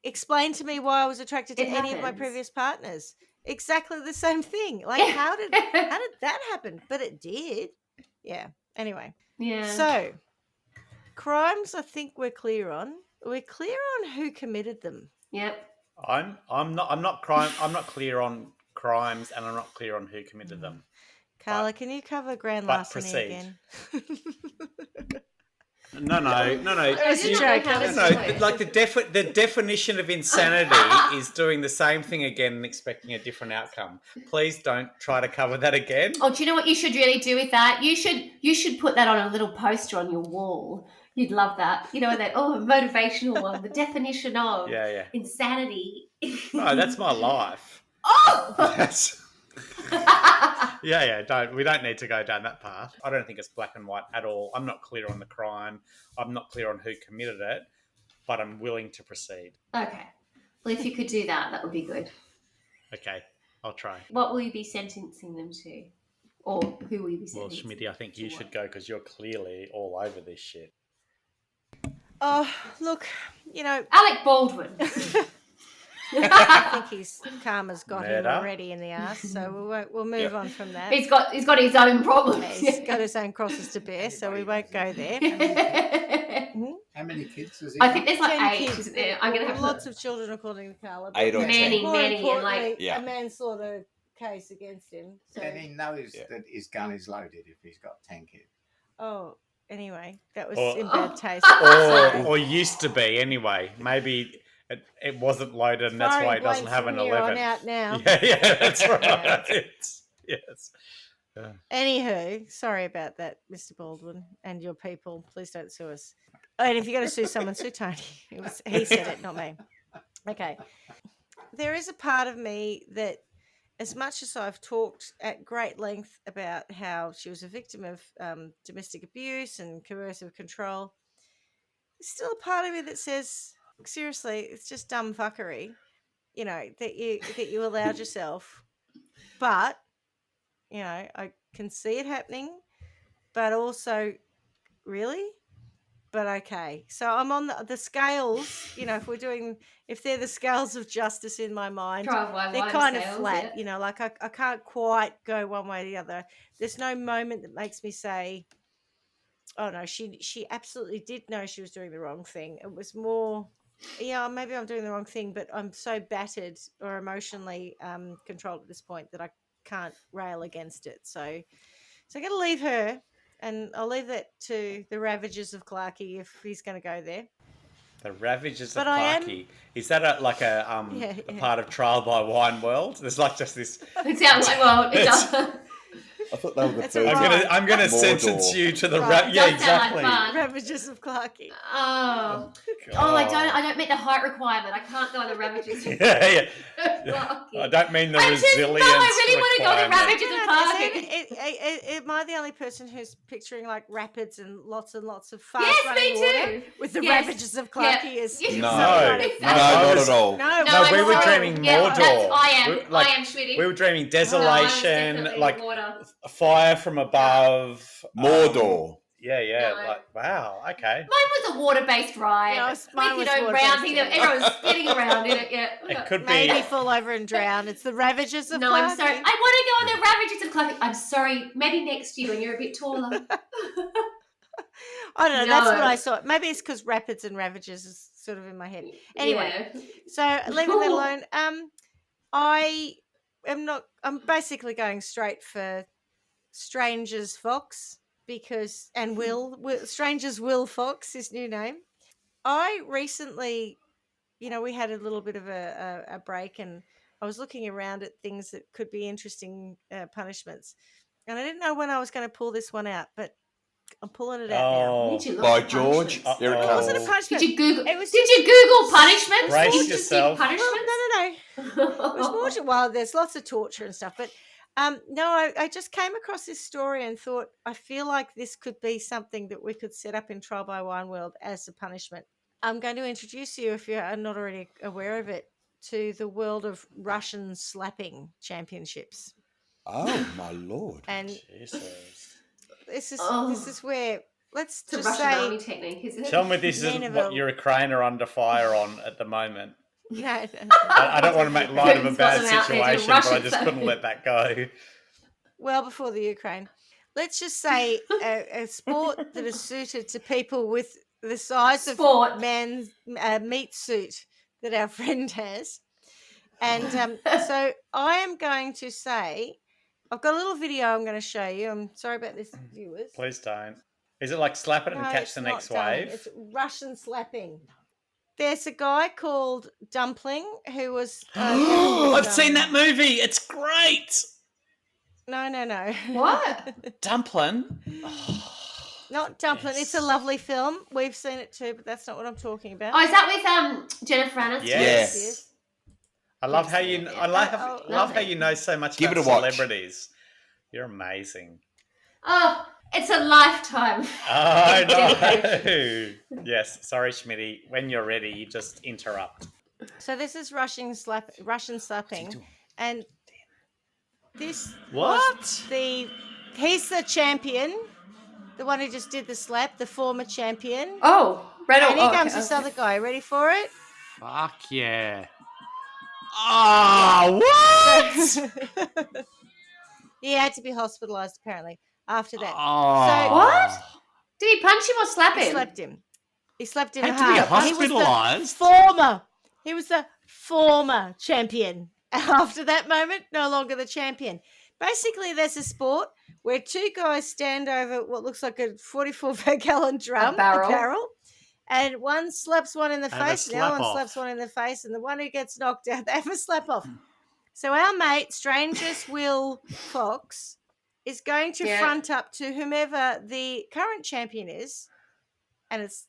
explain to me why I was attracted to any of my previous partners. Exactly the same thing. How did that happen? But it did. Yeah. Anyway. Yeah. So, crimes, I think we're clear on. We're clear on who committed them. Yep. I'm not clear on crimes, and I'm not clear on who committed them. Carla, can you cover grand larceny again? No. It's a joke. Like the definition of insanity is doing the same thing again and expecting a different outcome. Please don't try to cover that again. Oh, do you know what you should really do with that? You should put that on a little poster on your wall. You'd love that. A motivational one. The definition of insanity. No, that's my life. Oh! That's... we don't need to go down that path. I don't think it's black and white at all. I'm not clear on the crime. I'm not clear on who committed it, but I'm willing to proceed. Okay. Well, if you could do that, that would be good. Okay, I'll try. What will you be sentencing them to? Or who will you be sentencing? Well, Schmitty, I think you should go because you're clearly all over this shit. Oh, look, Alec Baldwin. I think his karma's got him Murder. already in the ass, so we'll move on from that. He's got his own problems. Yeah, he's got his own crosses to bear, so we won't go there. How many kids has he I got? think there's like 10 8, kids. isn't there? I'm gonna have lots of children, according to Carla. but 8 or Many, 10. more many, and importantly, like Yeah. a manslaughter case against him. So, And he knows Yeah. that his gun is loaded if he's got 10 kids. oh, anyway, that was Or- in bad taste. Or used to be anyway. Maybe it wasn't loaded, and that's why he doesn't have an 11. Out now. Yeah, that's right. Yes. Anywho, sorry about that, Mr. Baldwin, and your people. Please don't sue us. And if you're going to sue someone, sue Tony. He said it, not me. Okay. There is a part of me that, as much as I've talked at great length about how she was a victim of domestic abuse and coercive control, there's still a part of me that says, seriously, it's just dumb fuckery, that you allowed yourself. But, I can see it happening, but also, really? But okay. So I'm on the scales, if they're the scales of justice in my mind, they're kind of flat, like I can't quite go one way or the other. There's no moment that makes me say, oh no, she absolutely did know she was doing the wrong thing. It was more, maybe I'm doing the wrong thing, but I'm so battered or emotionally controlled at this point that I can't rail against it. So I got to leave her. And I'll leave that to the ravages of Clarkey if he's going to go there. The ravages But of I am- Clarkey. Is that a part of Trial by Wine World? There's like just this. It sounds like, well, it does. I thought they were the That's a first. right. I'm gonna Mordor. sentence you to the Right. yeah, Does sound exactly. like fun. Ravages of Clarkey. Oh, God. I don't meet the height requirement. I can't go on the ravages. Yeah. I don't mean the resilience. I really want to go on the requirement. ravages of Clarkey. Am I the only person who's picturing like rapids and lots of fast Yes, running me water too. with the Yes. ravages of Clarkey Yeah. as Yes. No, somebody- no, not at all. No, No, we I'm were sorry. dreaming Yeah, Mordor. I am. Like, I am, Schmitty. We were dreaming No, I was desolation, definitely like water. fire from above. Mordor. Yeah. No. Like, wow, okay. Mine was a water-based ride. Yeah, mine with, was water-based rounding them. too. Everyone was spinning around in it. Yeah. It could maybe be. fall over and drown. It's the ravages of No, Clarkey. I'm sorry. I want to go on the ravages of Clarkey. I'm sorry. Maybe next year when you're a bit taller. I don't know. That's No. what I saw. Maybe it's because rapids and ravages is sort of in my head. Anyway, Yeah. so leaving that alone. I'm basically going straight for Strangers Fox because Will Strangers Will Fox, his new name. I recently, we had a little bit of a break, and I was looking around at things that could be interesting punishments, and I didn't know when I was going to pull this one out, but I'm pulling it out now. Oh, Did you look By at George. punishments? Here it Uh-oh. It wasn't a comes. punishment. Did you Google? It was Did you Google punishments? Brace Or just did yourself. Well, punishments? no. It was more to, well, there's lots of torture and stuff, but no, I just came across this story and thought, I feel like this could be something that we could set up in Trial by Wine World as a punishment. I'm going to introduce you, if you're not already aware of it, to the world of Russian slapping championships. Oh, my Lord. And Jesus. this Oh. is where, let's It's a just Russian say, army technique, isn't it? Tell me this Men isn't of what a- Ukraine are under fire on at the moment. no, I don't want to make light of a Putin's got bad them out there doing situation, but I Russian just couldn't slapping. let that go. well before the Ukraine. Let's just say a sport that is suited to people with the size Sport. of man's meat suit that our friend has. And so I am going to say, I've got a little video I'm going to show you. I'm sorry about this, viewers. Please don't. Is it like slap it and No, catch it's the not, next darling. wave? It's Russian slapping. There's a guy called Dumpling who was... I've seen that movie. It's great. No. What? Dumpling. Not Dumpling. It's a Yes. lovely film. We've seen it too, but that's not what I'm talking about. Oh, is that with Jennifer Aniston? Yes. I love how you. Yeah. I love love how it. you know so much Give about it a watch. celebrities. You're amazing. Oh, it's a lifetime. Oh Dedication. no! Yes, sorry, Schmitty. When you're ready, you just interrupt. So this is Russian slapping, and this What? was he's the champion, the one who just did the slap, the former champion. Oh, And here comes this other guy. Ready for it? Fuck yeah! Oh, what? He had to be hospitalised apparently after that. Oh. What? Did he punch him or slap He him? slapped him. He slapped him Had to be hard. hospitalised? He was the former champion. After that moment, no longer the champion. Basically, there's a sport where two guys stand over what looks like a 44-gallon drum, A barrel. and one slaps one in the Have a face, and the other one slap-off. slaps one in the face, and the one who gets knocked out, they have a slap off. So our mate, Strangest Will Fox, is going to front up to whomever the current champion is. And it's,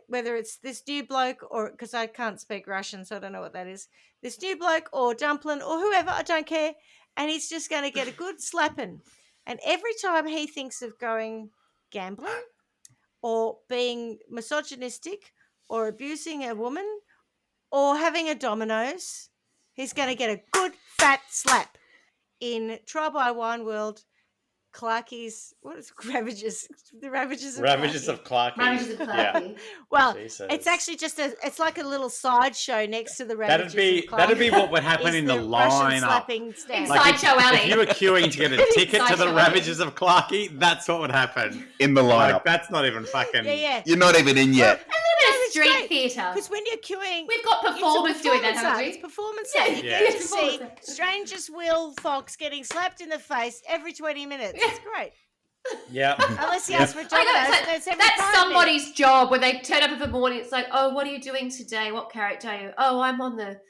whether it's this new bloke or, because I can't speak Russian, so I don't know what that is, this new bloke or Dumpling or whoever, I don't care. And he's just going to get a good slapping. And every time he thinks of going gambling or being misogynistic or abusing a woman or having a Domino's, he's going to get a good fat slap. In Trial by Wine World, Clarkie's, what is Ravages? The Ravages of Clarkie. Ravages of Clarkie. Yeah. Well, Jesus. it's actually just it's like a little sideshow next to the Ravages of Clarkie. That'd be what would happen Is in the Russian lineup. slapping stand. Like Sideshow Alley. if you were queuing to get a ticket to the Sideshow Ravages of Clarkie, that's what would happen. In the lineup. Like, that's not even fucking... Yeah. You're not even in yet. A little bit of street theatre. Because when you're queuing, We've got performers doing that, haven't we? It's performance Yeah, art. You yeah. get to It's see performance art. Strangest Will Fox getting slapped in the face every 20 minutes. It's great. Yeah. Unless he asks for a I Domino's, know, it's that's every that's 5 somebody's job when they turn up in the morning. It's like, oh, what are you doing today? What character are you? Oh, I'm on the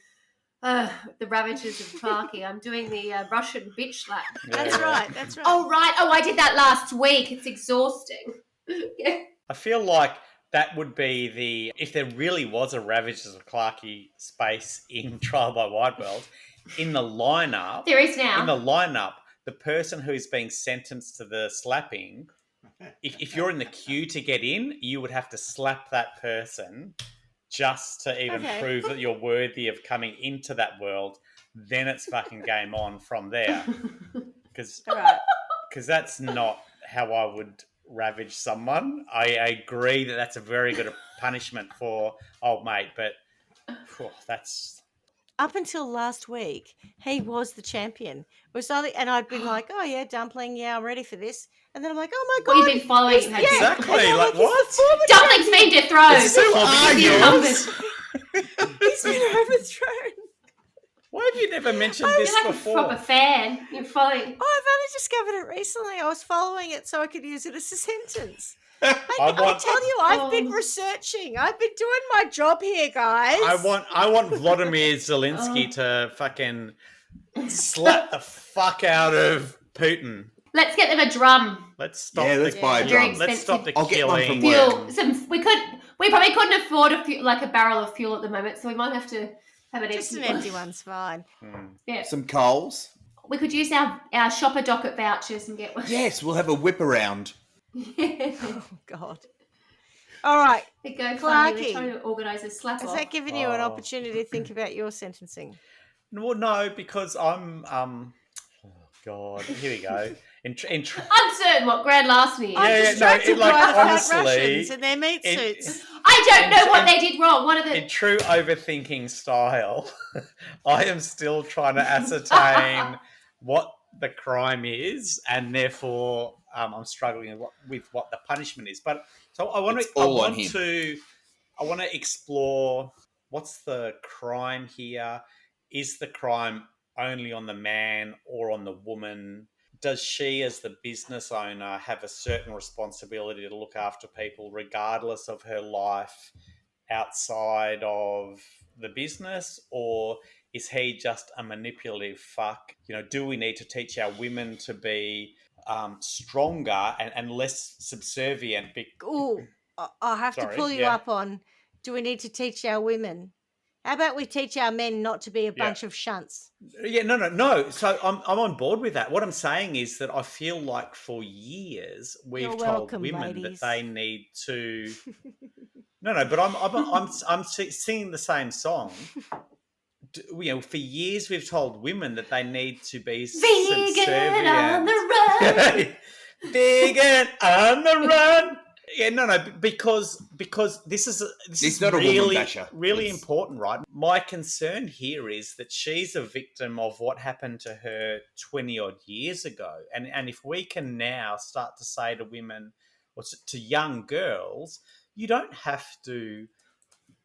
Ravages of Clarkie. I'm doing the Russian bitch slap. That's right. That's right. Oh, right. Oh, I did that last week. It's exhausting. Yeah. I feel like that would be if there really was a Ravages of Clarkie space in Trial by Wine World, in the lineup... There is now. In the lineup, the person who's being sentenced to the slapping, if you're in the queue to get in, you would have to slap that person just to even prove that you're worthy of coming into that world. Then it's fucking game on from there. Because that's not how I would ravage someone. I agree that that's a very good punishment for old mate, but that's... Up until last week, he was the champion. And I'd been like, oh, yeah, Dumpling, yeah, I'm ready for this. And then I'm like, oh, my God. Well, you've been following him. Exactly. Like, what? Dumpling's been dethroned. Who are He's you? the incumbent. He's been overthrown. Why have you never mentioned this You're like before? a proper fan. You're following. Oh, I've only discovered it recently. I was following it so I could use it as a sentence. I tell you, I've been researching. I've been doing my job here, guys. I want Vladimir Zelensky to fucking slap the fuck out of Putin. Let's get them a drum. Let's stop. Yeah, let's buy a drum. Let's stop the I'll get one killing. from Fuel. work. We probably couldn't afford a barrel of fuel at the moment, so we might have to have an Just empty an one. empty one's fine. Yeah. Some coals. We could use our shopper docket vouchers and get one. Yes, we'll have a whip around. Oh, God. All right. There you go, Clarkie. Clarkie. We're trying to organise a slap Has off. that given you an opportunity to think about your sentencing? Well, no, because I'm. Oh God, here we go. I'm certain what grand larceny is. I'm Yeah, distracted like, by the fat honestly, Russians and their meat suits. I don't know what they did wrong. One of the In true overthinking style, I am still trying to ascertain what the crime is, and therefore I'm struggling with what the punishment is. But so I want to explore what's the crime here. Is the crime only on the man or on the woman? Does she, as the business owner, have a certain responsibility to look after people regardless of her life outside of the business? Or is he just a manipulative fuck? Do we need to teach our women to be stronger and less subservient? Ooh, I have to pull you up on, do we need to teach our women? How about we teach our men not to be a bunch of shunts? Yeah, no. So I'm on board with that. What I'm saying is that I feel like for years we've told women that they need to. No, but I'm singing the same song. For years we've told women that they need to be vegan subservient. on the run. Vegan on the run. Yeah, no, because this is not a woman really basher. really It's- important, right? My concern here is that she's a victim of what happened to her 20 odd years ago, and if we can now start to say to women or to young girls, you don't have to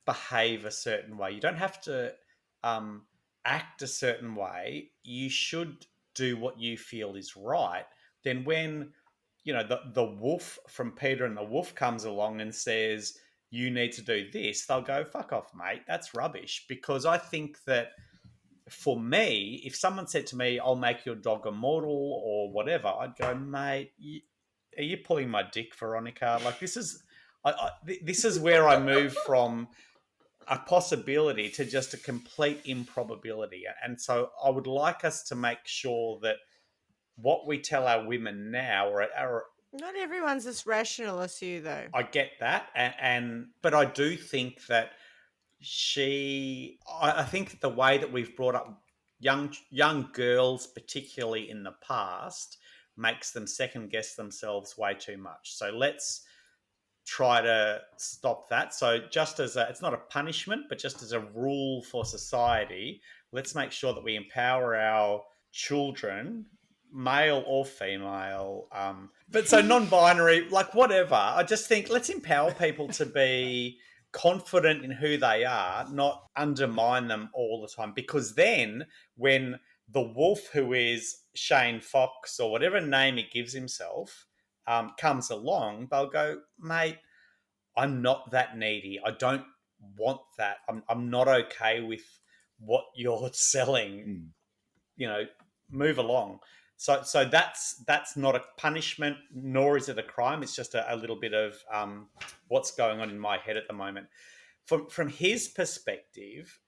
behave a certain way, you don't have to act a certain way. You should do what you feel is right. Then when the wolf from Peter and the Wolf comes along and says you need to do this, they'll go, fuck off, mate, that's rubbish. Because I think that for me, if someone said to me, I'll make your dog immortal or whatever, I'd go, mate, are you pulling my dick, Veronica? Like, this is where I move from a possibility to just a complete improbability. And so I would like us to make sure that what we tell our women now are Not everyone's as rational as you, though. I get that, but I do think that I think the way that we've brought up young girls, particularly in the past, makes them second guess themselves way too much. So let's try to stop that. So just as it's not a punishment, but just as a rule for society, let's make sure that we empower our children, male or female, but so non-binary, like whatever. I just think let's empower people to be confident in who they are, not undermine them all the time. Because then when the wolf, who is Shane Fox or whatever name he gives himself, comes along, they'll go, mate, I'm not that needy. I don't want that. I'm not okay with what you're selling. Move along. So that's not a punishment, nor is it a crime. It's just a little bit of what's going on in my head at the moment. From his perspective,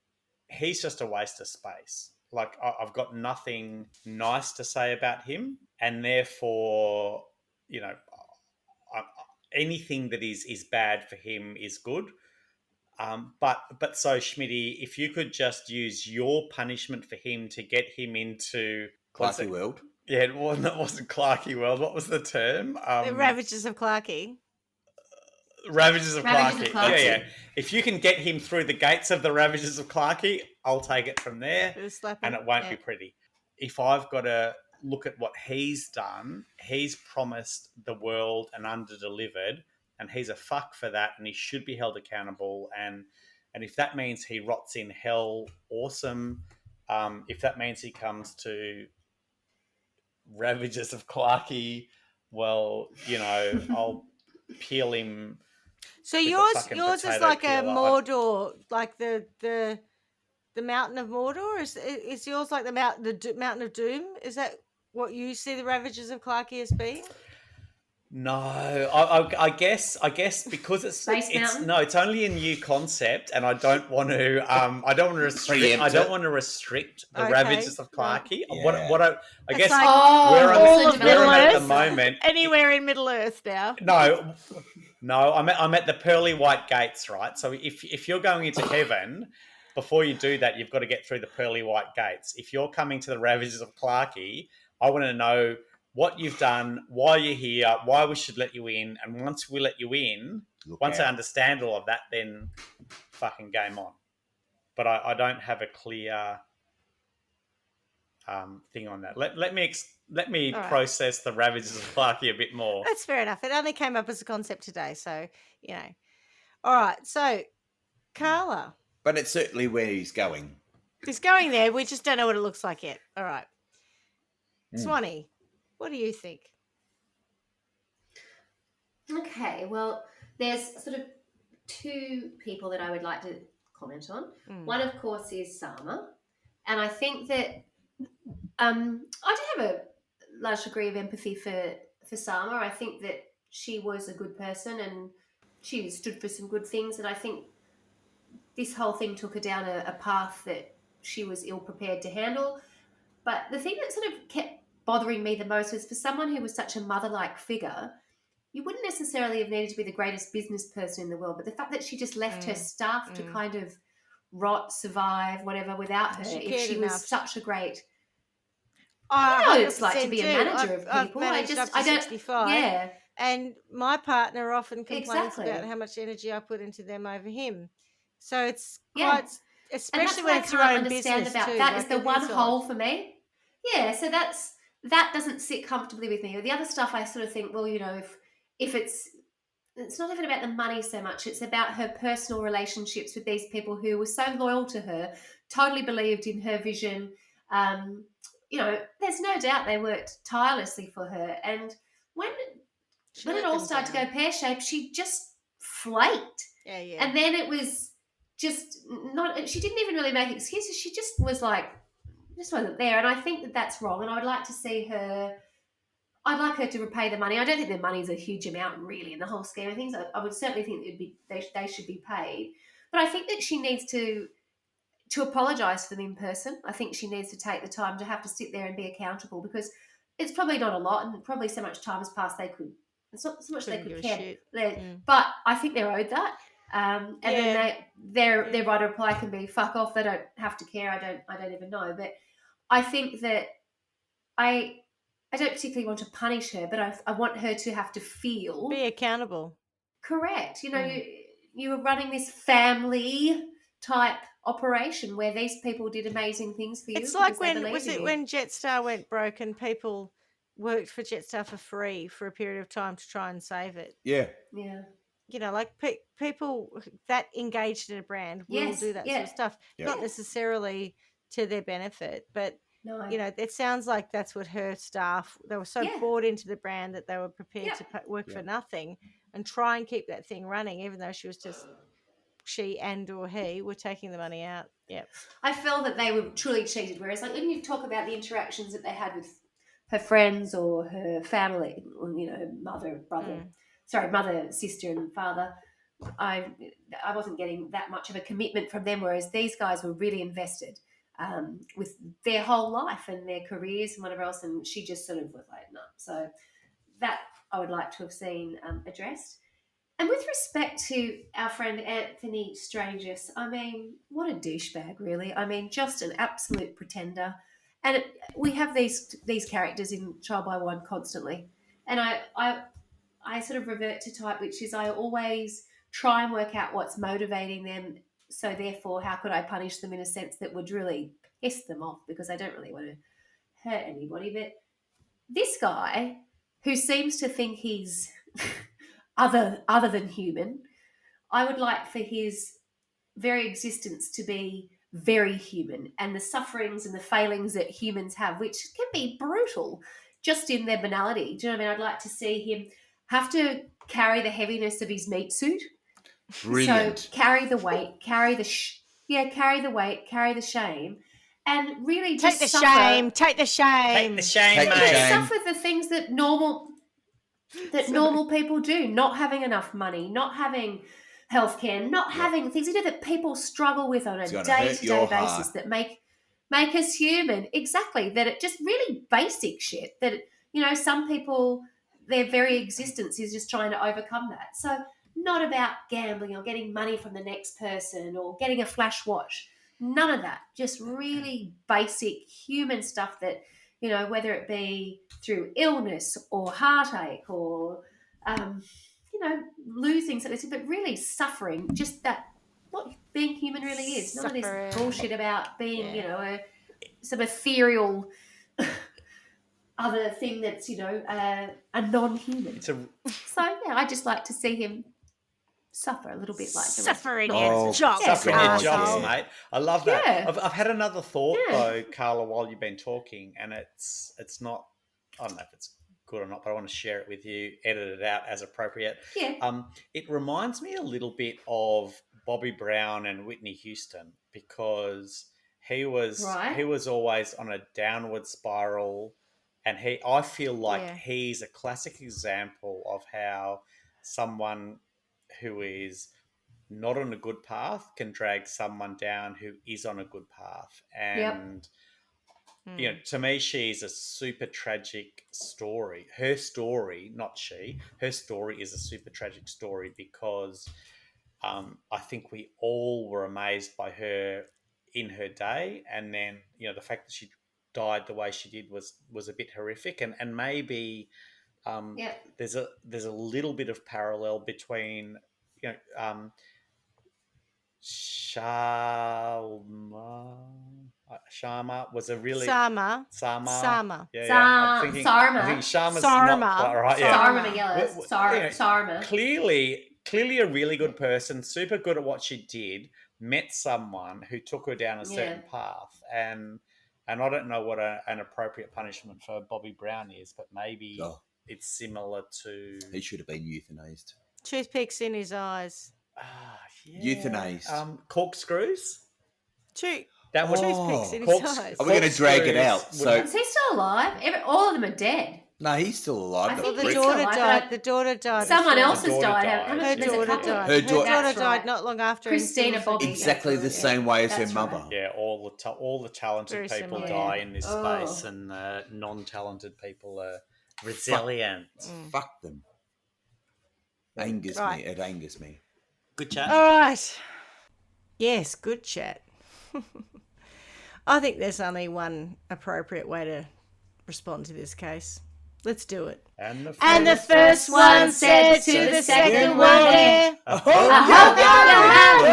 he's just a waste of space. Like, I've got nothing nice to say about him, and therefore, anything that is bad for him is good. But so, Schmitty, if you could just use your punishment for him to get him into Clarky World. Yeah, it wasn't Clarky World. What was the term? The Ravages of Clarky. Ravages of Clarky. Clarky. Yeah. If you can get him through the gates of the Ravages of Clarky, I'll take it from there, and it won't be pretty. If I've got to look at what he's done, he's promised the world and under-delivered, and he's a fuck for that, and he should be held accountable. And if that means he rots in hell, awesome. If that means he comes to Ravages of Clarky, well, I'll peel him. So yours is like a Mordor, like the Mountain of Mordor. Is yours like the Mountain of Doom? Is that what you see the Ravages of Clarky as being? No, I guess because it's only a new concept, and I don't want to restrict the Ravages of Clarky. Yeah. What I guess like where all I'm of Middle at Earth, the moment, anywhere in Middle Earth now. No, I'm at the pearly white gates, right? So if you're going into heaven, before you do that, you've got to get through the pearly white gates. If you're coming to the Ravages of Clarky, I want to know what you've done, why you're here, why we should let you in, and once we let you in, I understand all of that, then fucking game on. But I don't have a clear thing on that. Let me process the Ravages of Clarky a bit more. That's fair enough. It only came up as a concept today, so All right, so Carla. But it's certainly where he's going. He's going there. We just don't know what it looks like yet. All right, Swanny. What do you think? Okay, well, there's sort of two people that I would like to comment on. One, of course, is Sarma. And I think that I do have a large degree of empathy for Sarma. I think that she was a good person and she stood for some good things. And I think this whole thing took her down a path that she was ill-prepared to handle. But the thing that sort of kept bothering me the most was, for someone who was such a mother-like figure, you wouldn't necessarily have needed to be the greatest business person in the world, but the fact that she just left her staff to kind of rot, survive, whatever, without her, if she was such a great... I know what it's like to be a manager of people. I don't. 65. Yeah, And my partner often complains Exactly. about how much energy I put into them over him. So it's Yeah. quite, And that's especially what when I it's your can't own understand business about too. that is Like the it one is hole odd. for me. Yeah, so that doesn't sit comfortably with me. The other stuff I sort of think, well, if it's not even about the money so much, it's about her personal relationships with these people who were so loyal to her, totally believed in her vision. Um, there's no doubt they worked tirelessly for her. And when She when it let all them started to down. go pear-shaped, she just flaked. Yeah, yeah. And then it was just not, she didn't even really make excuses. She just was like, just wasn't there. And I think that that's wrong. And I'd like to see her, I'd like her to repay the money. I don't think the money is a huge amount really in the whole scheme of things. I would certainly think they should be paid. But I think that she needs to apologise for them in person. I think she needs to take the time to have to sit there and be accountable, because it's probably not a lot, and probably so much time has passed it's not so much Couldn't they give could a care. shit. But I think they're owed that. And Yeah. then their right of reply can be fuck off. They don't have to care. I don't even know. But I think that I don't particularly want to punish her, but I want her to have to feel Be accountable. correct. Mm. You were running this family type operation where these people did amazing things for you. It's like because they believed in you. when Jetstar went broke and people worked for Jetstar for free for a period of time to try and save it. Yeah. Yeah. Like people that engaged in a brand will Yes, do that sort yeah. of stuff, Yeah. not necessarily to their benefit, but No. it sounds like that's what her staff, they were so Yeah. bought into the brand that they were prepared Yeah. to work Yeah. for nothing and try and keep that thing running, even though she and or he were taking the money out. Yep. I feel that they were truly cheated. Whereas, like when you talk about the interactions that they had with her friends or her family, her mother, brother, mother, sister, and father, I wasn't getting that much of a commitment from them. Whereas these guys were really invested with their whole life and their careers and whatever else. And she just sort of was like, no. So that I would like to have seen addressed. And with respect to our friend Anthony Strangus, I mean, what a douchebag, really. I mean, just an absolute pretender. And we have these characters in Trial by One constantly. And I sort of revert to type, which is I always try and work out what's motivating them. So therefore, how could I punish them in a sense that would really piss them off, because I don't really want to hurt anybody. But this guy, who seems to think he's other than human, I would like for his very existence to be very human, and the sufferings and the failings that humans have, which can be brutal just in their banality. Do you know what I mean? I'd like to see him have to carry the heaviness of his meat suit. Brilliant. So carry the weight, carry the carry the weight, carry the shame, and really just Take the suffer. shame. Take the shame. Take the shame, Take the mate. shame. Suffer the things that normal people do, not having enough money, not having healthcare, not having things that people struggle with on a It's gonna hurt day-to-day your basis heart. that make us human. Exactly. That it just really basic shit that some people, their very existence is just trying to overcome that. So not about gambling or getting money from the next person or getting a flash watch. None of that. Just really basic human stuff that, whether it be through illness or heartache or, losing something, but really suffering, just that, what being human really is. None of this Suffering. bullshit about being, Yeah. some ethereal other thing that's, a non-human. So, yeah, I just like to see him suffer a little bit like the rest. Suffering Not your the rest of- jocks, Yeah, Suffering your asshole. jobs, mate. I love that. Yeah. I've had another thought Yeah. though, Carla, while you've been talking, and it's not. I don't know if it's good or not, but I want to share it with you. Edit it out as appropriate. Yeah. It reminds me a little bit of Bobby Brown and Whitney Houston, because he was always on a downward spiral, and I feel like he's a classic example of how someone who is not on a good path can drag someone down who is on a good path. And to me, she's a super tragic story. Her story, not she, her story is a super tragic story, because I think we all were amazed by her in her day, and then the fact that she died the way she did was a bit horrific, and maybe there's a little bit of parallel between Sharma was a really Sarma. Yeah. I'm thinking Sharma's not quite right. Yeah. Sarma Melngailis. Sarma. Clearly a really good person, super good at what she did, met someone who took her down a certain path, and I don't know what an appropriate punishment for Bobby Brown is, but maybe it's similar to... He should have been euthanized. Toothpicks in his eyes. Euthanized. Corkscrews? That was toothpicks in his eyes. Are we going to drag it out? Is he still alive? All of them are dead. No, he's still alive. I think the daughter died. The daughter died. Someone else has died. Her daughter died. Her daughter died not long after. Christina Bobby. Exactly the same way as her mother. Right. Yeah, all the talented people die in this space, and non-talented people are resilient. Fuck them. Angers me. It angers me. Good chat. All right. Yes, good chat. I think there's only one appropriate way to respond to this case. Let's do it. And the first one said to the second one, I hope you're having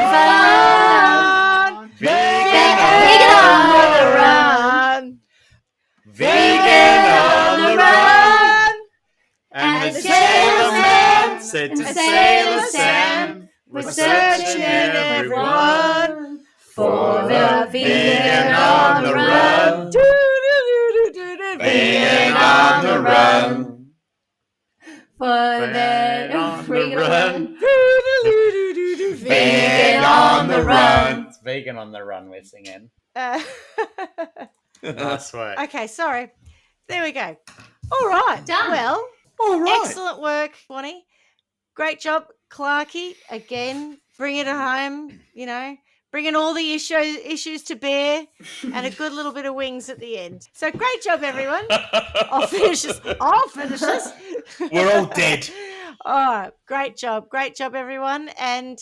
fun. Vegan on the run. Vegan on the run. And the sailor said to Sailor Sam, we're searching everyone for the vegan on the run. Vegan on the run. For the vegan run. Vegan on the run. It's vegan on the run we're singing. Nice work. Okay, sorry. There we go. All right. Done. Well, All right. excellent work, Swanny. Great job, Clarky. Again, bringing it home, bringing all the issues to bear, and a good little bit of wings at the end. So great job, everyone. I'll finish this. We're all dead. All right. Great job, everyone. And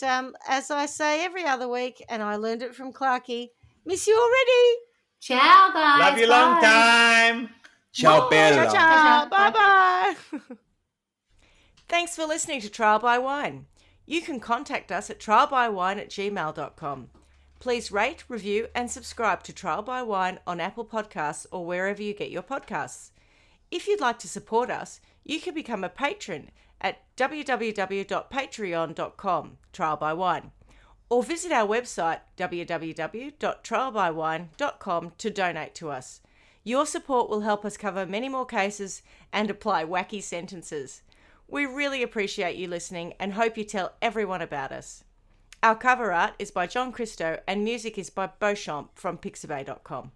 as I say every other week, and I learned it from Clarky, miss you already. Ciao, guys. Love you long time. Ciao, Bella. Ciao. Bye-bye. Thanks for listening to Trial by Wine. You can contact us at trialbywine@gmail.com. Please rate, review, and subscribe to Trial by Wine on Apple Podcasts or wherever you get your podcasts. If you'd like to support us, you can become a patron at www.patreon.com, Trial by Wine, or visit our website www.trialbywine.com to donate to us. Your support will help us cover many more cases and apply wacky sentences. We really appreciate you listening and hope you tell everyone about us. Our cover art is by John Christo and music is by Beauchamp from pixabay.com.